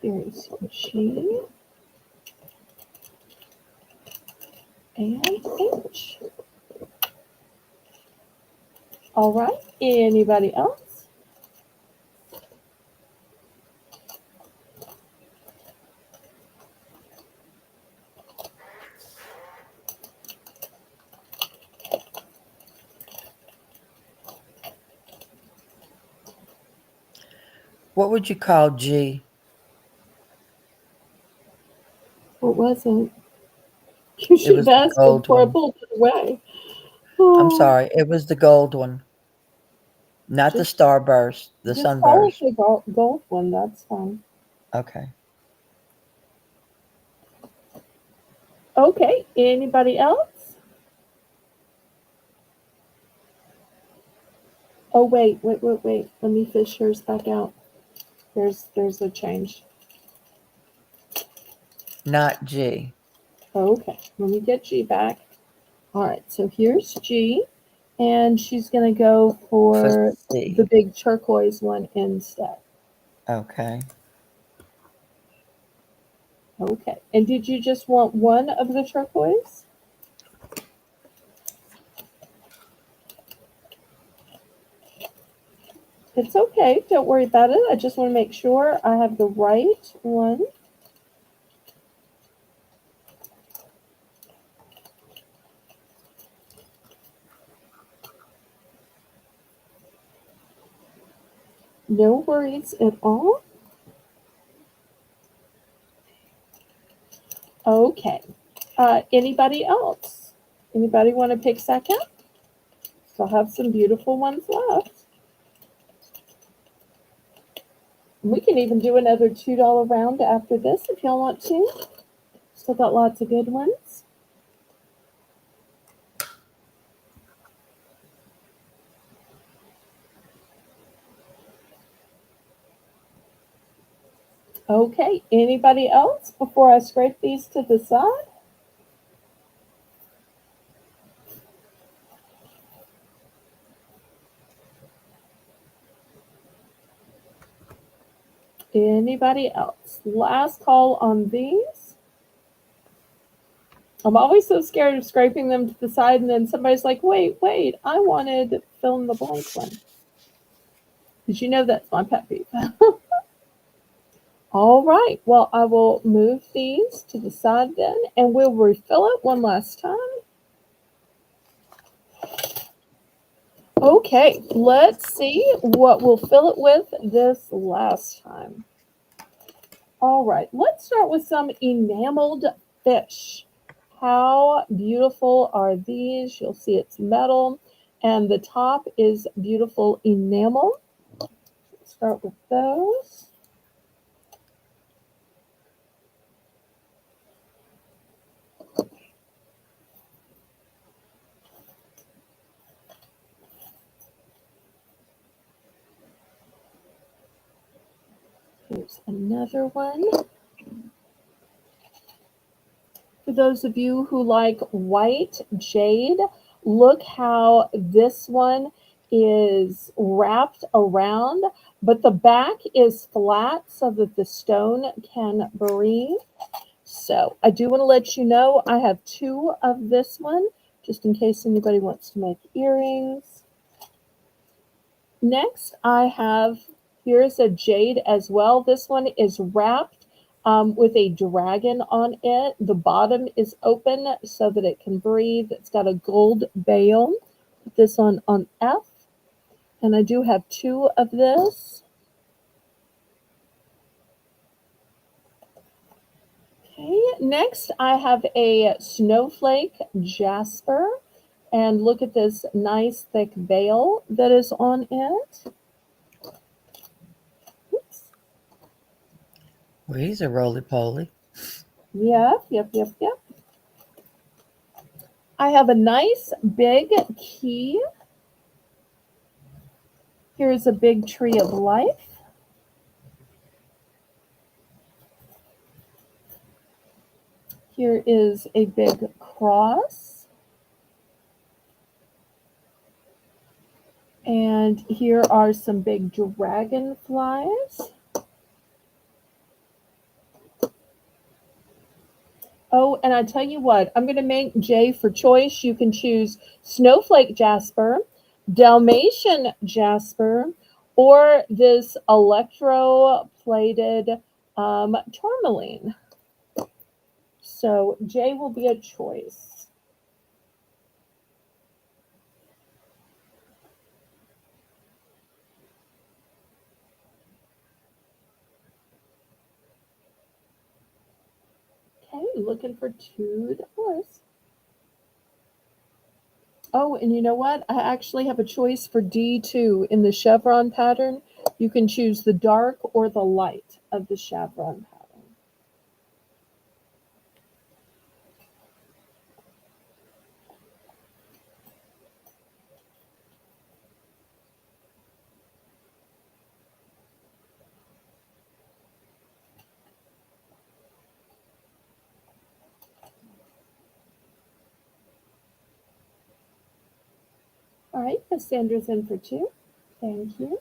[SPEAKER 1] Here's G and H. All right. Anybody else?
[SPEAKER 2] What would you call G?
[SPEAKER 1] wasn't. You
[SPEAKER 2] It
[SPEAKER 1] should have
[SPEAKER 2] was the
[SPEAKER 1] asked
[SPEAKER 2] gold
[SPEAKER 1] before I
[SPEAKER 2] one.
[SPEAKER 1] pulled it away.
[SPEAKER 2] I'm
[SPEAKER 1] Oh,
[SPEAKER 2] sorry. It was the gold one, not the
[SPEAKER 1] just
[SPEAKER 2] starburst, the
[SPEAKER 1] just call it
[SPEAKER 2] sunburst.
[SPEAKER 1] the gold one. That's fine.
[SPEAKER 2] Okay.
[SPEAKER 1] Okay. Anybody else? Oh wait. Let me fish hers back out. There's a change.
[SPEAKER 2] Not G.
[SPEAKER 1] Okay. Let me get G back. All right. So here's G, and she's gonna go
[SPEAKER 2] For
[SPEAKER 1] for the
[SPEAKER 2] C.
[SPEAKER 1] big turquoise one instead.
[SPEAKER 2] Okay.
[SPEAKER 1] Okay. And did you just want one of the turquoise? It's okay. Don't worry about it. I just want to make sure I have the right one. No worries at all. Okay. Anybody else? Anybody want to pick second? Still have some beautiful ones left. We can even do another $2 round after this if y'all want to. Still got lots of good ones. Okay. Anybody else before I scrape these to the side? Anybody else? Last call on these. I'm always so scared of scraping them to the side, and then somebody's like, wait, I wanted fill in the blank one. Because you know that's my pet peeve. All right, well, I will move these to the side then, and we'll refill it one last time. Okay, let's see what we'll fill it with this last time. All right, let's start with some enameled fish. How beautiful are these? You'll see it's metal, and the top is beautiful enamel. Let's start with those. Here's another one. For those of you who like white jade, look how this one is wrapped around, but the back is flat so that the stone can breathe. So I do want to let you know I have two of this one, just in case anybody wants to make earrings. Next, I have, here's a jade as well. This one is wrapped with a dragon on it. The bottom is open so that it can breathe. It's got a gold bail. Put this on F. And I do have two of this. Okay, next I have a snowflake jasper. And look at this nice thick veil that is on it. Oops.
[SPEAKER 2] Well, he's a roly poly.
[SPEAKER 1] Yep. I have a nice big key. Here's a big tree of life. Here is a big cross. And here are some big dragonflies. Oh, and I tell you what, I'm going to make J for choice. You can choose Snowflake Jasper, Dalmatian Jasper, or this electro-plated tourmaline. So J will be a choice. Okay, looking for $2. Oh, and you know what? I actually have a choice for D2 in the chevron pattern. You can choose the dark or the light of the chevron pattern. All right, Cassandra's in for 2. Thank you.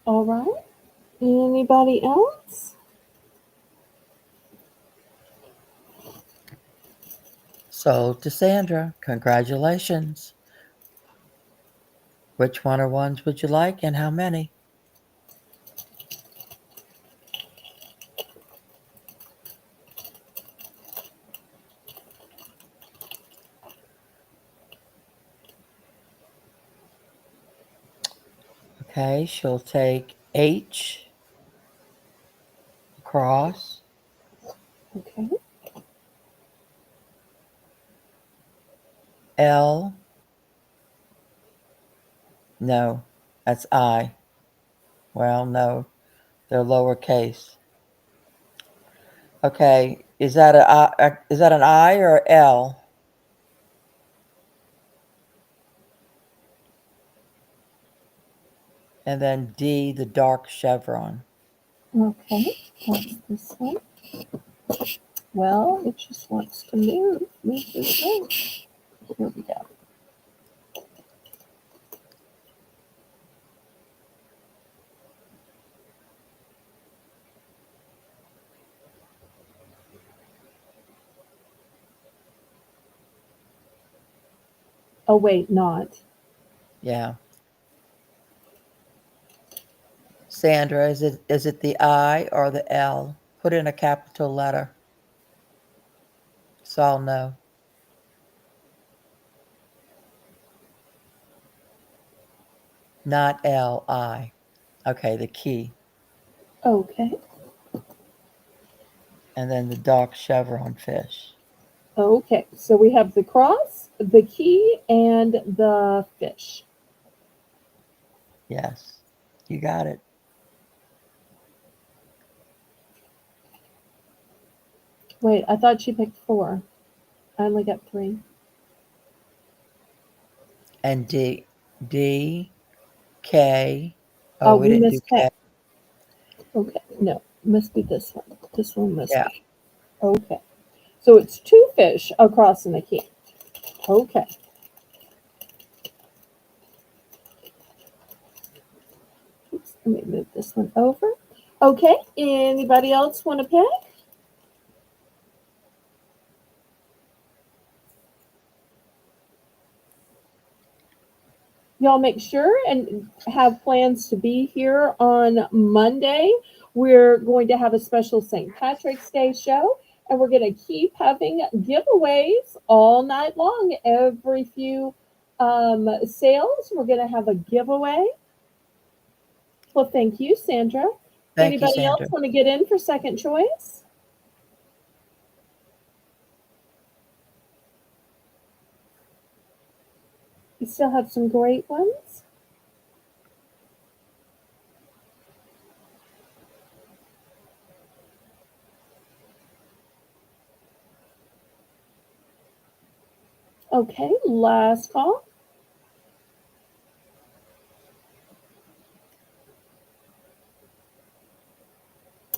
[SPEAKER 1] All right. Anybody else?
[SPEAKER 2] Sold to Sandra. Congratulations. Which one or ones would you like and how many? Okay, she'll take H across,
[SPEAKER 1] Okay.
[SPEAKER 2] L. No, that's I. Well, no, they're lowercase. Okay, is that an I or L? And then D, the dark chevron.
[SPEAKER 1] Okay. What's this one? Well, it just wants to move. Move this way. Here we go. Oh, wait, not.
[SPEAKER 2] Yeah. Sandra, is it the I or the L? Put in a capital letter, so I'll know. Not L, I. Okay, the key.
[SPEAKER 1] Okay.
[SPEAKER 2] And then the dark chevron fish.
[SPEAKER 1] Okay. So we have the cross, the key, and the fish.
[SPEAKER 2] Yes, you got it.
[SPEAKER 1] Wait, I thought she picked 4. I only got 3.
[SPEAKER 2] And D, K.
[SPEAKER 1] Oh,
[SPEAKER 2] Oh, we
[SPEAKER 1] we
[SPEAKER 2] didn't do
[SPEAKER 1] missed K.
[SPEAKER 2] K.
[SPEAKER 1] Okay. No, must be this one. This one must
[SPEAKER 2] Yeah.
[SPEAKER 1] be. Okay. So it's 2 fish across in the key. Okay. Oops, let me move this one over. Okay. Anybody else want to pick? Y'all make sure and have plans to be here on Monday. We're going to have a special St. Patrick's Day show, and we're going to keep having giveaways all night long. Every few sales, we're going to have a giveaway. Well, thank you, Sandra.
[SPEAKER 2] Thank you,
[SPEAKER 1] Anybody else
[SPEAKER 2] Sandra.
[SPEAKER 1] want to get in for second choice? We still have some great ones. Okay, last call.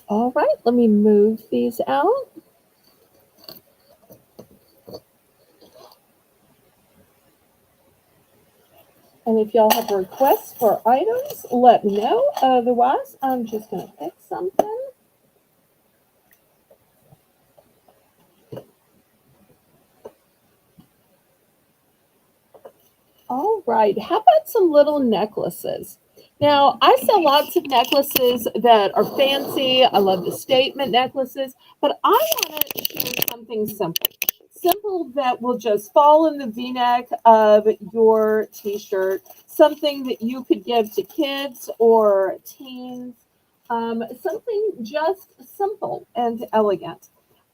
[SPEAKER 1] All right, let me move these out. And if y'all have requests for items, let me know. Otherwise, I'm just going to pick something. All right. How about some little necklaces? Now, I sell lots of necklaces that are fancy. I love the statement necklaces, but I want to share something simple. Simple that will just fall in the v neck of your t shirt, something that you could give to kids or teens, something just simple and elegant.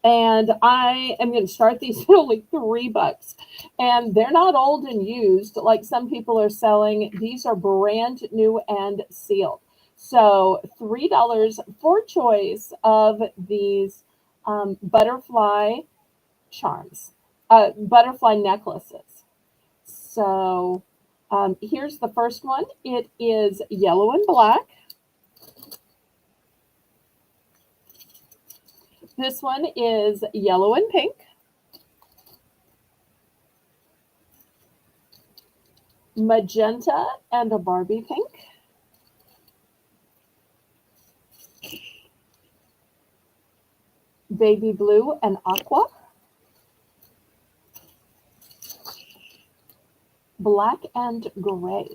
[SPEAKER 1] And I am going to start these at only $3, and they're not old and used like some people are selling. These are brand new and sealed. So $3 for choice of these butterfly charms, butterfly necklaces. So here's the first one. It is yellow and black. This one is yellow and pink, magenta and a Barbie pink, baby blue and aqua, black and gray,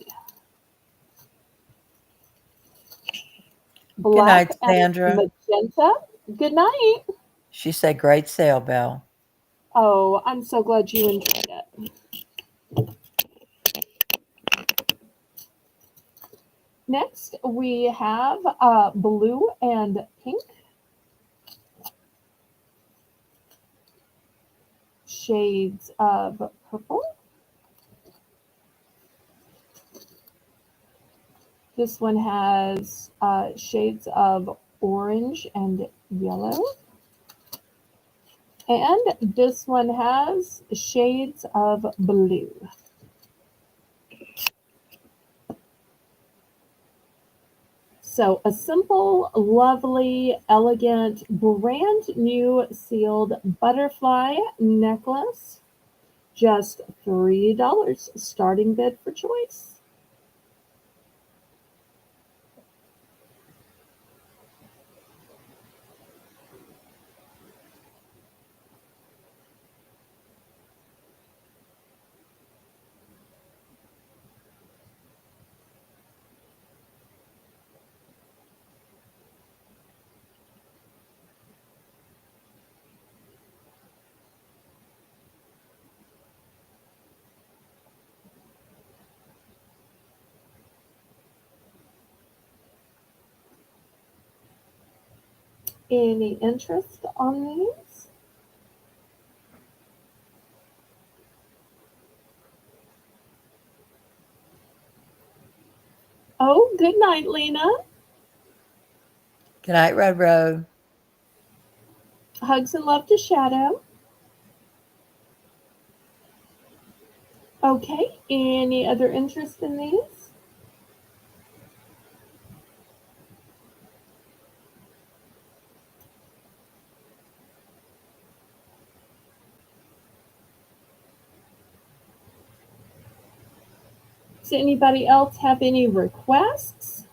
[SPEAKER 2] Good
[SPEAKER 1] black
[SPEAKER 2] night,
[SPEAKER 1] and
[SPEAKER 2] Sandra.
[SPEAKER 1] magenta. Good night.
[SPEAKER 2] She said, great sale, Belle.
[SPEAKER 1] Oh, I'm so glad you enjoyed it. Next, we have blue and pink, shades of purple. This one has shades of orange and yellow. And this one has shades of blue. So a simple, lovely, elegant, brand new sealed butterfly necklace. Just $3 starting bid for choice. Any interest on these? Oh, good night, Lena.
[SPEAKER 2] Good night, Red Road.
[SPEAKER 1] Hugs and love to Shadow. Okay, any other interest in these? Does anybody else have any requests?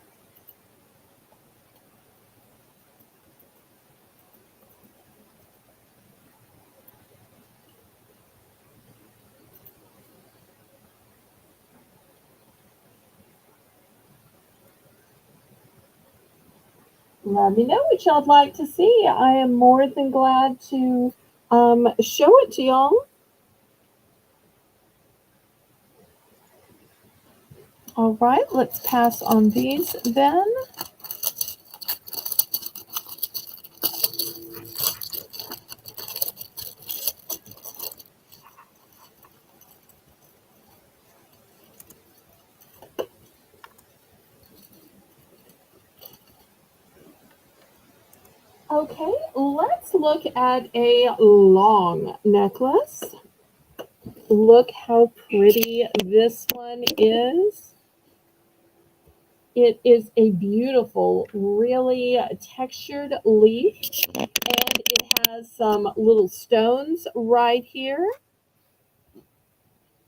[SPEAKER 1] Let me know what y'all'd like to see. I am more than glad to show it to y'all. All right, let's pass on these then. Okay, let's look at a long necklace. Look how pretty this one is. It is a beautiful, really textured leaf, and it has some little stones right here.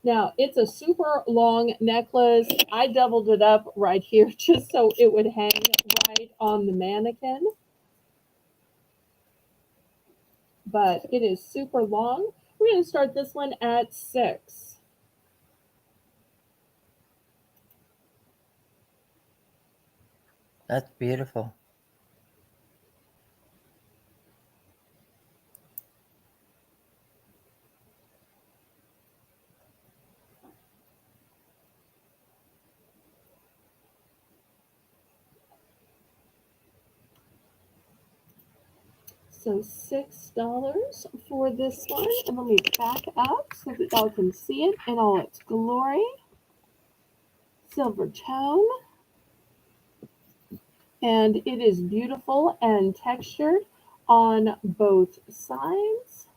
[SPEAKER 1] Now, it's a super long necklace. I doubled it up right here just so it would hang right on the mannequin. But it is super long. We're going to start this one at 6.
[SPEAKER 2] That's beautiful.
[SPEAKER 1] So $6 for this one. And let me back up so that y'all can see it in all its glory. Silver tone. And it is beautiful and textured on both sides.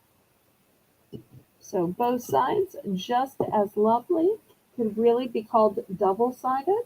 [SPEAKER 1] So both sides just as lovely. Could really be called double-sided.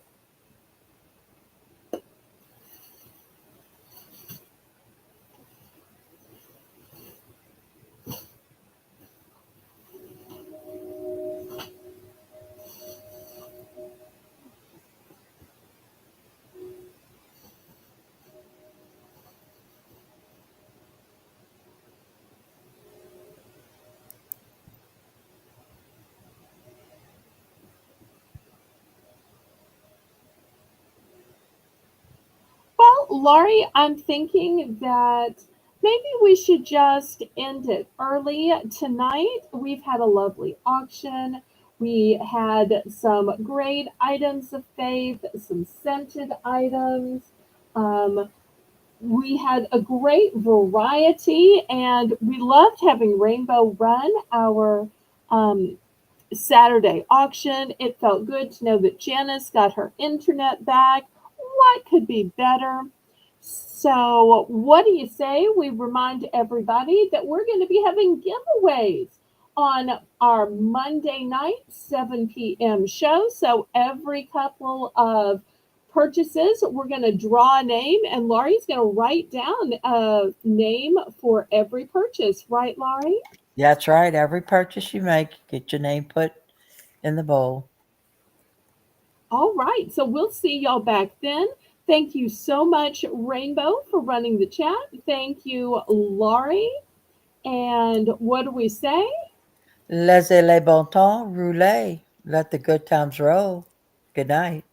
[SPEAKER 1] Well, Laurie, I'm thinking that maybe we should just end it early tonight. We've had a lovely auction. We had some great items of faith, some scented items. Um, we had a great variety, and we loved having Rainbow run our um, Saturday auction. It felt good to know that Janice got her internet back. What could be better? So, what do you say we remind everybody that we're going to be having giveaways on our Monday night 7 p.m. show? So, every couple of purchases, we're going to draw a name, and Laurie's going to write down a name for every purchase, right, Laurie?
[SPEAKER 2] That's right. Every purchase you make, get your name put in the bowl.
[SPEAKER 1] All right. So we'll see y'all back then. Thank you so much, Rainbow, for running the chat. Thank you, Laurie. And what do we say?
[SPEAKER 2] Laissez les bon temps rouler. Let the good times roll. Good night.